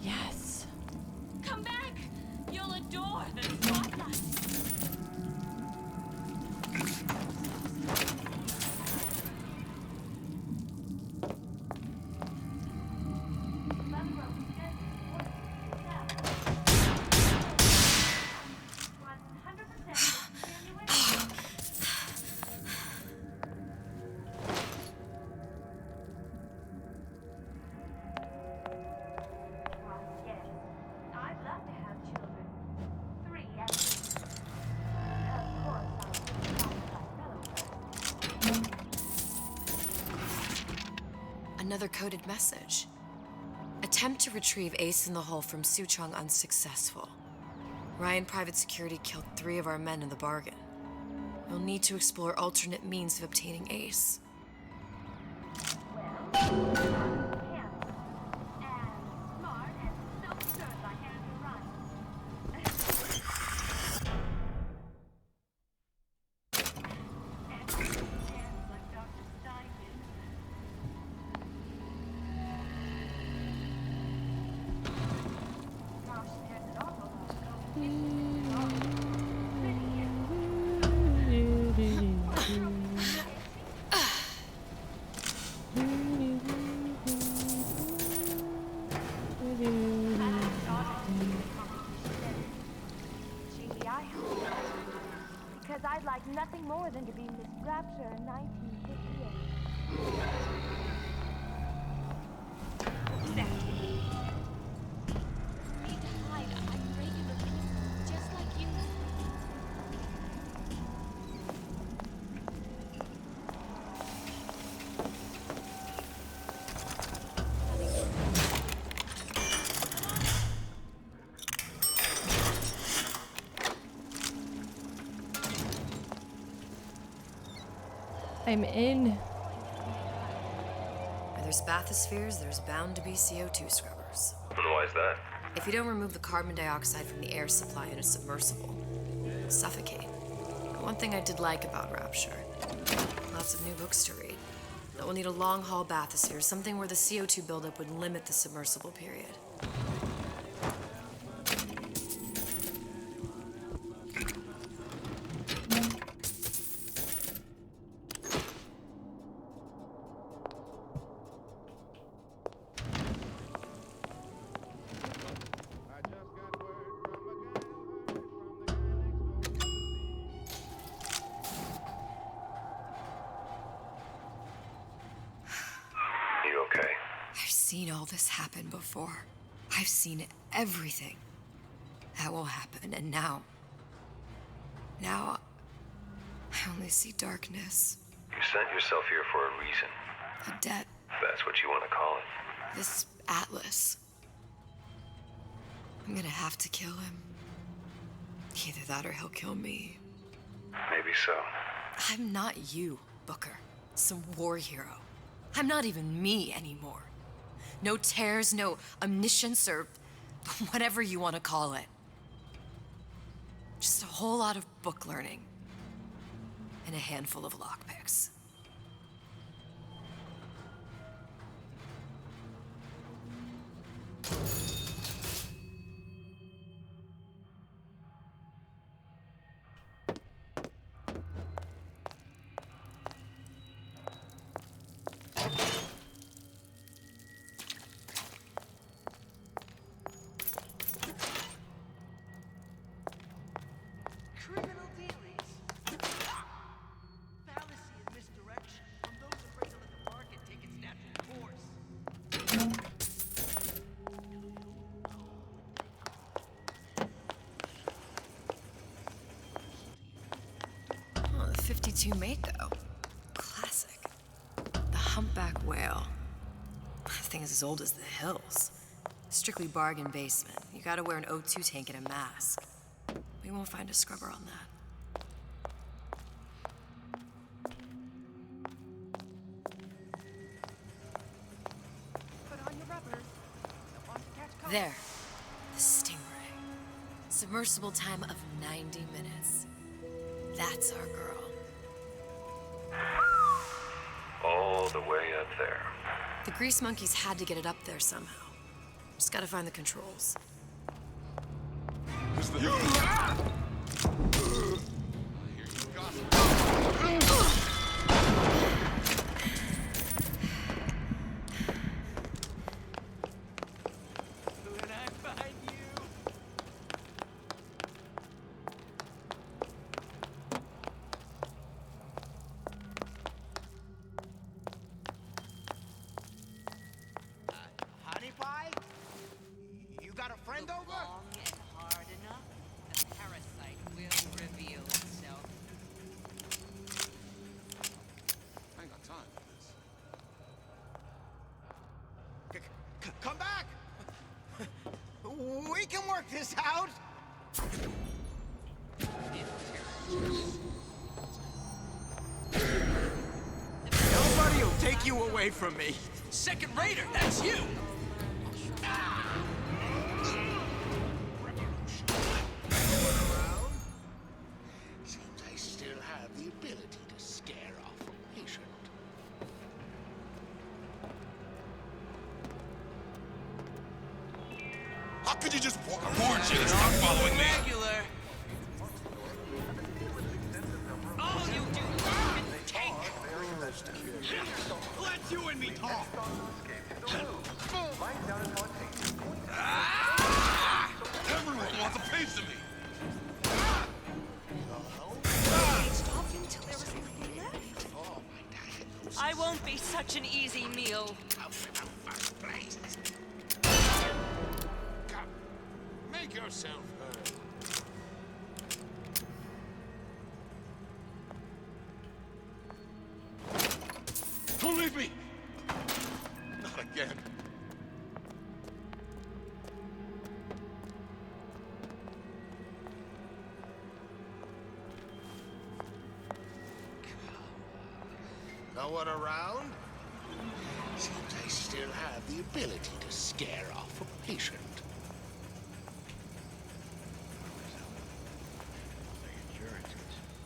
Yes. Come back. You'll adore the spotlight. I'd love to have children. 3 at least. Of course, I'll be my fellow. Another coded message. Attempt to retrieve Ace in the Hole from Suchong unsuccessful. Ryan Private Security killed 3 of our men in the bargain. You'll need to explore alternate means of obtaining Ace. Because I'd like nothing more than to be Miss Rapture in 1958. Need to hide. I'm regular people, just like you. I'm in. Where there's bathyspheres, there's bound to be CO2 scrubbers. And why is that? If you don't remove the carbon dioxide from the air supply in a submersible, you'll suffocate. One thing I did like about Rapture, lots of new books to read. That will need a long-haul bathysphere, something where the CO2 buildup would limit the submersible period. You okay? I've seen all this happen before. I've seen everything that will happen, and now I only see darkness. You sent yourself here for a reason. A debt. That's what you want to call it. This Atlas. I'm gonna have to kill him. Either that or he'll kill me. Maybe so. I'm not you, Booker. Some war hero. I'm not even me anymore. No tears, no omniscience, or whatever you want to call it. Just a whole lot of book learning. And a handful of lockpicks. Criminal dealings? Fallacy and misdirection from those afraid to let the market take its natural course. Oh, the 52 Mako. Classic. The humpback whale. That thing is as old as the hills. Strictly bargain basement. You gotta wear an O2 tank and a mask. We won't find a scrubber on that. There. The Stingray. Submersible time of 90 minutes. That's our girl. All the way up there. The grease monkeys had to get it up there somehow. Just gotta find the controls. Honey pie? You got a friend over? Long and hard enough, the parasite will reveal itself. I ain't got time for this. Come back! We can work this out! Nobody will take you away from me. Second raider, that's you! Seems I still have the ability to scare off a patient. How could you just warn you to stop following me? Regular. All you do is take! Let you and me talk! Everyone wants a piece of me. Stop until there was nothing left. I won't be such an easy meal. Come, make yourself heard. Don't leave me. Not again. No one around? Seems I still have the ability to scare off a patient.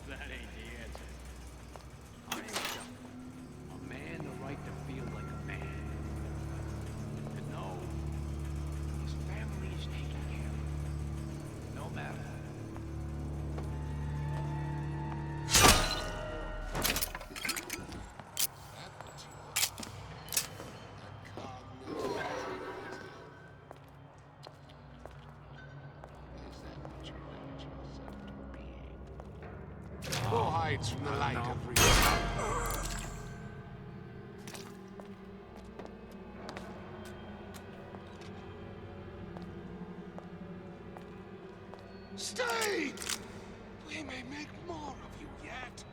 That ain't the answer. I am Chuck. A man the right to feel like a man. To know his family is taken care of. No matter. Who hides from the light of reason? Stay! We may make more of you yet.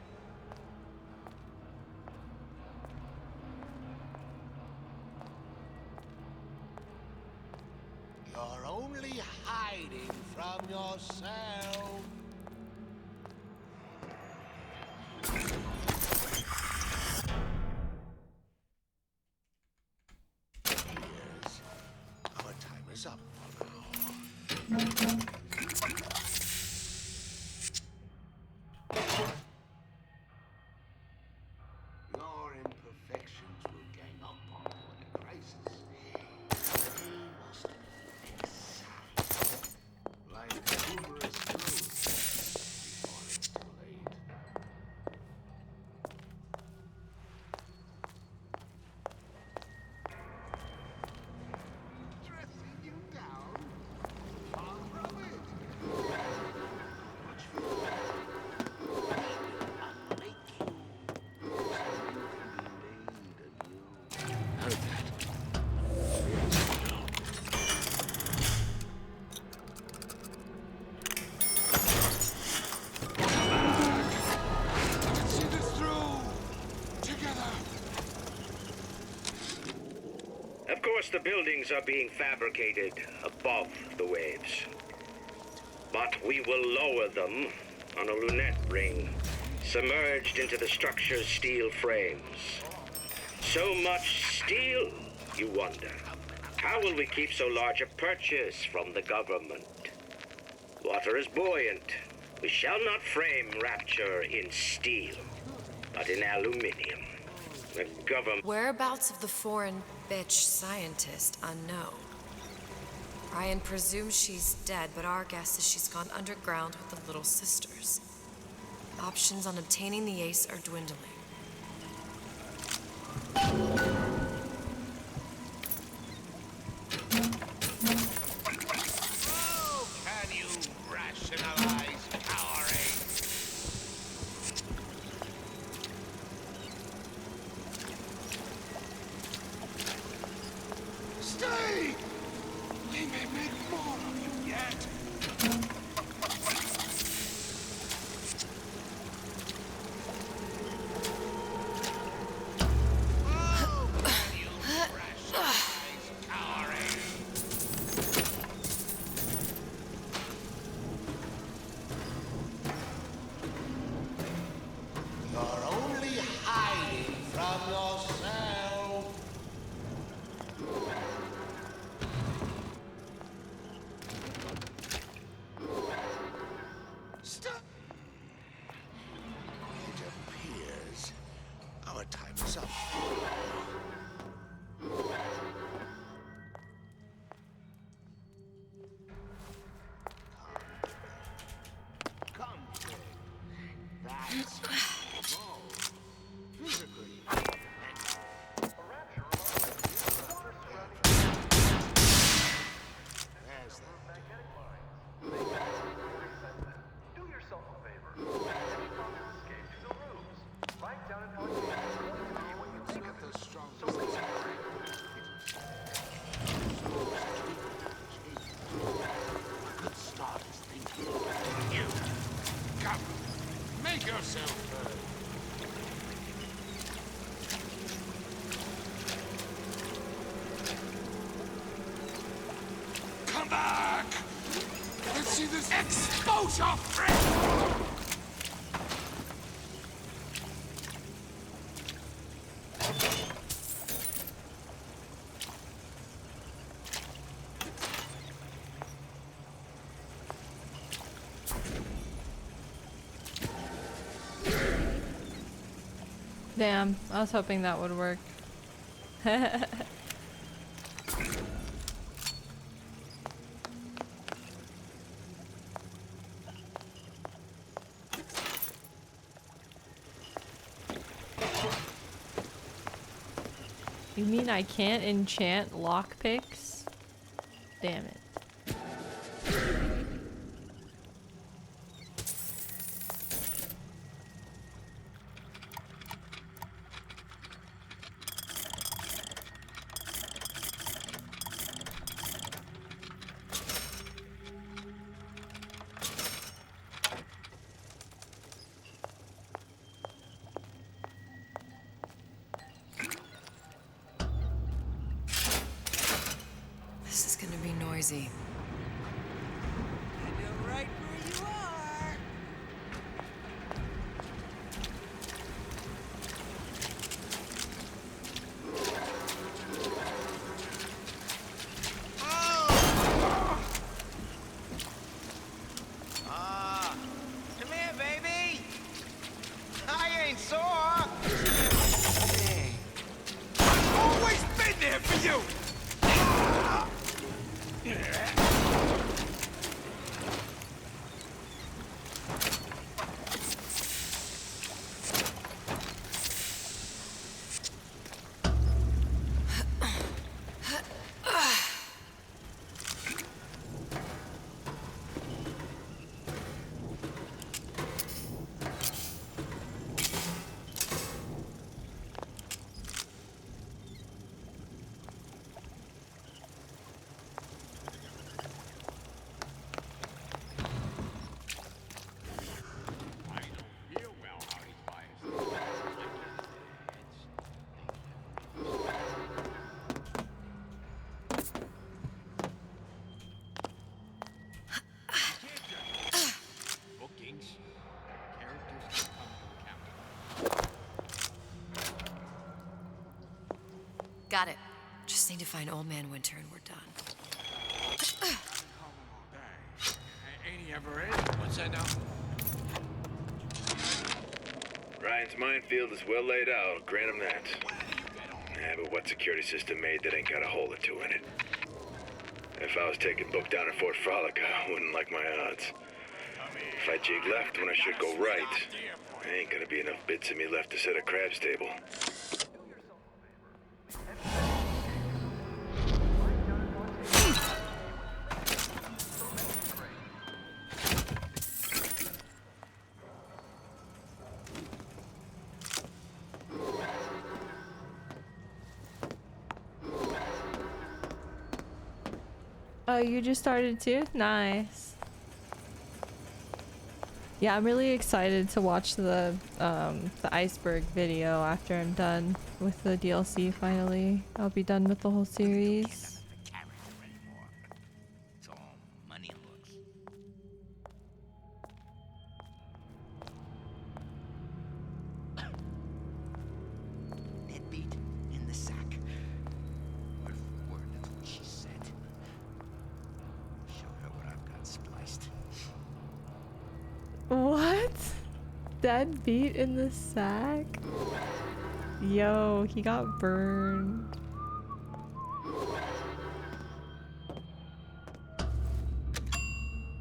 You're only hiding from yourself. Yes, our time is up for now. Your imperfections will gang up on you in a crisis. They must excite, like humorous fruit, before it's too late. Dressing you down? Far from it. Much for Heard that. See this through. Together. Of course, the buildings are being fabricated above the waves. But we will lower them on a lunette ring, submerged into the structure's steel frames. So much steel, you wonder. How will we keep so large a purchase from the government? Water is buoyant. We shall not frame rapture in steel, but in aluminium. The government... Whereabouts of the foreign bitch scientist unknown. Ryan presumes she's dead, but our guess is she's gone underground with the Little Sisters. Options on obtaining the ace are dwindling. Oh, can you rationalize cowering? Stay! We may make more of you yet. Oh, can you rationalize cowering? You're only hiding from yourself. Stop. It appears our time is up. Come, Craig. That's wrong. Physically. There's that. Do yourself a favor. Any thoughts of escape to the rooms? Write down an allocation is going to be when you Look at the strong so please A good start is thinking. You. Come. Make yourself heard. Come back! Let's see this exposure, friend! Damn, I was hoping that would work. You mean I can't enchant lockpicks? Damn it. This is gonna be noisy. And you're right where you are. Come here, baby. I ain't sore. Always been there for you! Bookings. Characters can come to account. Got it. Just need to find Old Man Winter and we're done. Ain't he ever in? What's that now? Ryan's minefield is well laid out, I'll grant him that. Yeah, but what security system made that ain't got a hole or two in it? If I was taking book down at Fort Frolic, I wouldn't like my odds. If I jig left when I should go right, there ain't gonna be enough bits of me left to set a crab's table. Oh, you just started too? Nice. Yeah, I'm really excited to watch the iceberg video after I'm done with the DLC finally. I'll be done with the whole series. It's all money and looks. Deadbeat in the sack. Word for word, that's what she said. Show her what I've got spliced. What? Dead beat in the sack? Yo, he got burned.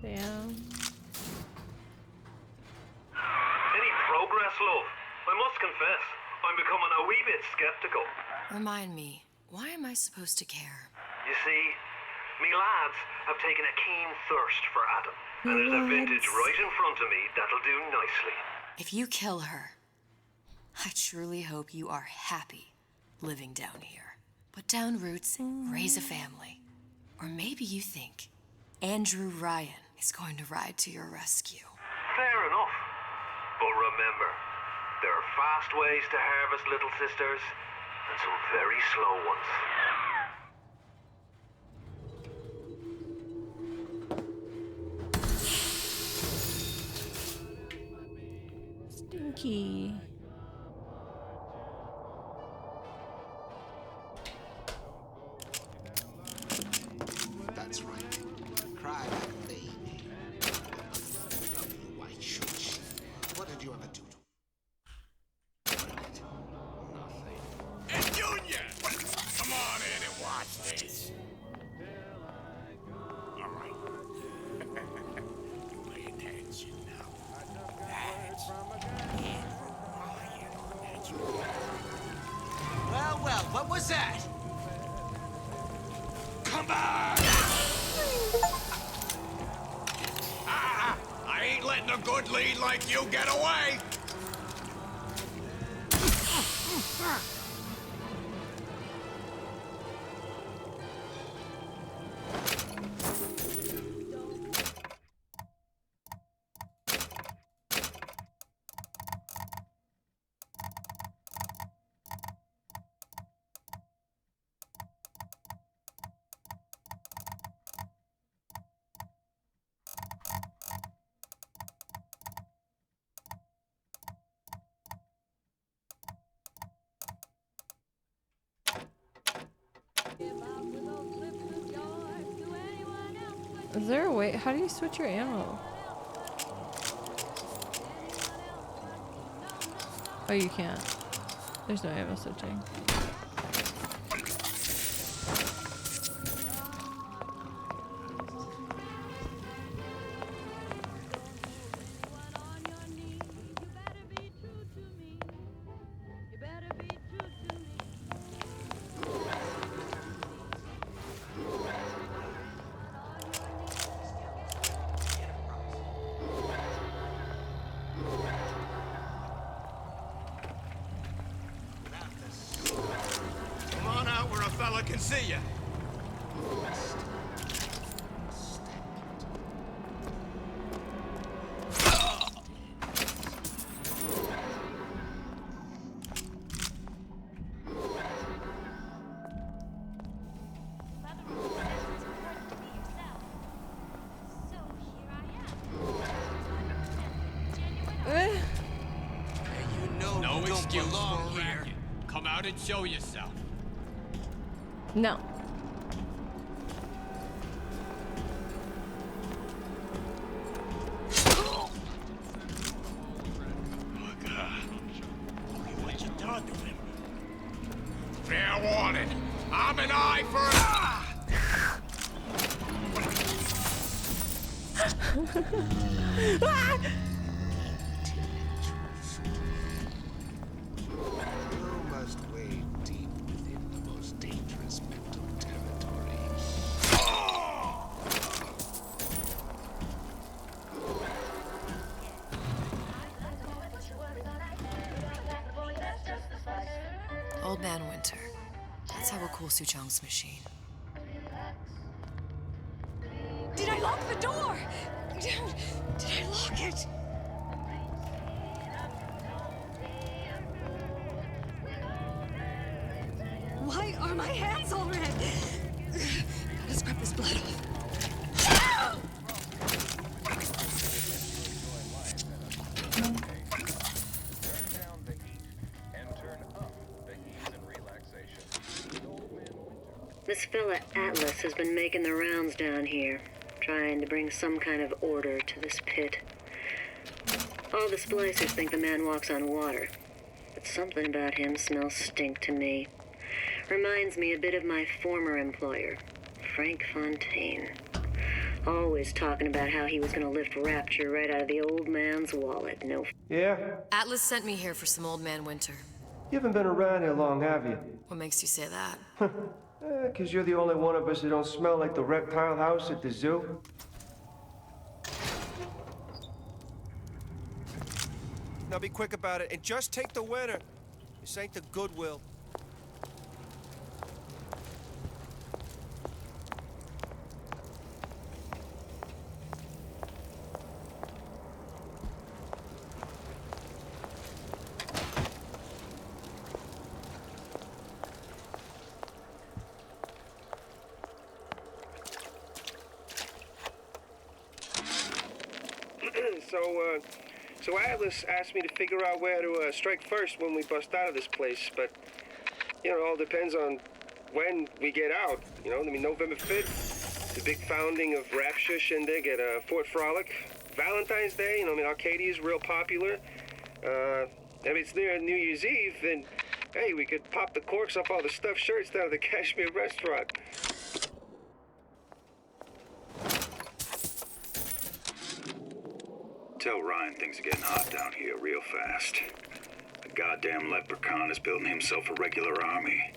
Damn. Any progress, love? I must confess, I'm becoming a wee bit skeptical. Remind me, why am I supposed to care? You see, me lads have taken a keen thirst for Adam. And there's a vintage right in front of me that'll do nicely. If you kill her, I truly hope you are happy living down here. Put down roots, raise a family. Or maybe you think Andrew Ryan is going to ride to your rescue. Fair enough. But remember, there are fast ways to harvest little sisters, and some very slow ones. Stinky. That's right. Cry like a baby. Lovely white shush. What did you ever do to nothing? Hey, Junior! Come on in and watch this. All right. Pay attention now. That's Andrew Ryan on that you. Well, well, what was that? Come back! I ain't letting a good lead like you get away! Is there a way? How do you switch your ammo? Oh, you can't. There's no ammo switching. Come on out where a fella can see you. No excuse for here. Come out and show yourself. No. What you done to him? Fair warning. I'm an eye for an eye. You must wade deep within the most dangerous mental territory. Old Man Winter. That's how we'll cool Suchong's machine. Did I lock the door? Did I lock it? Why are my hands all red? Gotta scrub this blood off. This fella Atlas has been making the rounds down here, trying to bring some kind of order to this pit. All the splicers think the man walks on water, but something about him smells stink to me. Reminds me a bit of my former employer, Frank Fontaine. Always talking about how he was gonna lift Rapture right out of the old man's wallet. No. Yeah? Atlas sent me here for some Old Man Winter. You haven't been around here long, have you? What makes you say that? 'Cause you're the only one of us that don't smell like the reptile house at the zoo. Now be quick about it and just take the winner. This ain't the Goodwill. So Atlas asked me to figure out where to strike first when we bust out of this place, but, you know, it all depends on when we get out. You know, I mean, November 5th, the big founding of Rapture shindig at Fort Frolic. Valentine's Day, you know, I mean, Arcadia's real popular. If it's near New Year's Eve, then, hey, we could pop the corks off all the stuffed shirts down at the Kashmir restaurant. Tell Ryan things are getting hot down here real fast. The goddamn leprechaun is building himself a regular army.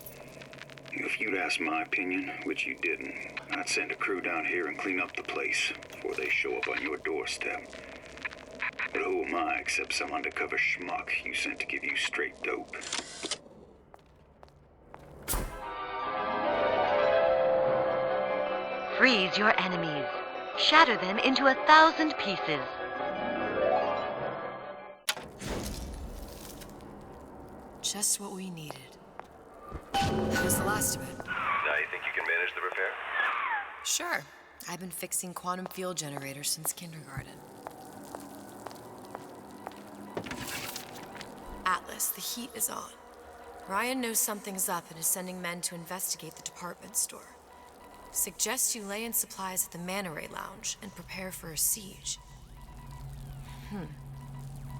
If you'd asked my opinion, which you didn't, I'd send a crew down here and clean up the place before they show up on your doorstep. But who am I except some undercover schmuck you sent to give you straight dope? Freeze your enemies. Shatter them into 1,000 pieces. Just what we needed. That was the last of it. Now you think you can manage the repair? Sure. I've been fixing quantum field generators since kindergarten. Atlas, the heat is on. Ryan knows something's up and is sending men to investigate the department store. Suggests you lay in supplies at the Manta Ray Lounge and prepare for a siege.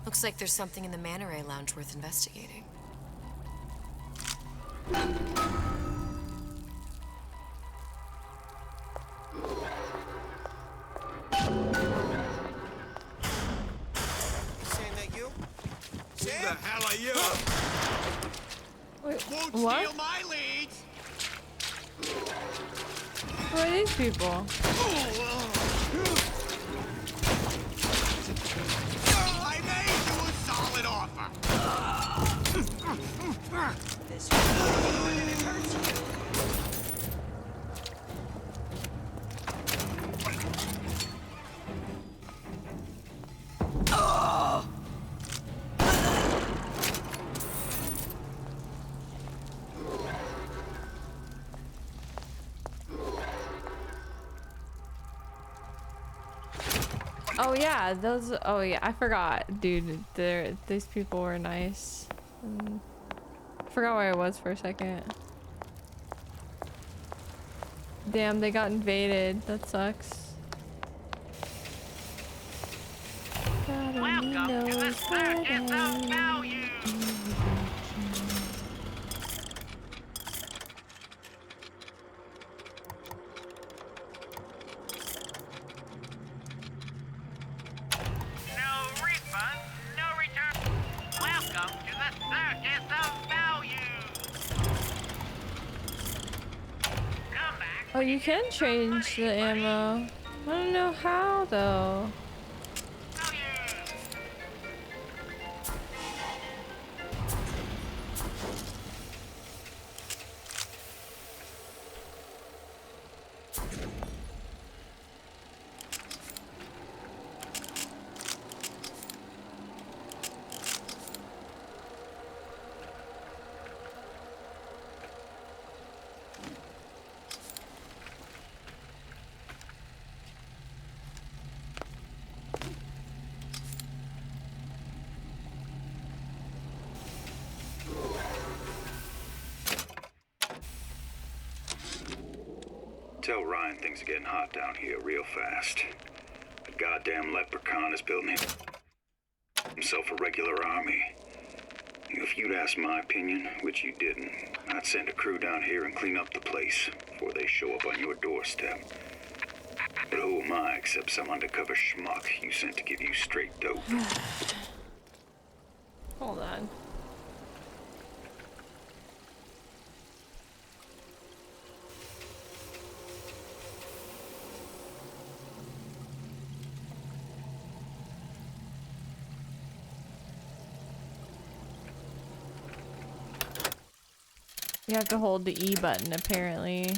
Looks like there's something in the Manta Ray Lounge worth investigating. Sam, that you? Sam? Who the hell are you? Wait, Won't what? steal my leads! Who are these people? I made you a solid offer! This one, and it hurts you. Oh yeah, those. Oh yeah, I forgot, dude. These people were nice. I forgot where I was for a second. Damn, they got invaded. That sucks. Welcome to the Circus of Value. No refund, no return. Welcome to the Circus of Value. Come back. Oh, you can change the ammo. I don't know how though. Tell Ryan things are getting hot down here real fast. The goddamn leprechaun is building himself a regular army. If you'd asked my opinion, which you didn't, I'd send a crew down here and clean up the place before they show up on your doorstep. But who am I except some undercover schmuck you sent to give you straight dope? Hold on. You have to hold the E button apparently.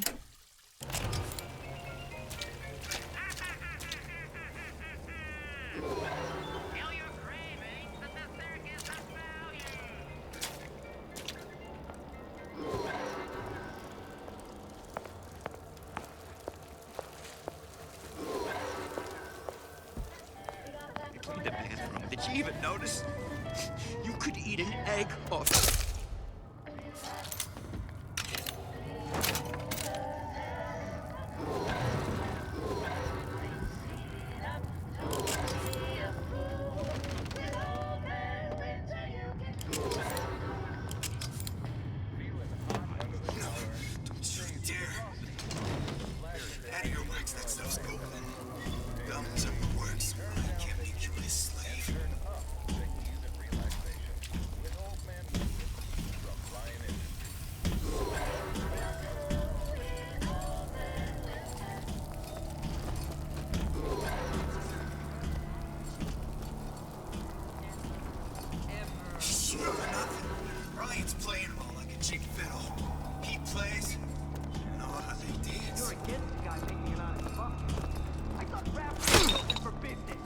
The bathroom. Did you even notice? You could eat an egg off. Ryan's playing well like a cheap fiddle. He plays, you know how they dance. You're against the guy making it out of his bucket. I thought rap was open for business.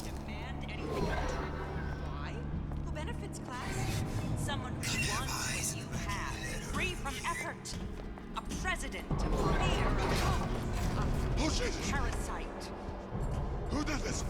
Demand anything in return. Why? Who benefits, class? Someone who wants what you have, free from effort. A president, a premier, a parasite. Who did this?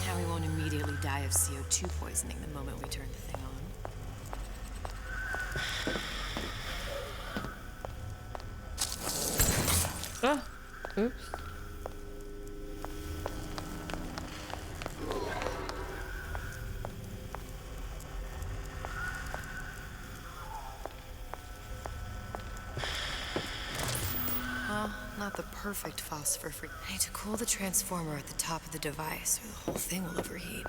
Now we won't immediately die of CO2 poisoning the moment we turn the thing on. Ah, oops. Well, not the perfect phosphor-free. I need to cool the transformer at the top of the device, or the whole thing will overheat.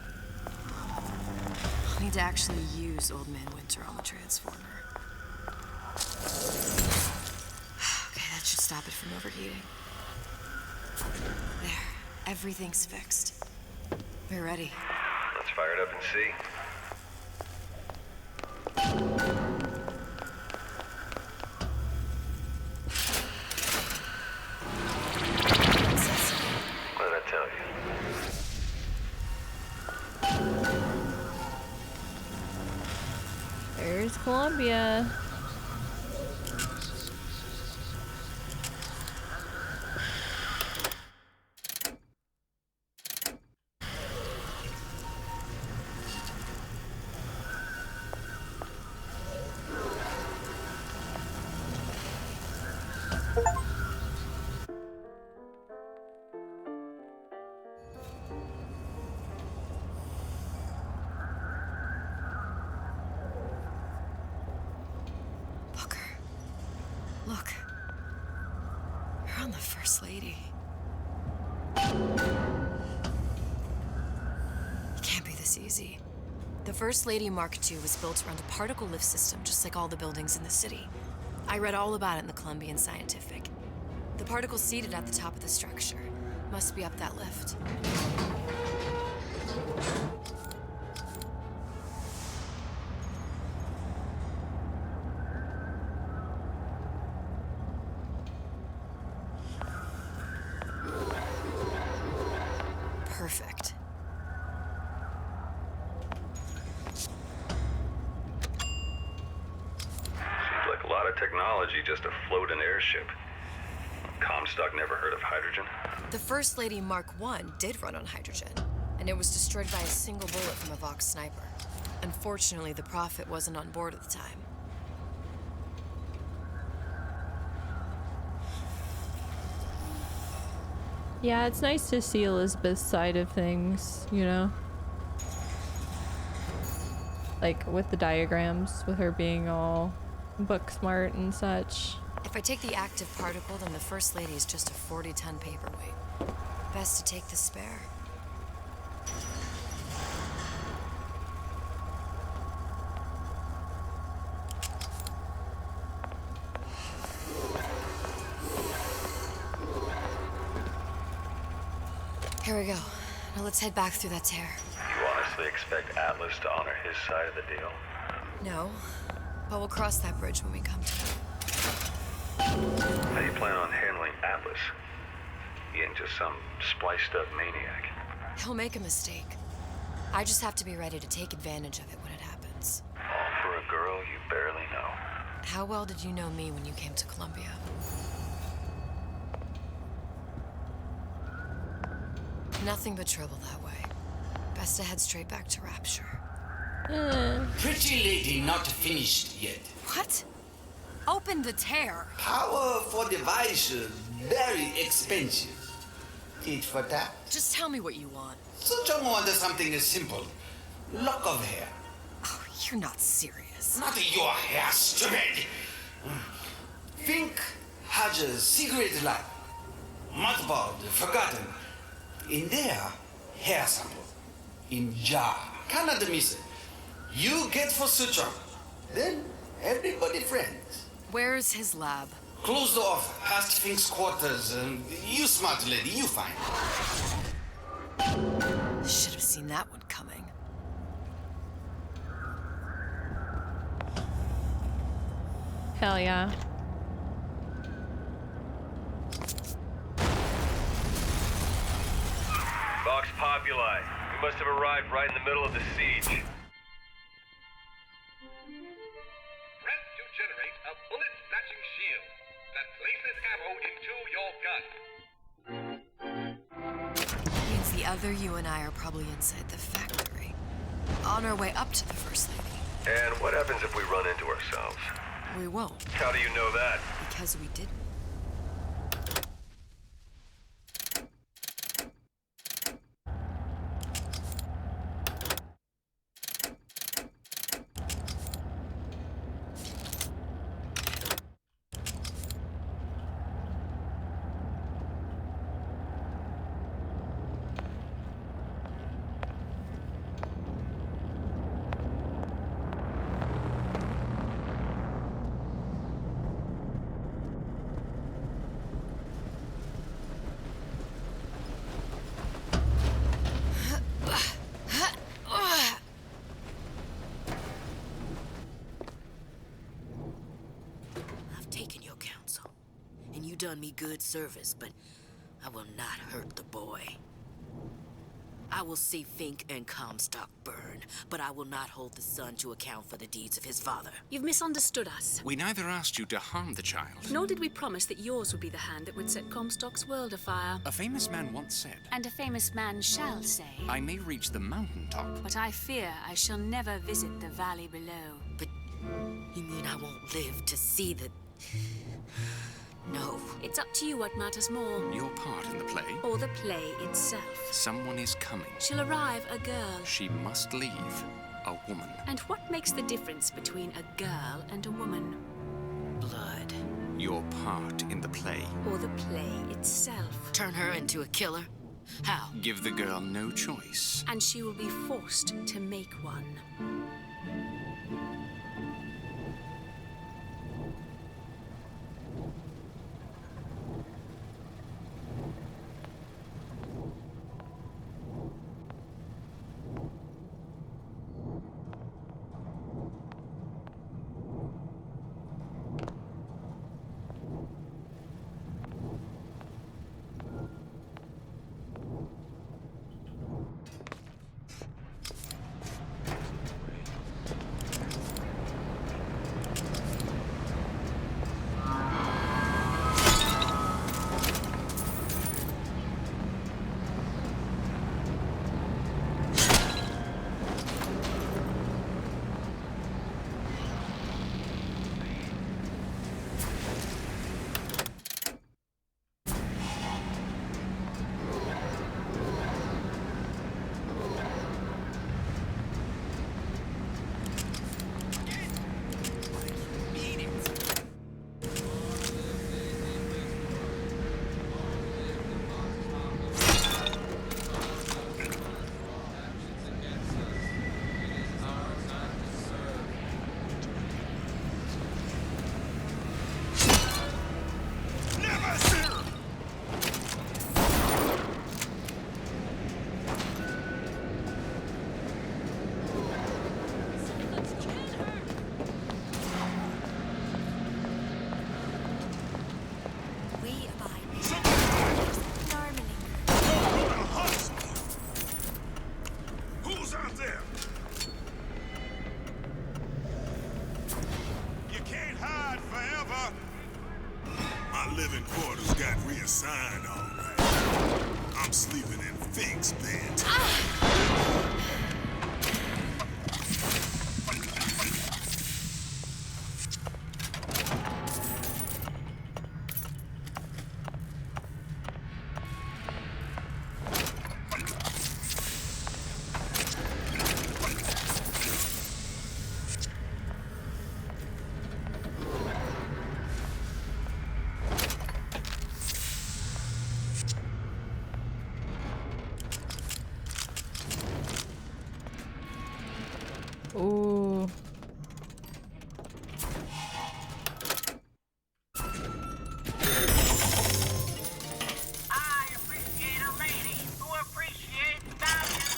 I'll need to actually use Old Man Winter on the transformer. Okay, that should stop it from overheating. There, everything's fixed. We're ready. Let's fire it up and see. There's Columbia. Look. You're on the First Lady. It can't be this easy. The First Lady Mark II was built around a particle lift system, just like all the buildings in the city. I read all about it in the Columbian Scientific. The particles seated at the top of the structure must be up that lift. Perfect. Seems like a lot of technology just to float an airship. Comstock never heard of hydrogen? The First Lady Mark I did run on hydrogen, and it was destroyed by a single bullet from a Vox sniper. Unfortunately, the Prophet wasn't on board at the time. Yeah, it's nice to see Elizabeth's side of things, you know? Like, with the diagrams, with her being all book smart and such. If I take the active particle, then the First Lady is just a 40-ton paperweight. Best to take the spare. Here we go. Now let's head back through that tear. You honestly expect Atlas to honor his side of the deal? No, but we'll cross that bridge when we come to it. How do you plan on handling Atlas? He ain't just some spliced up maniac. He'll make a mistake. I just have to be ready to take advantage of it when it happens. All for a girl you barely know. How well did you know me when you came to Columbia? Nothing but trouble that way. Best to head straight back to Rapture. Pretty lady not finished yet. What? Open the tear. Powerful device, very expensive. Tit for tat. Just tell me what you want. Suchong wanted something simple. Lock of hair. Oh, you're not serious. Not your hair, stupid. Fink has a secret life. Mothballed, forgotten. In there, hair sample. In jar. Cannot miss it. You get for Suchong. Then everybody friends. Where's his lab? Closed off, past Fink's quarters. You smart lady, you find. Should have seen that one coming. Hell yeah. Vox Populi. We must have arrived right in the middle of the siege. Press to generate a bullet-snatching shield that places ammo into your gun. Means the other you and I are probably inside the factory. On our way up to the First Lady. And what happens if we run into ourselves? We won't. How do you know that? Because we didn't. Done me good service, but I will not hurt the boy. I will see Fink and Comstock burn, but I will not hold the son to account for the deeds of his father. You've misunderstood us. We neither asked you to harm the child. Nor did we promise that yours would be the hand that would set Comstock's world afire. A famous man once said, And a famous man shall say, I may reach the mountaintop, but I fear I shall never visit the valley below. But you mean I won't live to see the... No. It's up to you what matters more. Your part in the play? Or the play itself. Someone is coming. She'll arrive, a girl. She must leave, a woman. And what makes the difference between a girl and a woman? Blood. Your part in the play. Or the play itself. Turn her into a killer? How? Give the girl no choice. And she will be forced to make one. living quarters got reassigned, all right. I'm sleeping in Fink's bed. Ooh. I appreciate a lady who appreciates value.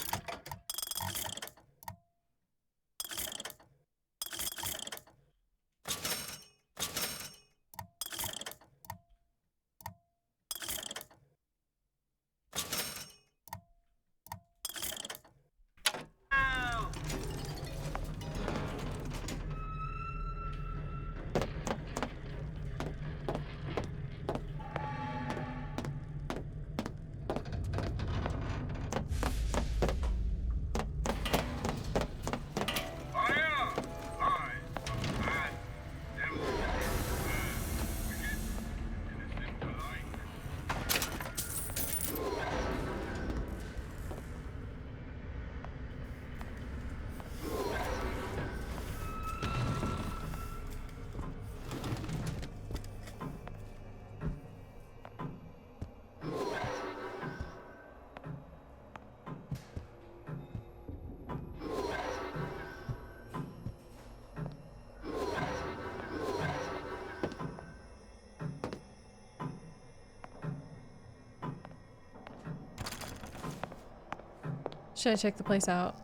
Should I check the place out?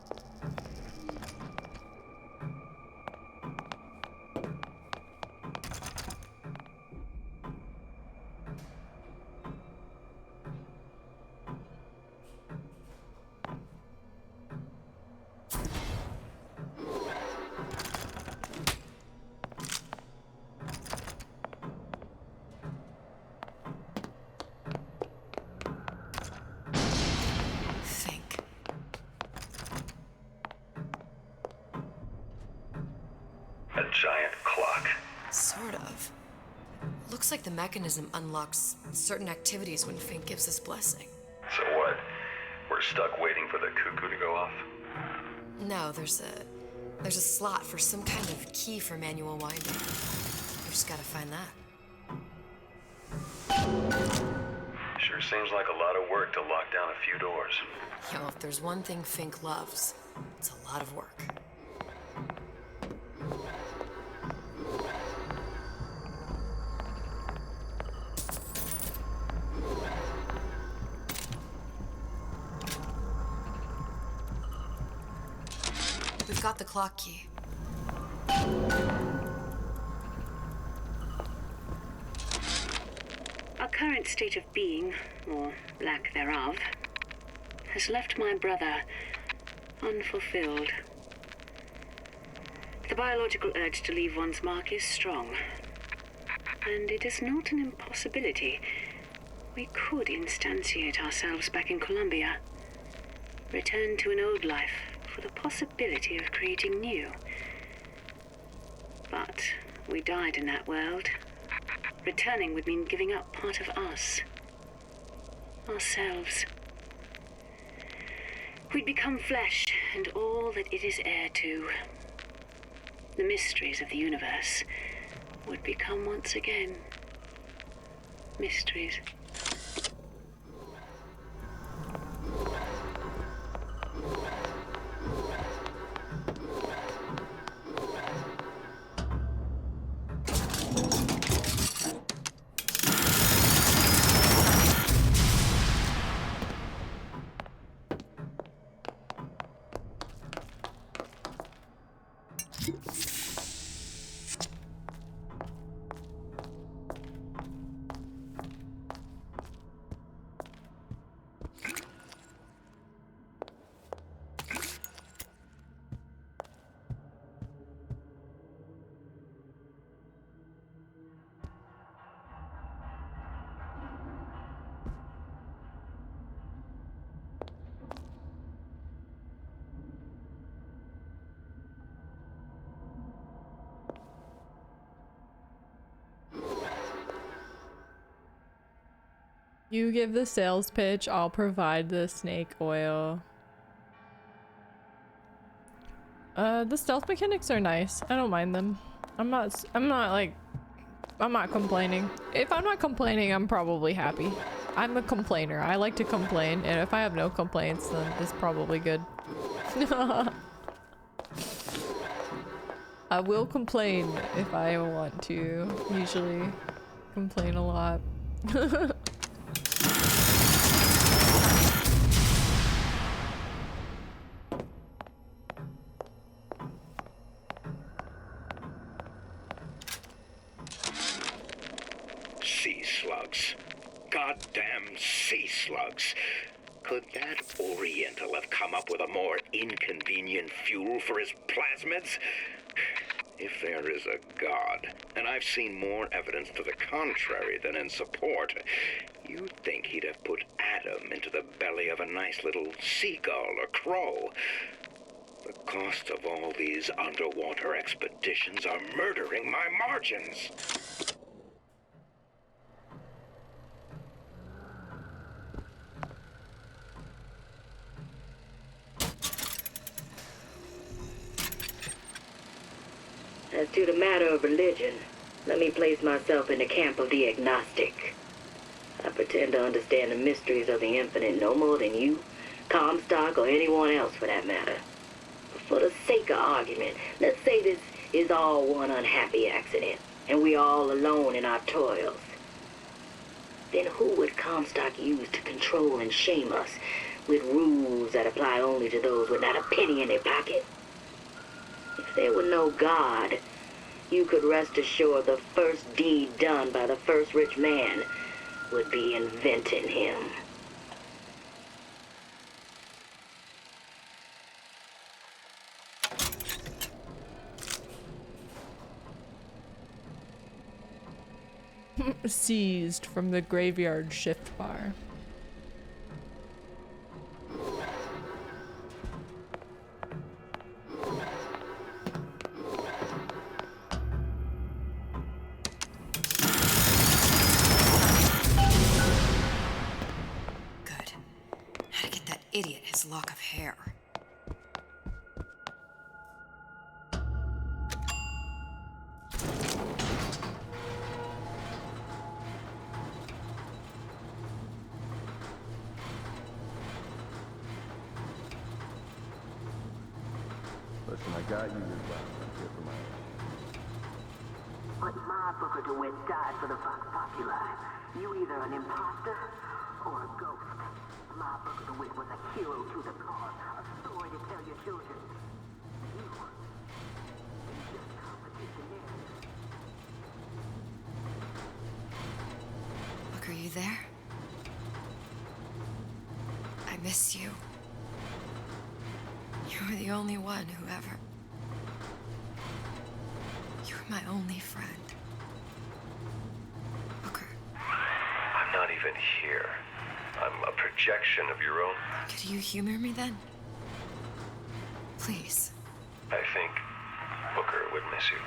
Sort of. Looks like the mechanism unlocks certain activities when Fink gives his blessing. So what? We're stuck waiting for the cuckoo to go off? No, there's a slot for some kind of key for manual winding. We just gotta find that. Sure seems like a lot of work to lock down a few doors. Yo, if there's one thing Fink loves, it's a lot of work. We've got the clock key. Our current state of being, or lack thereof, has left my brother unfulfilled. The biological urge to leave one's mark is strong, and it is not an impossibility. We could instantiate ourselves back in Columbia, return to an old life for the possibility of creating new. But we died in that world. Returning would mean giving up part of us. Ourselves. We'd become flesh and all that it is heir to. The mysteries of the universe would become once again mysteries. You give the sales pitch, I'll provide the snake oil. The stealth mechanics are nice. I don't mind them. I'm not complaining. If I'm not complaining, I'm probably happy. I'm a complainer. I like to complain, and if I have no complaints, then it's probably good. I will complain if I want to. Usually complain a lot. Sea slugs. Goddamn sea slugs. Could that Oriental have come up with a more inconvenient fuel for his plasmids? If there is a God, and I've seen more evidence to the contrary than in support, you'd think he'd have put Adam into the belly of a nice little seagull or crow. The cost of all these underwater expeditions are murdering my margins. As to the matter of religion, let me place myself in the camp of the agnostic. I pretend to understand the mysteries of the infinite no more than you, Comstock, or anyone else for that matter. But for the sake of argument, let's say this is all one unhappy accident, and we are all alone in our toils. Then who would Comstock use to control and shame us with rules that apply only to those with not a penny in their pocket? If there were no God, you could rest assured the first deed done by the first rich man would be inventing him. Seized from the graveyard shift bar. lock of hair. Listen, I got you your gun. I'm here for my own But my Booker DeWitt died for the Vox Populi. You either an imposter or a ghost. My Booker DeWitt was a hero to the cause, a story to tell your children. You just complicate the narrative. Look, are you there? I miss you. You were the only one who ever... You were my only friend. Booker. I'm not even here. I'm a projection of your own. Could you humor me then? Please. I think Booker would miss you.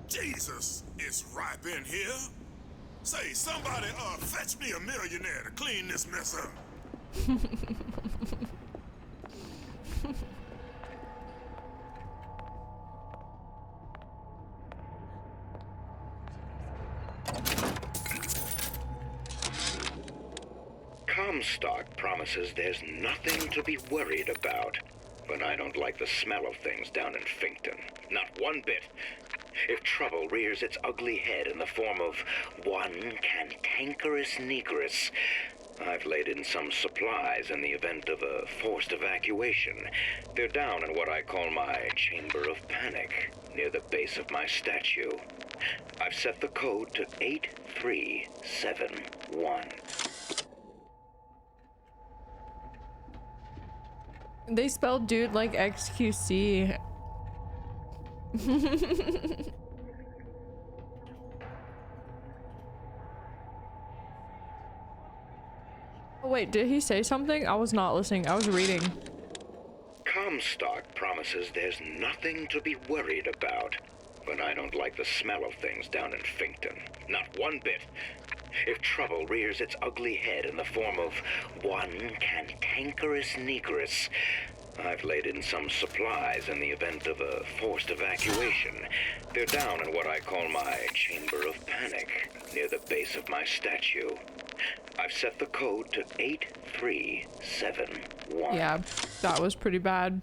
Jesus, it's ripe in here. Say, somebody, fetch me a millionaire to clean this mess up. Comstock promises there's nothing to be worried about. But I don't like the smell of things down in Finkton. Not one bit. If trouble rears its ugly head in the form of one cantankerous negress, I've laid in some supplies in the event of a forced evacuation. They're down in what I call my chamber of panic, near the base of my statue. I've set the code to 8371. They spelled dude like XQC. Oh wait, did he say something? I was not listening. I was reading. Comstock promises there's nothing to be worried about. But I don't like the smell of things down in Finkton. Not one bit. If trouble rears its ugly head in the form of one cantankerous negress, I've laid in some supplies in the event of a forced evacuation. They're down in what I call my chamber of panic, near the base of my statue. I've set the code to 8371. Yeah, that was pretty bad.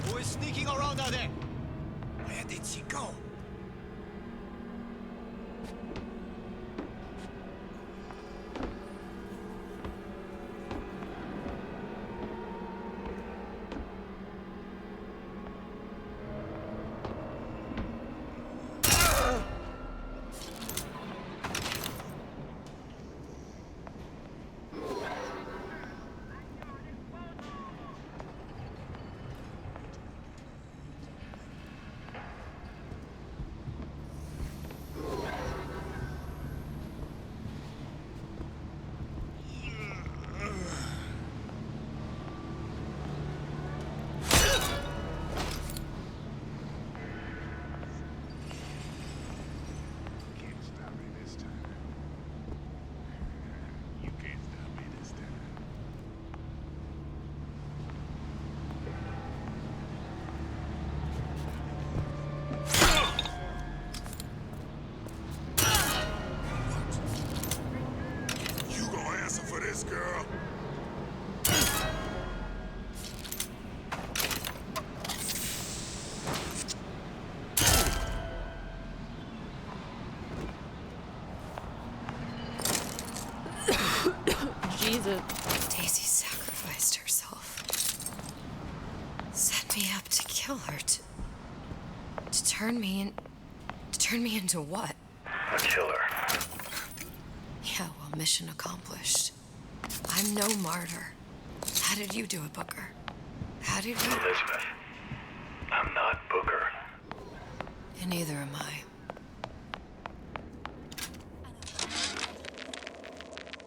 Who is sneaking around out there? Where did she go? Girl. Jesus. Daisy sacrificed herself. Set me up to kill her, to turn me into what? A killer. Yeah, well, mission accomplished. I'm no martyr. How did you do it, Booker? How did you... Elizabeth, I'm not Booker. And neither am I.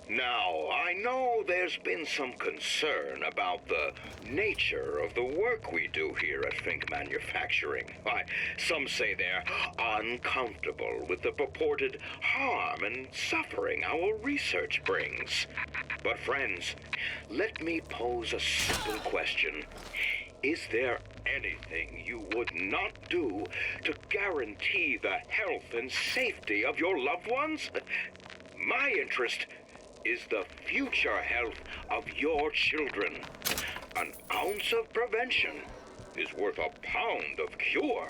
Now, I know there's been some concern about the nature of the work we do here at Fink Manufacturing. Why, some say they're uncomfortable with the purported harm and suffering our research brings. But friends, let me pose a simple question. Is there anything you would not do to guarantee the health and safety of your loved ones? My interest is the future health of your children. An ounce of prevention is worth a pound of cure.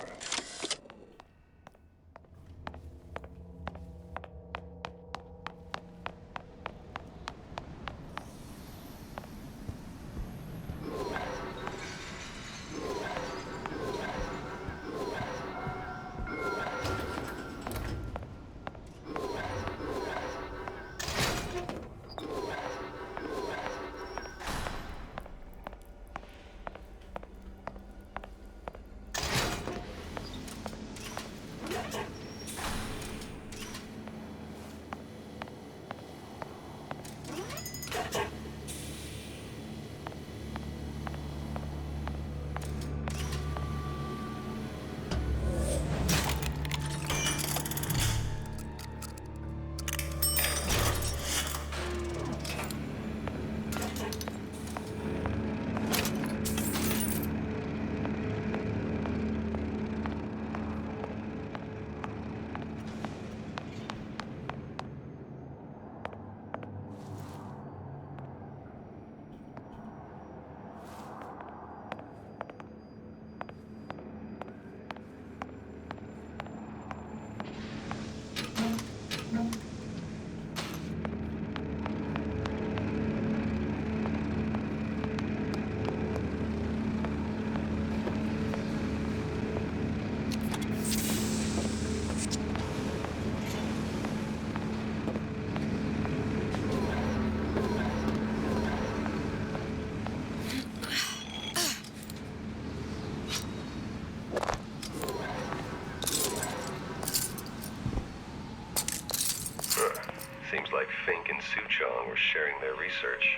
sharing their research.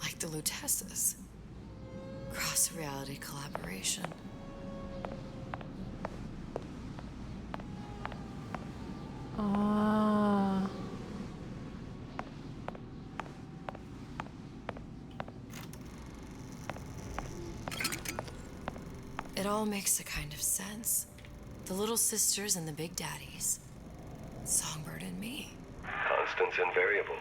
Like the Lutesses. Cross-reality collaboration. Ah. It all makes a kind of sense. The little sisters and the big daddies. Songbird and me. Constants and variables.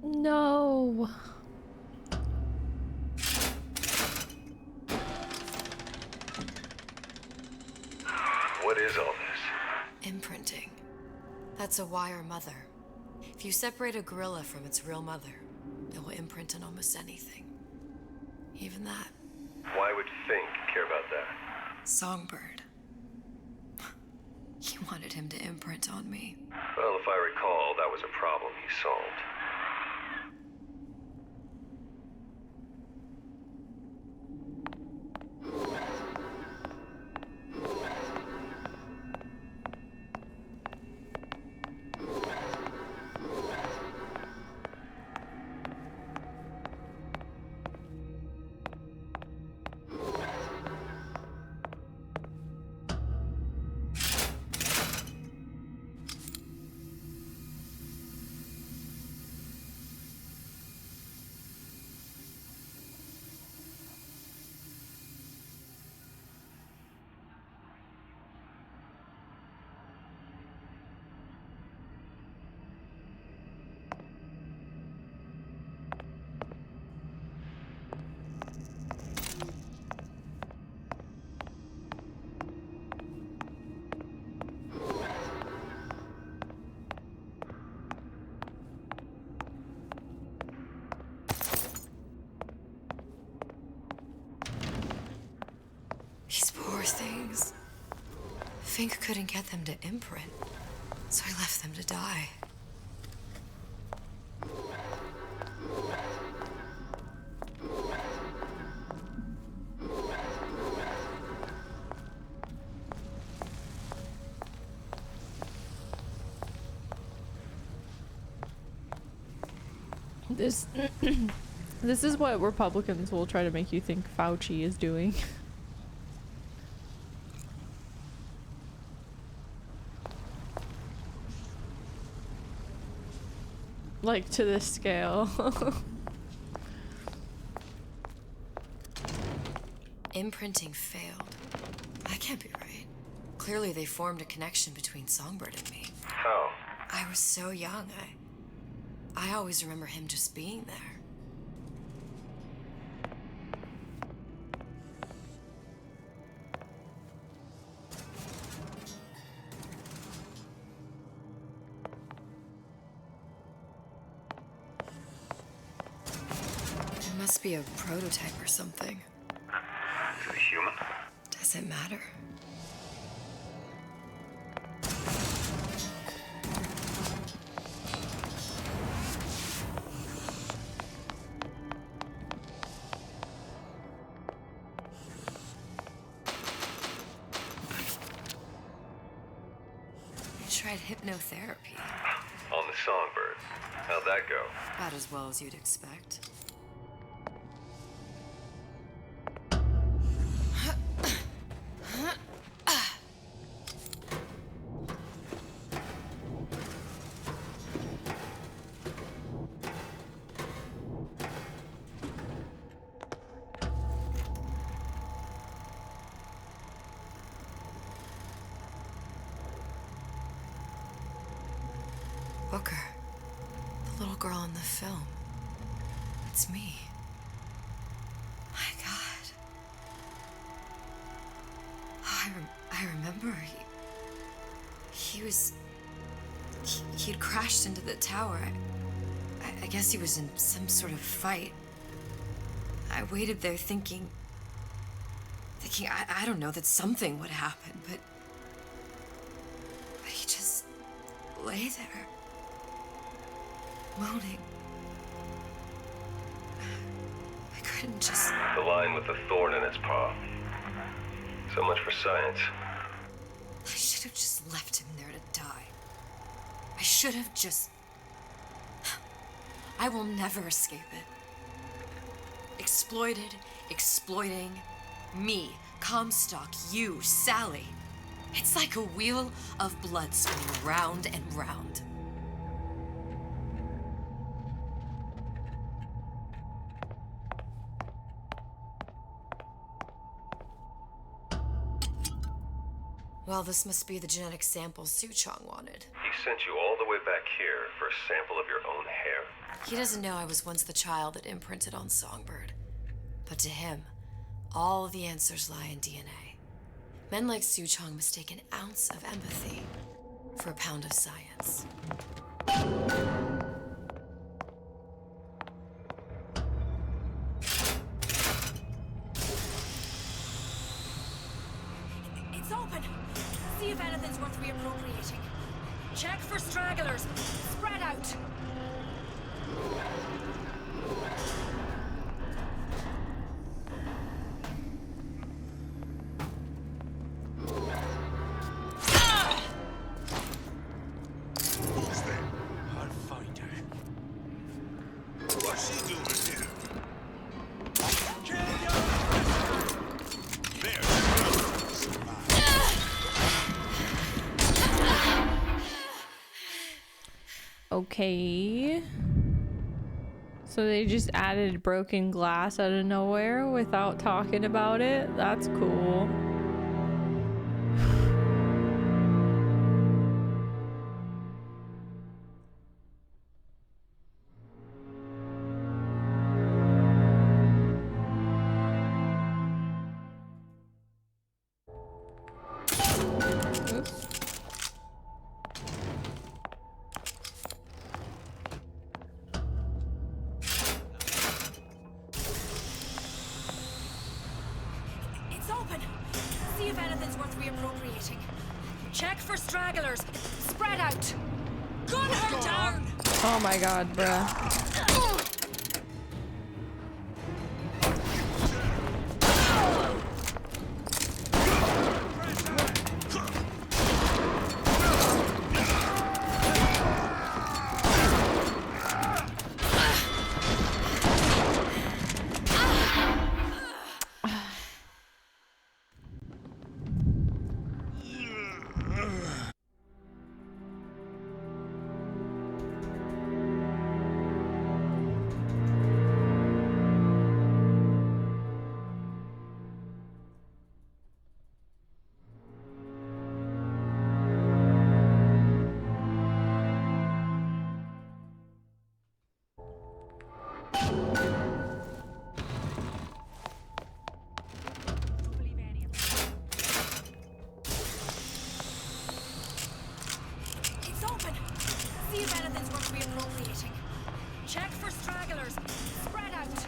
No. What is all this? Imprinting. That's a wire mother. If you separate a gorilla from its real mother, it will imprint on almost anything. Even that. Why would Fink care about that? Songbird. He wanted him to imprint on me. Well, if I recall, that was a problem he solved. These poor things. Fink couldn't get them to imprint, so I left them to die. This this is what Republicans will try to make you think Fauci is doing. Like, to this scale. Imprinting failed. That can't be right. Clearly they formed a connection between Songbird and me. How? I was so young, I always remember him just being there. It must be a prototype or something. Is it human? Does it matter? I tried hypnotherapy. On the Songbird. How'd that go? About as well as you'd expect. Booker. The little girl in the film. It's me. My God. He'd crashed into the tower. I guess he was in some sort of fight. I waited there thinking I don't know, that something would happen, but he just lay there, moaning. I couldn't just... The lion with the thorn in its paw. So much for science. I should have just left him there to die. I should have just... I will never escape it. Exploited, exploiting, me, Comstock, you, Sally. It's like a wheel of blood spinning round and round. Well, this must be the genetic sample Suchong wanted. He sent you all the way back here for a sample of your own hair? He doesn't know I was once the child that imprinted on Songbird. But to him, all the answers lie in DNA. Men like Suchong mistake an ounce of empathy for a pound of science. It's open. See if anything's worth reappropriating. Check for stragglers. Spread out. Okay. So they just added broken glass out of nowhere without talking about it? That's cool. It's open. See if anything's worth reappropriating. Check for stragglers. Spread out. Gun her down. Oh my god, bruh. It's open. See if anything's worth reappropriating. Check for stragglers. Spread out.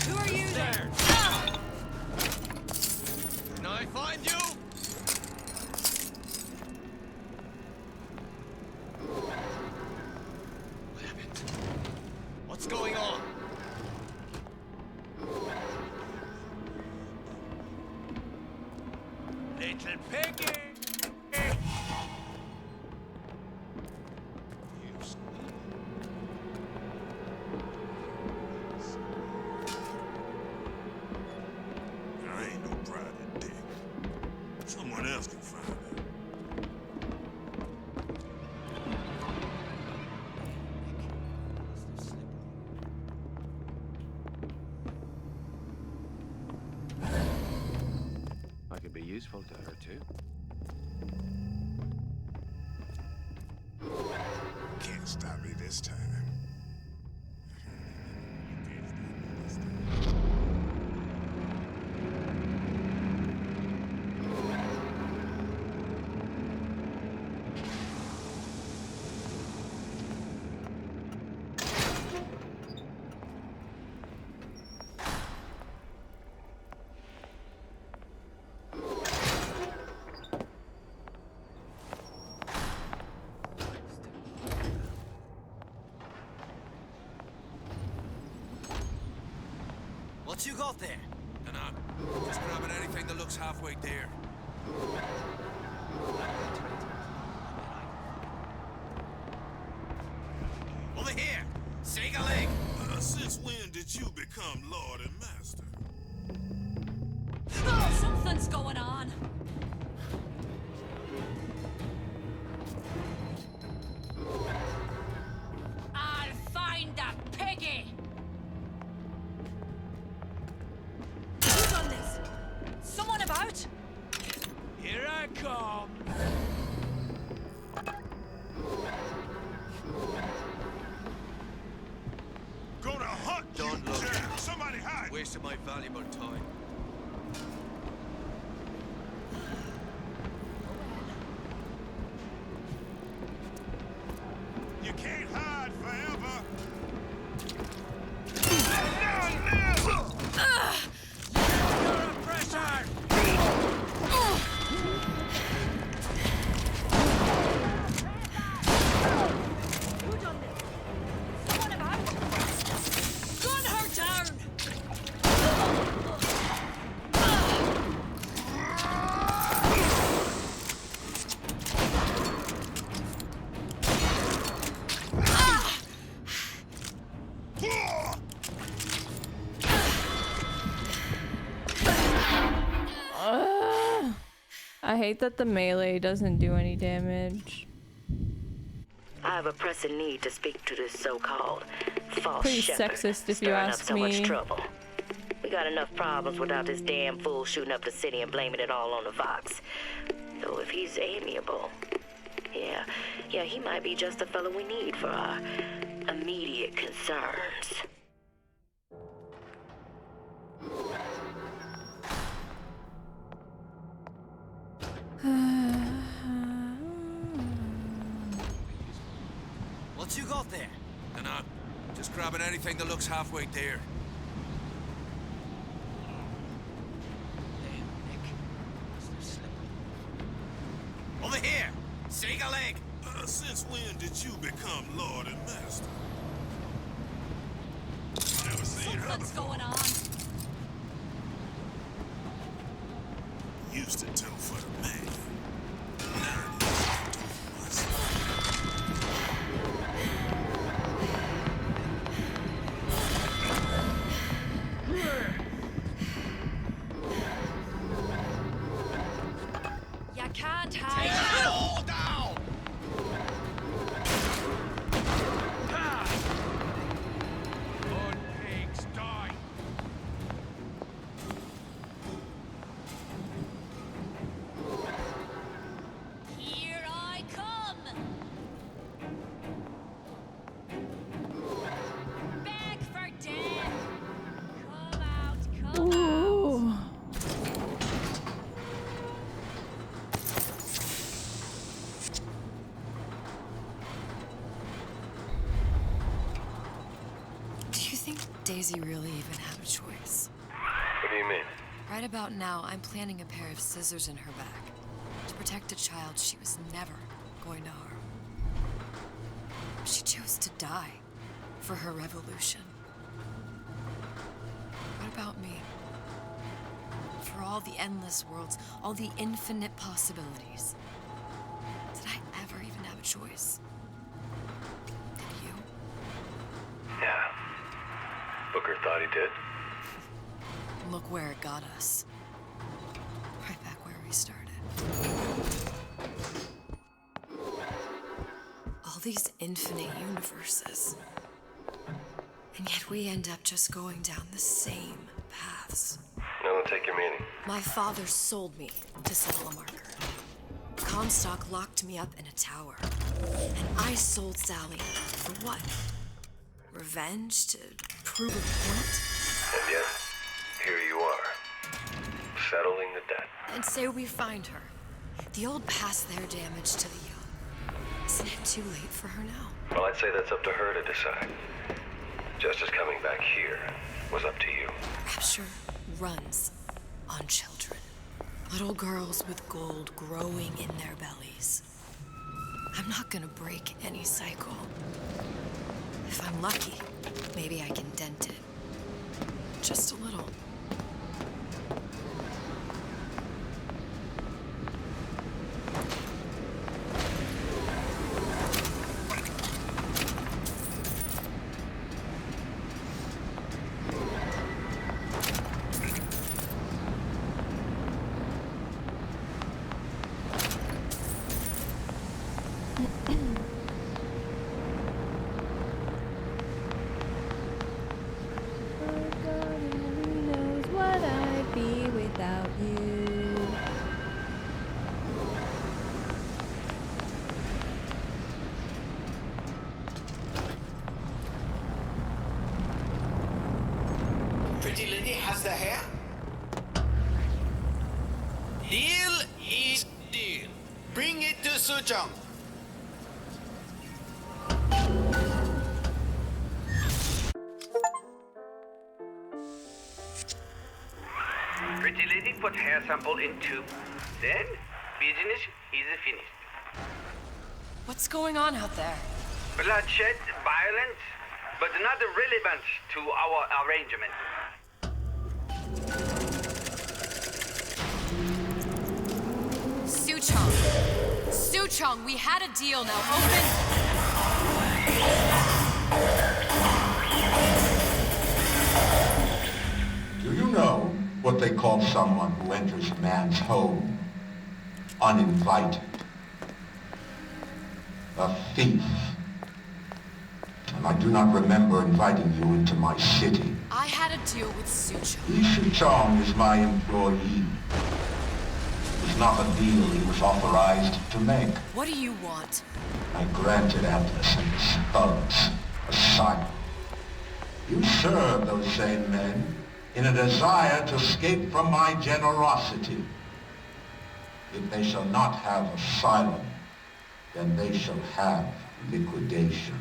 Who are you there? Can I find you? What happened? What's going on? Little piggy! I ain't no private dick. Someone else can find it. I could be useful to her too. Can't stop me this time. What you got there? Dunno. Just grabbing anything that looks halfway there. Over here! Shake a leg! Since when did you become Lord and Master? Oh, something's going on. I'll find that piggy. Who's done this? Someone about? Here I come. Gonna hunt you, Don't look. Jack. Somebody hide. Wasting my valuable time. You can't hide forever. Who done this? Someone about? Gun her down! I hate that the melee doesn't do any damage. I have a pressing need to speak to this so-called false Pretty shepherd, sexist if you stirring ask up so me. much trouble. We got enough problems without this damn fool shooting up the city and blaming it all on the Fox. Though if he's amiable, yeah, he might be just the fellow we need for our immediate concerns. What you got there? Dunno. Just grabbing anything that looks halfway there. Over here! Shake a leg! Since when did you become Lord and Master? Never seen her Something's before. going on. Used to tell for the man. You can't hide. Take it all down! Good pigs, die! Here I come. Back for death. Come out, come Ooh. Do you think Daisy really even had a choice? What do you mean? Right about now, I'm planting a pair of scissors in her back to protect a child she was never going to harm. She chose to die for her revolution. What about me? For all the endless worlds, all the infinite possibilities. Did I ever even have a choice? Did you? Yeah. Booker thought he did. Look where it got us. Right back where we started. All these infinite universes. And yet we end up just going down the same paths. I don't take your meaning. My father sold me to settle a marker. Comstock locked me up in a tower. And I sold Sally for what? Revenge? To prove a point? And yet, here you are, settling the debt. And say we find her. The old past their damage to the young. Isn't it too late for her now? Well, I'd say that's up to her to decide. Justice coming back here was up to you. Rapture runs on children. Little girls with gold growing in their bellies. I'm not gonna break any cycle. If I'm lucky, maybe I can dent it. Just a little. Pretty lady has the hair? Deal is deal. Bring it to Suchong. Pretty lady put hair sample in tube. Then, business is finished. What's going on out there? Bloodshed, violence, but not relevant to our arrangement. Suchong! Suchong, we had a deal, now open! Do you know what they call someone who enters a man's home uninvited? A thief. And I do not remember inviting you into my city. I had a deal with Suchong. Li Shuchong is my employee. It was not a deal he was authorized to make. What do you want? I granted Atlas and his thugs asylum. You serve those same men in a desire to escape from my generosity. If they shall not have asylum, then they shall have liquidation.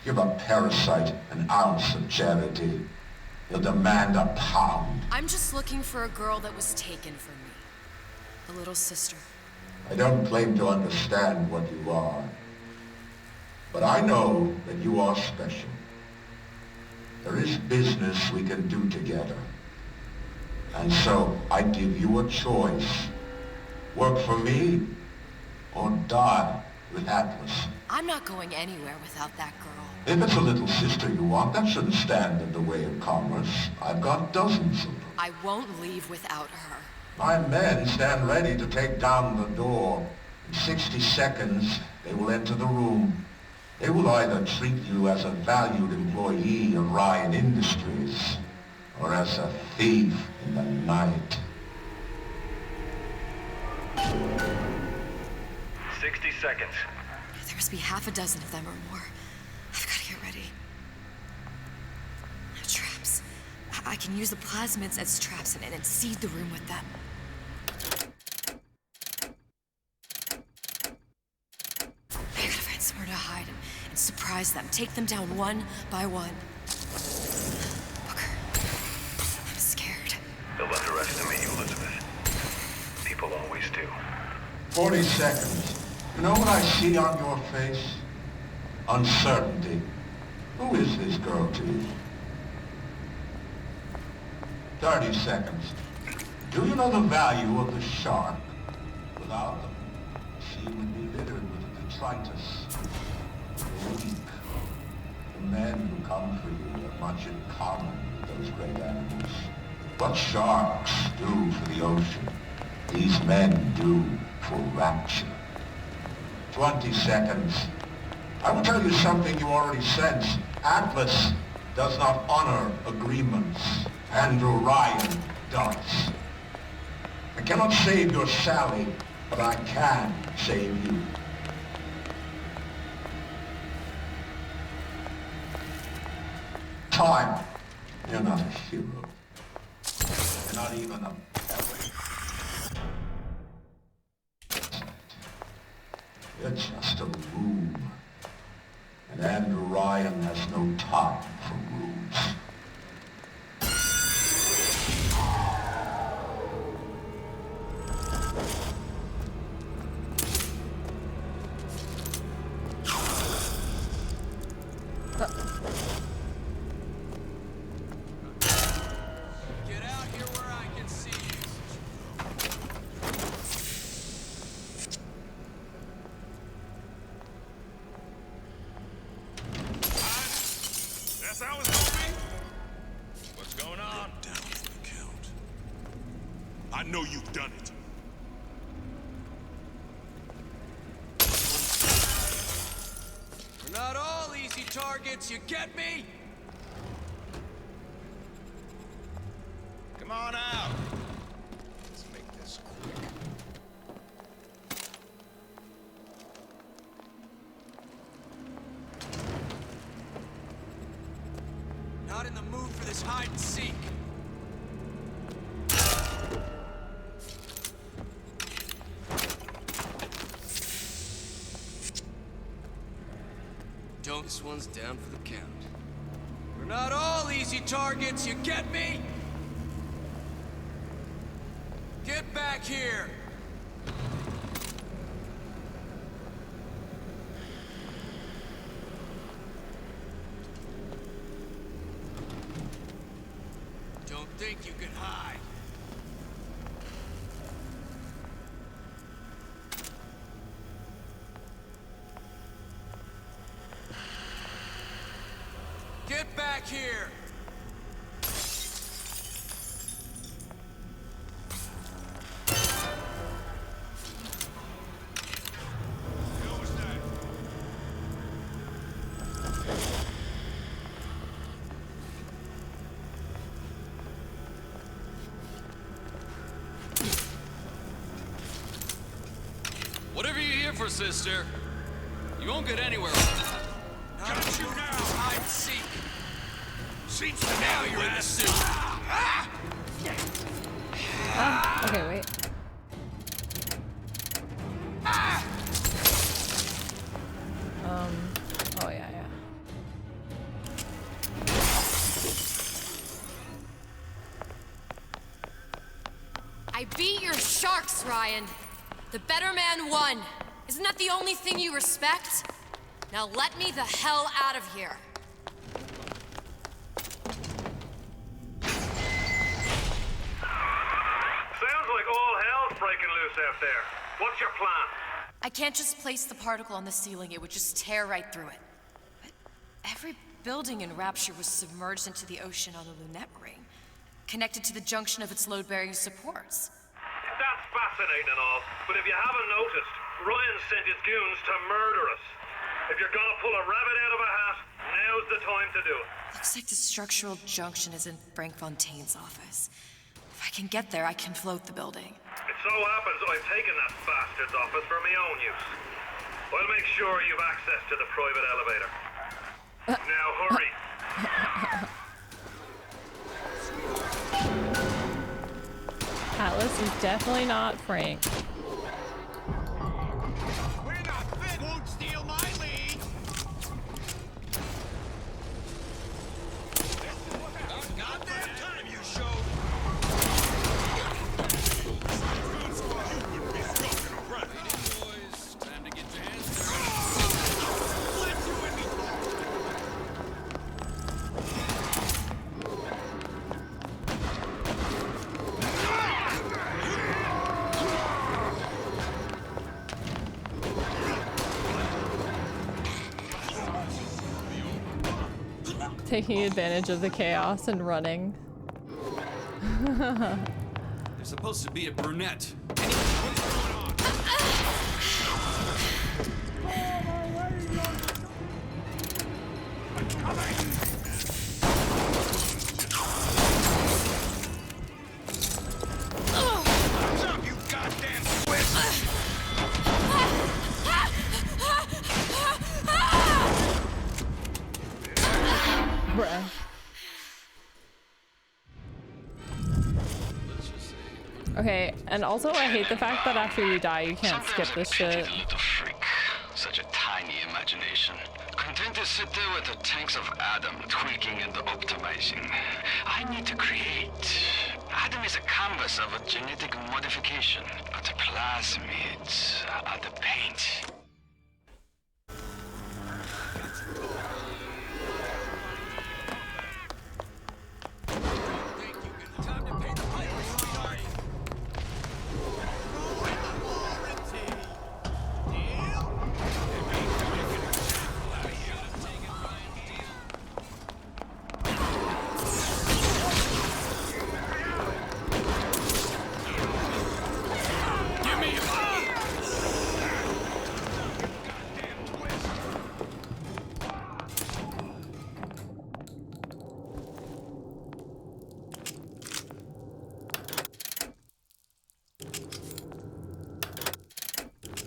Give a parasite an ounce of charity. He'll demand a pound. I'm just looking for a girl that was taken from me. A little sister. I don't claim to understand what you are, but I know that you are special. There is business we can do together. And so I give you a choice. Work for me or die with Atlas. I'm not going anywhere without that girl. If it's a little sister you want, that shouldn't stand in the way of commerce. I've got dozens of them. I won't leave without her. My men stand ready to take down the door. In 60 seconds, they will enter the room. They will either treat you as a valued employee of Ryan Industries, or as a thief in the night. 60 seconds. There must be half a dozen of them or more. I've got to get ready. Traps. I can use the plasmids as traps and seed the room with them. I gotta find somewhere to hide and surprise them. Take them down one by one. Booker, I'm scared. Don't underestimate you, Elizabeth. People always do. 40 seconds. You know what I see on your face? Uncertainty. Who is this girl to you? 30 seconds. Do you know the value of the shark? Without them, the sea would be littered with detritus. The weak. The men who come for you have much in common with those great animals. What sharks do for the ocean, these men do for rapture. 20 seconds. I will tell you something you already sense. Atlas does not honor agreements. Andrew Ryan does. I cannot save your Sally, but I can save you. Time. You're not a hero. You're not even a parent. You're just a room. And Andrew Ryan has no time for rooms. Get out here where I can see you. That's how it's gonna be? What's going on? Down for the count. I know you've done it. We're not all easy targets, you get me? Come on out. Let's make this quick. Not Not in the mood for this hide and seek. This one's down for the count. We're not all easy targets, you get me? Get back here! Don't think you can hide. Get back here! Whatever you're here for, sister, you won't get anywhere. Got you now! Hide and seek! Seems to now you're in the suit! Okay, wait. Oh yeah, yeah. I beat your sharks, Ryan. The better man won. Isn't that the only thing you respect? Now let me the hell out of here. Sounds like all hell's breaking loose out there. What's your plan? I can't just place the particle on the ceiling. It would just tear right through it. But every building in Rapture was submerged into the ocean on the Lunette ring, connected to the junction of its load-bearing supports. That's fascinating and all, but if you haven't noticed, Ryan sent his goons to murder us. If you're gonna pull a rabbit out of a hat, now's the time to do it. Looks like the structural junction is in Frank Fontaine's office. If I can get there, I can float the building. It so happens I've taken that bastard's office for my own use. I'll make sure you've access to the private elevator. Now hurry. Atlas is definitely not Frank. We're not fit. Won't steal my lead. About goddamn time you showed. You wouldn't be skulking around. Boys, time to get your hands dirty. Let you in me. Taking advantage of the chaos and running. There's supposed to be a brunette. What's up, you goddamn twist? Bruh. Okay, and also I hate the fact that after you die you can't skip this shit. Little freak. Such a tiny imagination. Content to sit there with the tanks of Adam tweaking and optimizing. I need to create. Adam is a canvas of a genetic modification, but the plasmids are the paint. Time to pay the piper, sweetheart. Give me a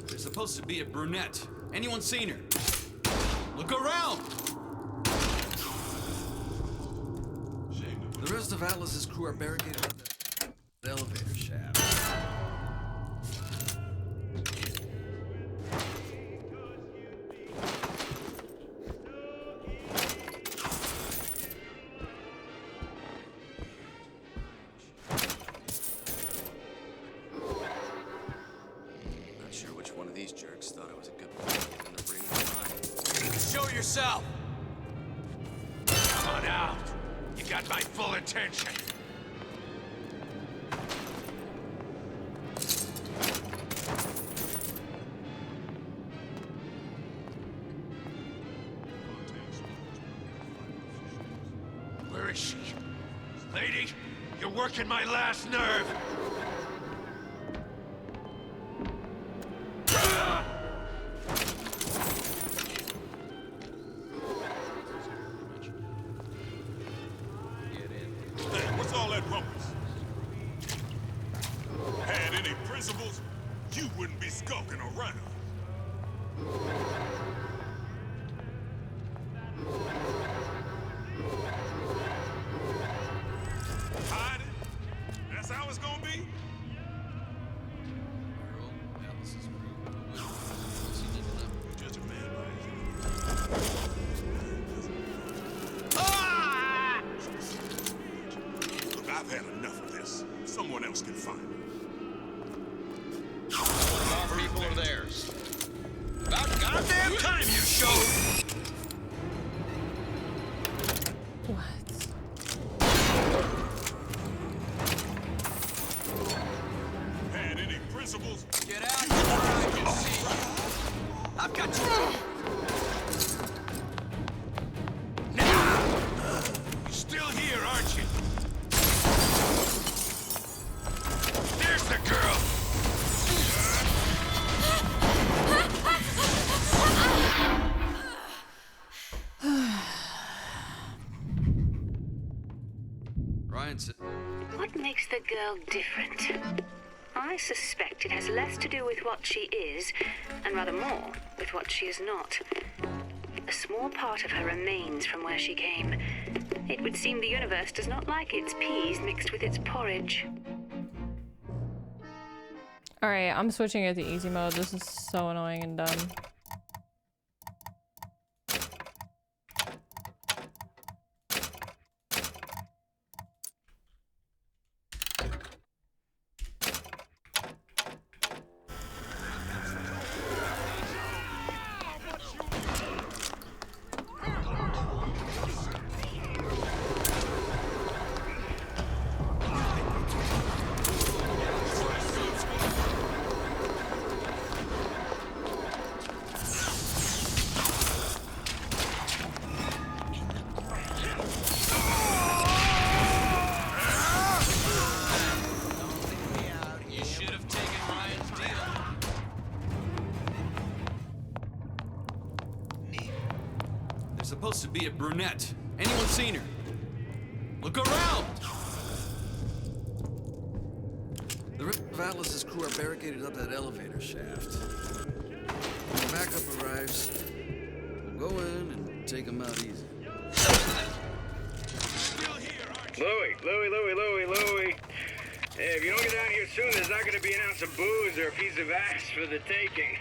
There's supposed to be a brunette. Anyone seen her? Look around! rest of Atlas's crew are barricaded on the elevator shaft. Not sure which one of these jerks thought it was a good plan to get in the brain of mine. Show yourself! Come on out! You got my full attention! Where is she? Lady, you're working my last nerve! Hey, what's all that rumpus? Had any principles, you wouldn't be skulking around. Hiding? That's how it's gonna be? You're just a man by Look, I've had enough of this. Someone else can find me. Our people are theirs. About goddamn time you showed! Had any principles? Get out before I can see you! I've got you! Now! You're still here, aren't you? There's the girl! Ryan said... What makes the girl different? I suspect it has less to do with what she is, and rather more with what she is not. A small part of her remains from where she came. It would seem the universe does not like its peas mixed with its porridge. Alright, I'm switching it to easy mode. This is so annoying and dumb. You should have taken Ryan's deal. There's supposed to be a brunette. Anyone seen her? Look around! The rest of Atlas's crew are barricaded up that elevator shaft. When backup arrives, we'll go in and take them out easy. Louie. Hey, if you don't get down here soon, there's not gonna be an ounce of booze or a piece of ass for the taking.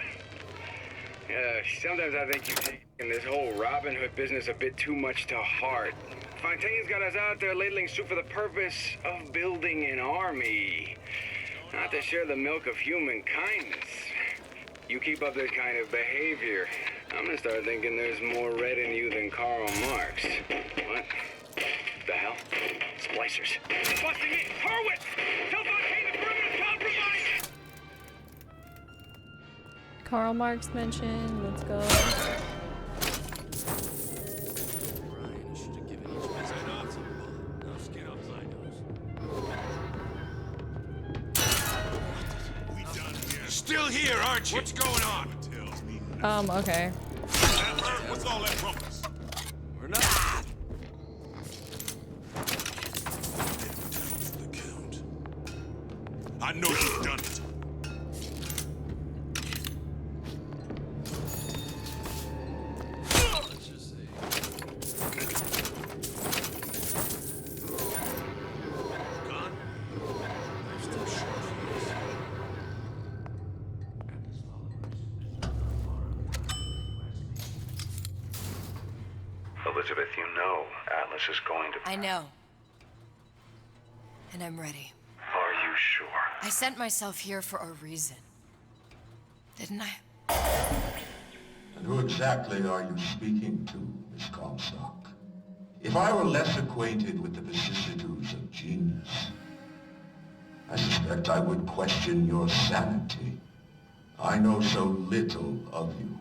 Sometimes I think you've taken this whole Robin Hood business a bit too much to heart. Fontaine's got us out there ladling soup for the purpose of building an army. Not to share the milk of human kindness. You keep up this kind of behavior, I'm gonna start thinking there's more red in you than Karl Marx. What? The hell? Splicers. Busting in! Harwit! Tell Fontaine the perimeter's compromised! Karl Marx mentioned. Let's go. Ryan should have given each man Now skin up my nose. We done here. Still here, aren't you? What's going on? Tells me Okay. that hurt. What's all that rumpus? We're not. The count. I know you've done it. Let's just say. is going to... I know. And I'm ready. Are you sure? I sent myself here for a reason. Didn't I? And who exactly are you speaking to, Miss Comstock? If I were less acquainted with the vicissitudes of Jinx, I suspect I would question your sanity. I know so little of you,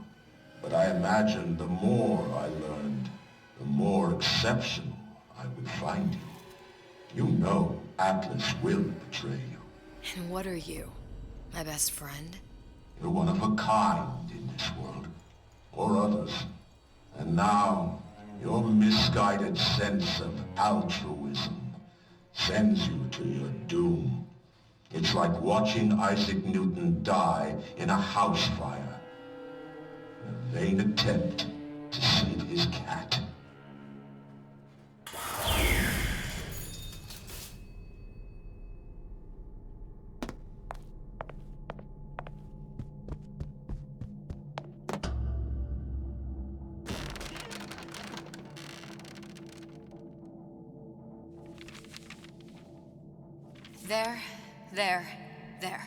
but I imagine the more I learned, the more exceptional I would find you. You know Atlas will betray you. And what are you? My best friend? You're one of a kind in this world, or others. And now, your misguided sense of altruism sends you to your doom. It's like watching Isaac Newton die in a house fire, in a vain attempt to save his cat. There.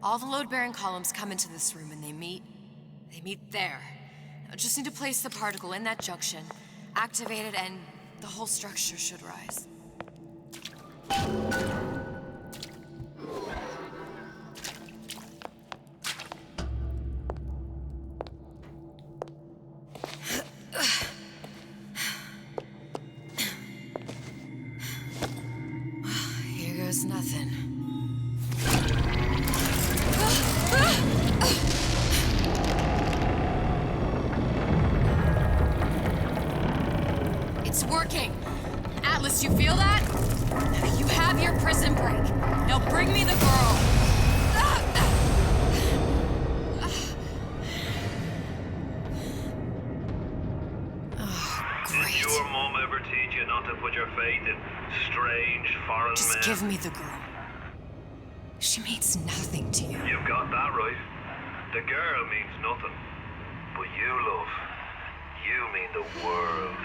All the load-bearing columns come into this room and they meet there. I just need to place the particle in that junction, activate it, and the whole structure should rise. Here goes nothing. It's working! Atlas, you feel that? You have your prison break. Now bring me the girl! Did your mom ever teach you not to put your faith in strange foreign men? Just give me the girl. She means nothing to you. You've got that right. The girl means nothing. But you, love, you mean the world.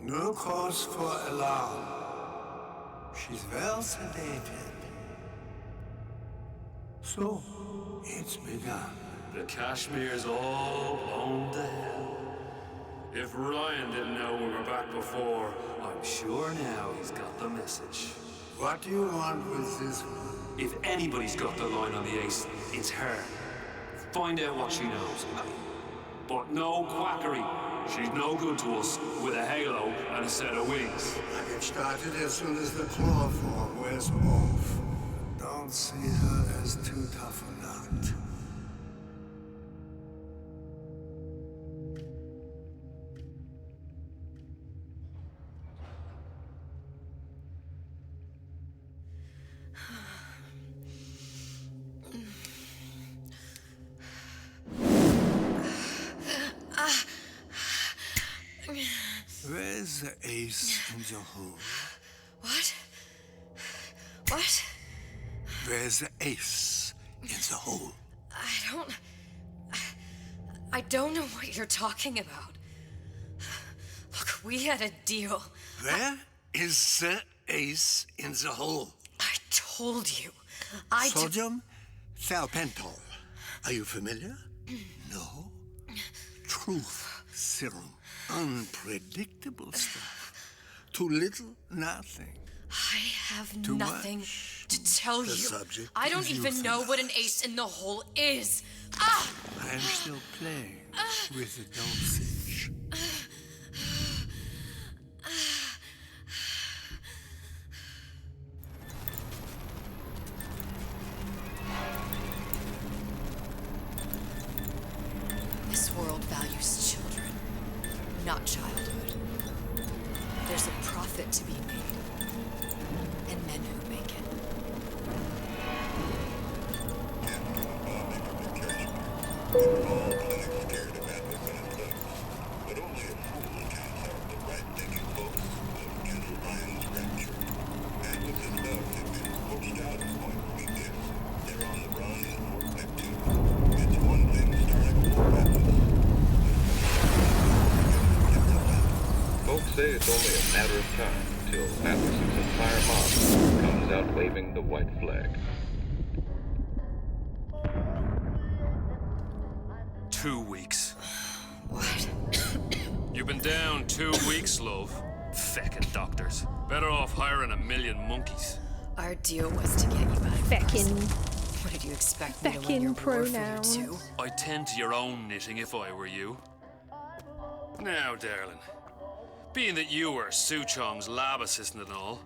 No cause for alarm. She's well sedated. So, it's begun. The Kashmir's all blown to hell. If Ryan didn't know we were back before, I'm sure now he's got the message. What do you want with this one? If anybody's got the line on the ace, it's her. Find out what she knows. But no quackery. She's no good to us with a halo and a set of wings. I get started as soon as the claw form wears off. Don't see her as too tough a nut. Where's the ace in the hole? What? What? Where's the ace in the hole? I don't know what you're talking about. Look, we had a deal. Where is the ace in the hole? I told you. Sodium thiopental. Are you familiar? No? Truth serum. Unpredictable stuff. Too little, nothing. I have Too nothing much. to tell The you. subject I don't is even know what an ace in the hole is. Ah! I am still playing with the dosage. This world values children, not childhood. There's a profit to be made, and men who make it. time till Atlas's entire mob comes out waving the white flag. 2 weeks. What? You've been down 2 weeks, love. Feckin' doctors. Better off hiring a million monkeys. Our deal was to get you out of Feckin'. What did you expect me to win your war for you too? I'd tend to your own knitting if I were you. Now, darling, being that you were Su Chong's lab assistant and all,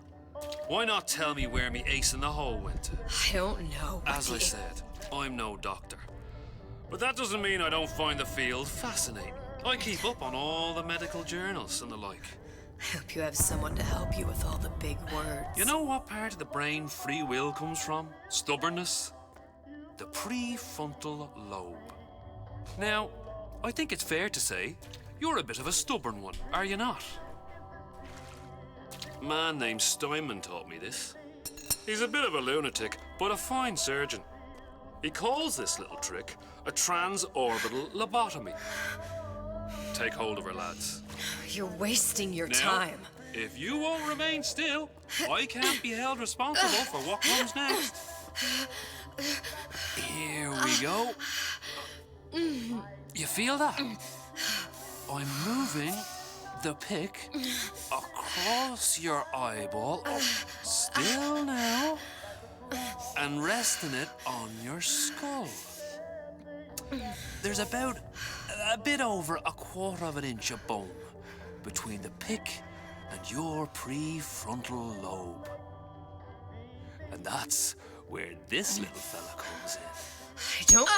why not tell me where me ace in the hole went to? I don't know. As I said, I'm no doctor. But that doesn't mean I don't find the field fascinating. I keep up on all the medical journals and the like. I hope you have someone to help you with all the big words. You know what part of the brain free will comes from? Stubbornness? The prefrontal lobe. Now, I think it's fair to say you're a bit of a stubborn one, are you not? A man named Steinman taught me this. He's a bit of a lunatic, but a fine surgeon. He calls this little trick a transorbital lobotomy. Take hold of her, lads. You're wasting your Now, time. If you won't remain still, I can't be held responsible for what comes next. Here we go. You feel that? I'm moving the pick across your eyeball, up still now, and resting it on your skull. There's about a bit over 1/4 of an inch of bone between the pick and your prefrontal lobe. And that's where this little fella comes in. I don't...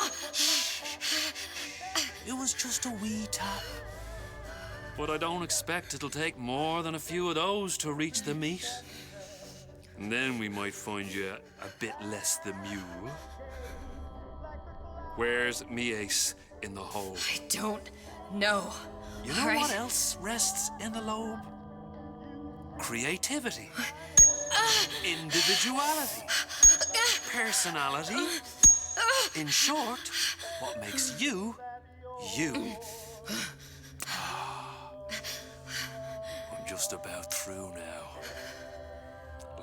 It was just a wee tap. But I don't expect it'll take more than a few of those to reach the meat. And then we might find you a bit less the mule. Where's me ace in the hole? I don't know. You know what else rests in the lobe? Creativity. Individuality. Personality. In short, what makes you, you. I'm just about through now.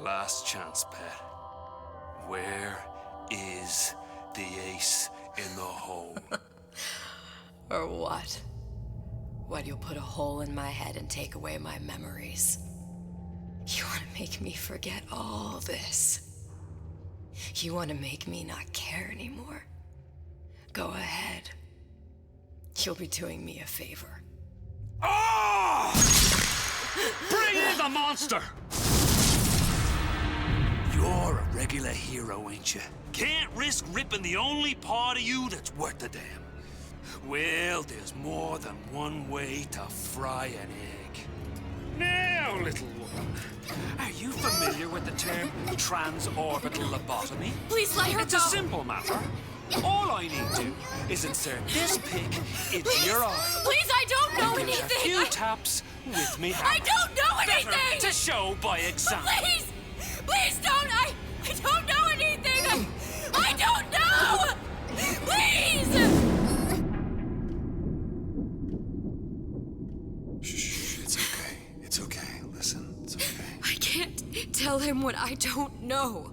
Last chance, pet. Where is the ace in the hole? Or what? What, you'll put a hole in my head and take away my memories? You want to make me forget all this? You want to make me not care anymore? Go ahead. You'll be doing me a favor. Oh! Bring in the monster! You're a regular hero, ain't you? Can't risk ripping the only part of you that's worth a damn. Well, there's more than one way to fry an egg. Now, little woman, are you familiar with the term transorbital lobotomy? Please let her It's go. a simple matter. All I need to is insert this pick into your eye. Please, I don't know Give it anything. A few taps with me hammer. I don't know anything. Better to show by example. Please, please don't. I don't know anything. I don't know. Please. Shh, it's okay. It's okay. Listen, it's okay. I can't tell him what I don't know.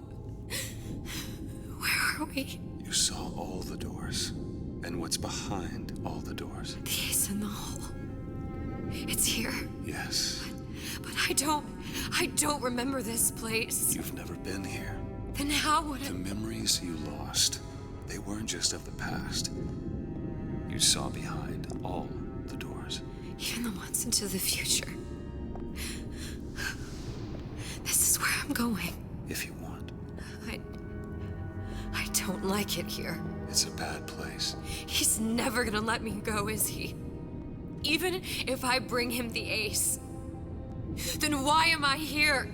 Where are we? You saw all the doors. And what's behind all the doors? The ace in the hole. It's here. Yes. But I don't remember this place. You've never been here. Then how would The memories you lost, they weren't just of the past. You saw behind all the doors. Even the ones into the future. This is where I'm going. If you want. I don't like it here. It's a bad place. He's never gonna let me go, is he? Even if I bring him the ace. Then why am I here?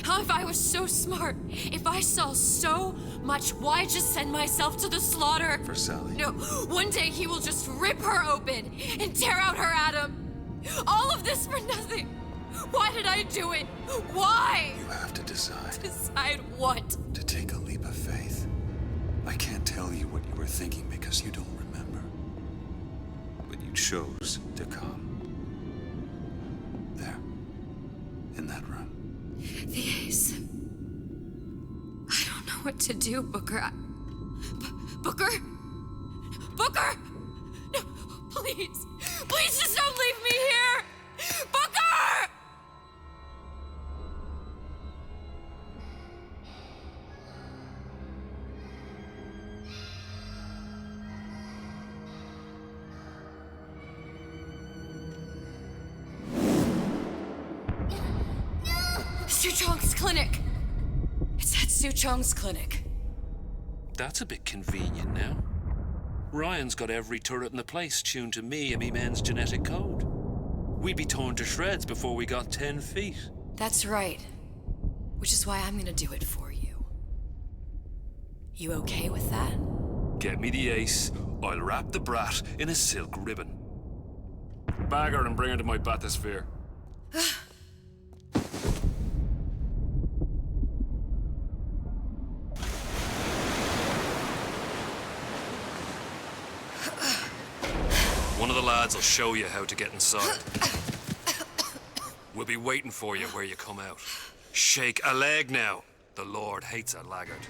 How if I was so smart? If I saw so much, why just send myself to the slaughter? For Sally. No, one day he will just rip her open and tear out her atom. All of this for nothing. Why did I do it? Why? You have to decide. Decide what? To take a leap of faith. I can't tell you what you were thinking because you don't remember. But you chose to come. There. in that room? The Ace. I don't know what to do, Booker. Booker? Booker! No, please. Please just don't leave me here! Booker! Suchong's clinic! It's at Suchong's clinic. That's a bit convenient now. Ryan's got every turret in the place tuned to me and me men's genetic code. We'd be torn to shreds before we got 10 feet. That's right. Which is why I'm gonna do it for you. You okay with that? Get me the Ace, I'll wrap the brat in a silk ribbon. Bag her and bring her to my bathysphere. One of the lads will show you how to get inside. We'll be waiting for you where you come out. Shake a leg now. The Lord hates a laggard.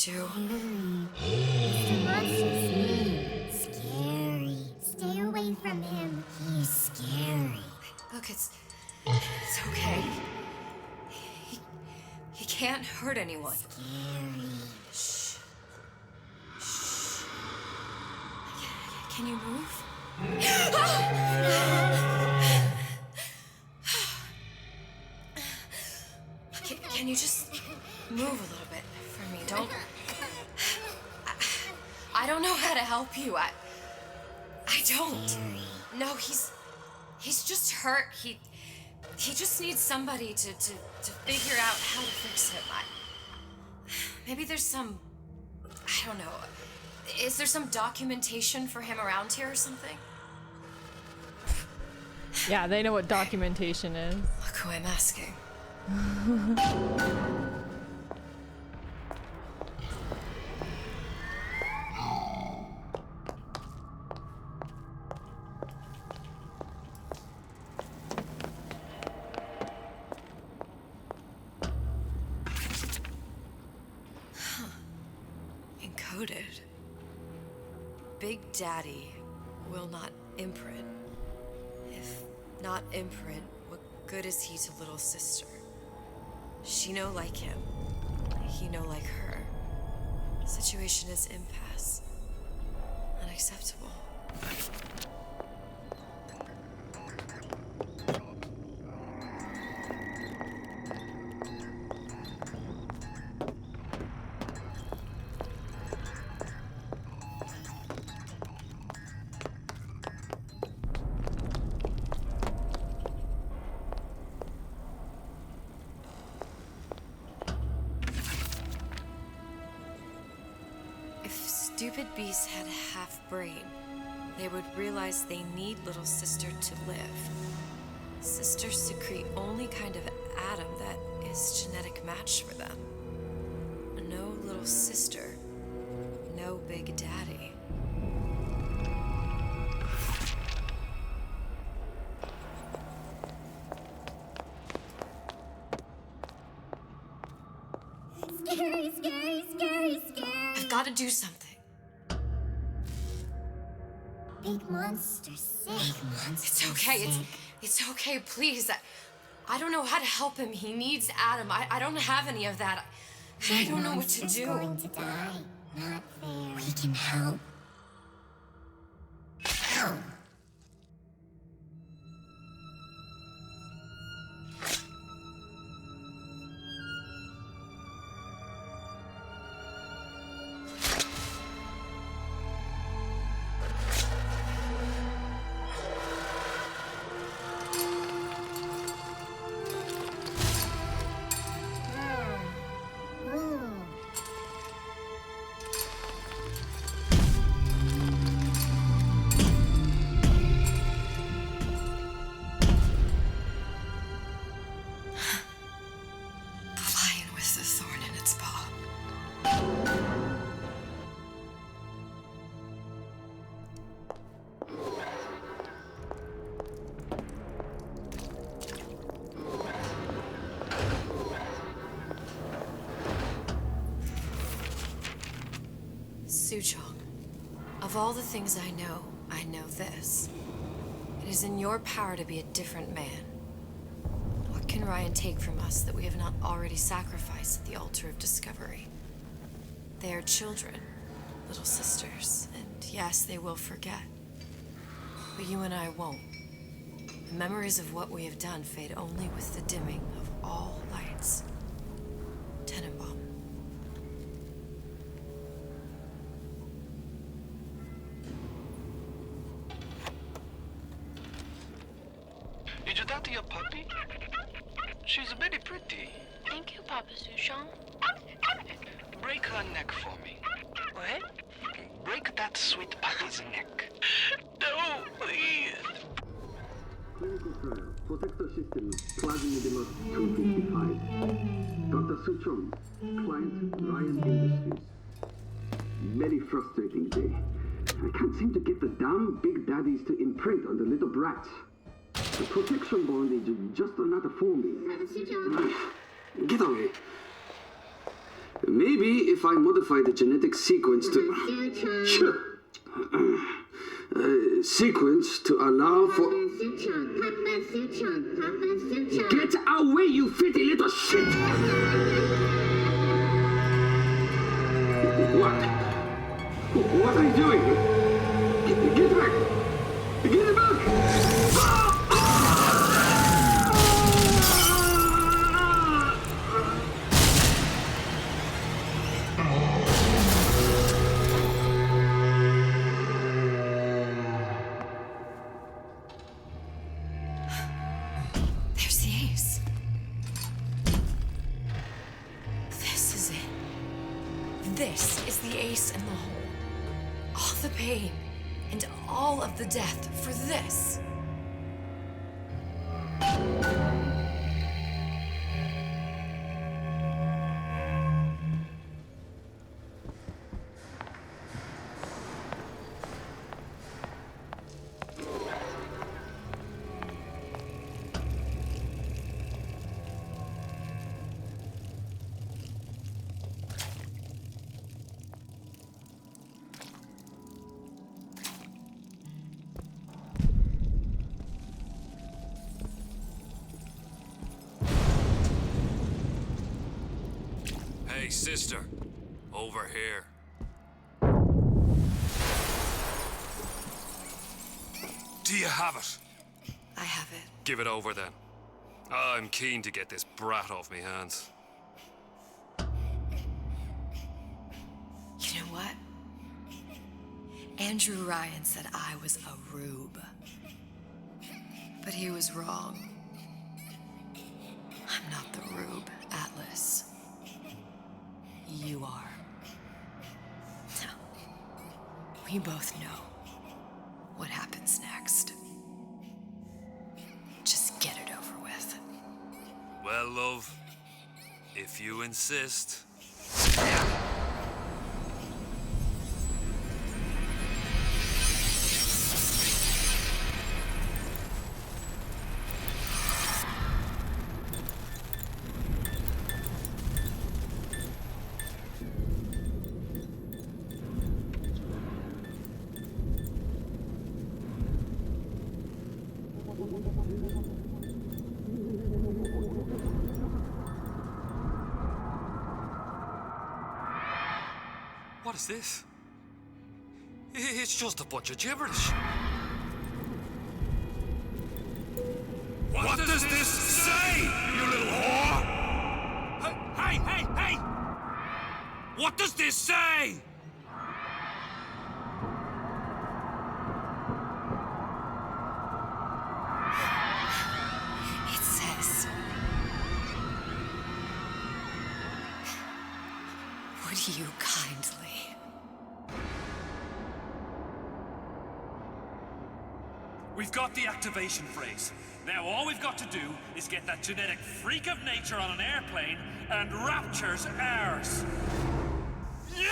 Do. Mr. Monster's mean. Scary. Stay away from him. He's scary. Look, it's okay. He can't hurt anyone. Scary. Shh. Shh. Can you move? Can you just move a little bit for me? Don't. I don't know how to help you. I don't. No, he's just hurt. He just needs somebody to figure out how to fix him. Maybe there's some, I don't know. Is there some documentation for him around here or something? Yeah, they know what documentation is. Look who I'm asking. Encoded. Big Daddy will not imprint. If not imprint, what good is he to little sister? She no like him. He no like her. Situation is impasse. Unacceptable. Stupid beasts had half brain. They would realize they need little sister to live. Sisters secrete only kind of atom that is genetic match for them. No little sister, no Big Daddy. Scary, scary, scary, scary. I've got to do something. Big monster sick. Big monster It's okay. It's okay, please. I don't know how to help him. He needs Adam. I don't have any of that. I don't know what to do. Going to die. Not fair. We can help. Help. Suchong, of all the things I know this. It is in your power to be a different man. What can Ryan take from us that we have not already sacrificed at the altar of discovery? They are children, little sisters, and yes, they will forget. But you and I won't. The memories of what we have done fade only with the dimming of all lights. Tenenbaum. Is that your puppy? She's very pretty. Thank you, Papa Suchong. Break her neck for me. What? Break that sweet puppy's neck. No, please. Clinical trial. Protector system. Plasma 255. Dr. Suchong. Client Ryan Industries. Very frustrating day. I can't seem to get the damn big daddies to imprint on the little brats. The protection bond is just not for me. Get away. Maybe if I modify the genetic sequence to... sequence to allow for... Get away, you filthy little shit! What? What are you doing? Get back! Get back! There's the ace. This is it. This is the ace in the hole. All the pain and all of the death for this. Hey, sister. Over here. Do you have it? I have it. Give it over then. I'm keen to get this brat off me hands. You know what? Andrew Ryan said I was a rube. But he was wrong. I'm not the rube, Atlas. You are. Now, we both know what happens next. Just get it over with. Well, love, if you insist. What is this? It's just a bunch of gibberish. What does this say, you little whore? Hey! What does this say? It says... Would you kindly... We've got the activation phrase. Now all we've got to do is get that genetic freak of nature on an airplane, and Rapture's ours. Yeah!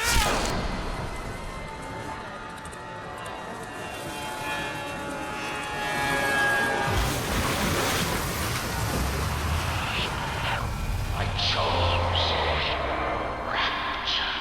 I chose Rapture.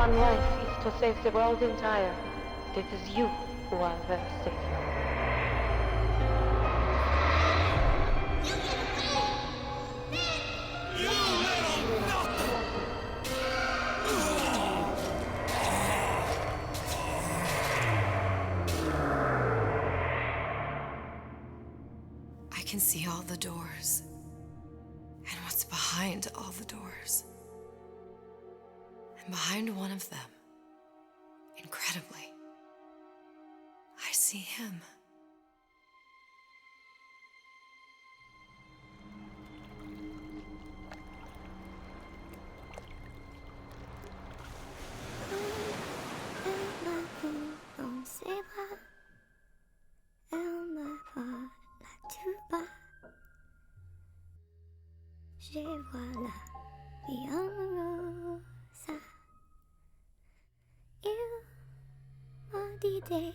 one life is to save the world entire. It is you who are their savior. I can see all the doors. And what's behind all the doors. And behind one of them, incredibly, I see him. Dans ses bras, elle me parle tout bas. Je vois la vie en rosa. Il m'a dit des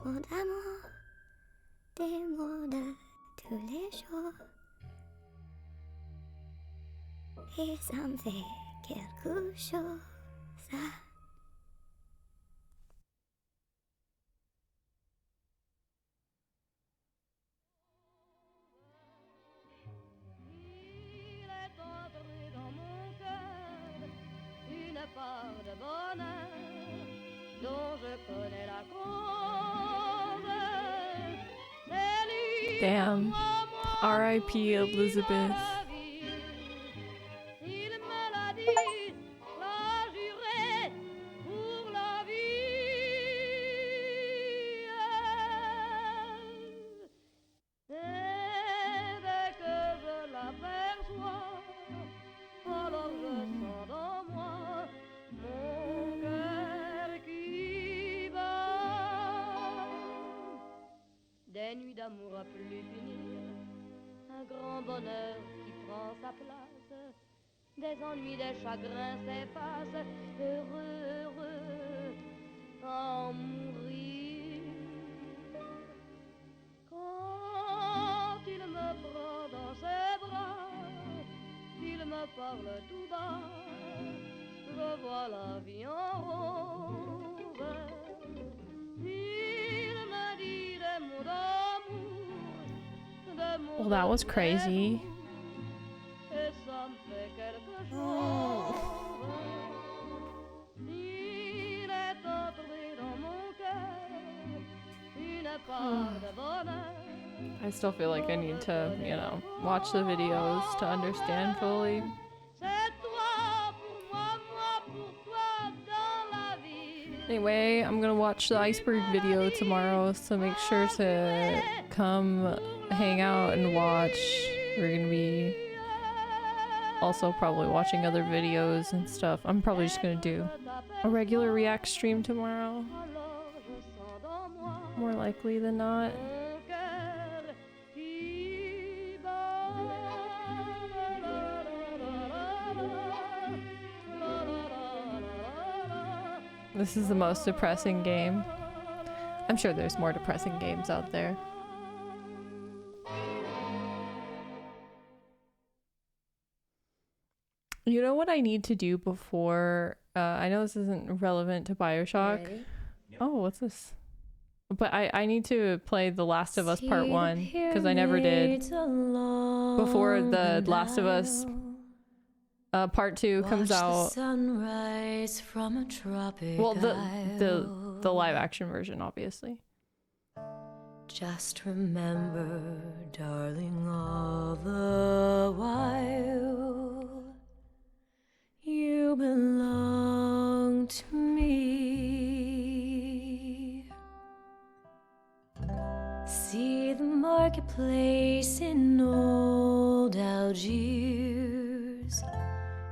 mots d'amour, des mots de tous les jours. Et ça me fait quelque chose. Une part de bonheur dont je connais la cause. Damn. R.I.P. Elizabeth. Il me l'a dit, l'a juré pour la vie. Et dès que je l'aperçois, alors je sens dans moi mon cœur qui bat. Des nuits d'amour à plus finir, un grand bonheur qui prend sa place. Des ennuis, des chagrins s'effacent, heureux, heureux, à en mourir. Quand il me prend dans ses bras, il me parle tout bas, je vois la vie en rose. Il me dit des mots d'amour, des mots Well, that was crazy. et ça me fait quelque chose. Il est entré dans mon cœur une part de bonheur. I still feel like I need to, you know, watch the videos to understand fully. Anyway, I'm gonna watch the iceberg video tomorrow, so make sure to come hang out and watch. We're gonna be also probably watching other videos and stuff. I'm probably just gonna do a regular react stream tomorrow. More likely than not. This is the most depressing game. I'm sure there's more depressing games out there. You know what I need to do before, I know this isn't relevant to Bioshock. Oh, what's this? But I need to play The Last of Us Part 1, because I never did. Before The Last of Us Part 2 comes out. Sunrise from a tropic Well, the live action version, obviously. Just remember, darling, all the while you belong to me. See the marketplace in old Algiers.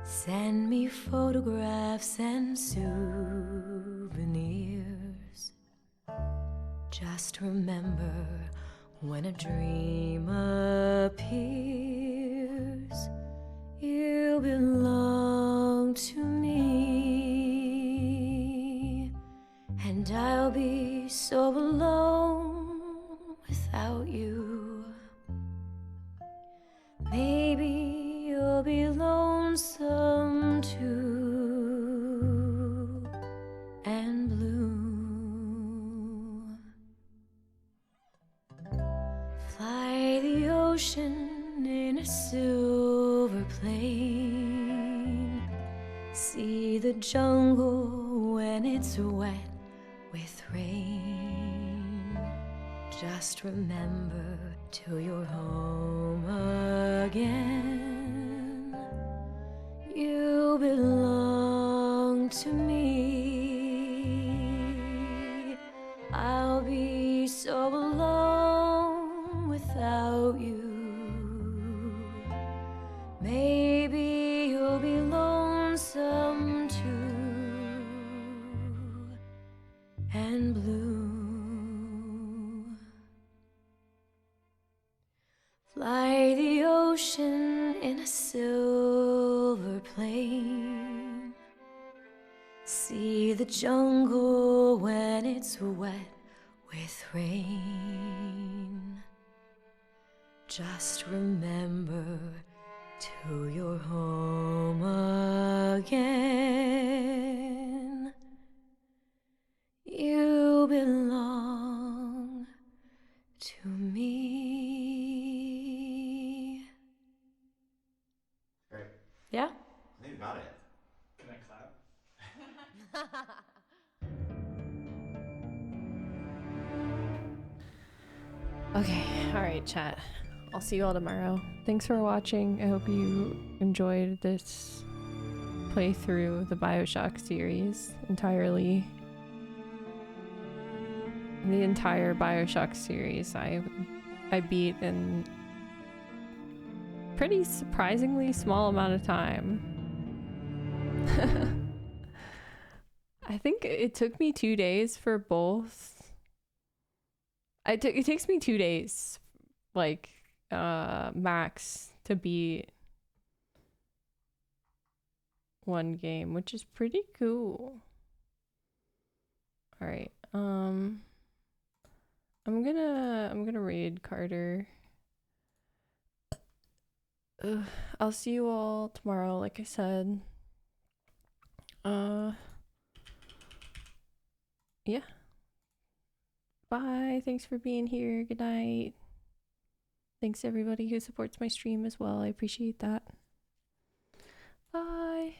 Send me photographs and souvenirs. Just remember, when a dream appears, you belong to me. And I'll be so alone without you. Maybe you'll be lonesome too. jungle when it's wet with rain. Just remember till you're home again, you belong to me. I'll be so alone without you. Maybe you'll be lonesome too, and blue. Fly the ocean in a silver plane. See the jungle when it's wet with rain. Just remember till you're home again, you belong to me. Great. Yeah? I think we got it. Can I clap? Okay, alright, chat. I'll see you all tomorrow. Thanks for watching. I hope you enjoyed this playthrough of the Bioshock series entirely. The entire Bioshock series I beat in pretty surprisingly small amount of time. I think it took me 2 days for both. It takes me 2 days, like, max to beat one game, which is pretty cool. All right. I'm gonna raid Carter. I'll see you all tomorrow, like I said. Yeah. Bye. Thanks for being here. Good night. Thanks everybody who supports my stream as well. I appreciate that. Bye.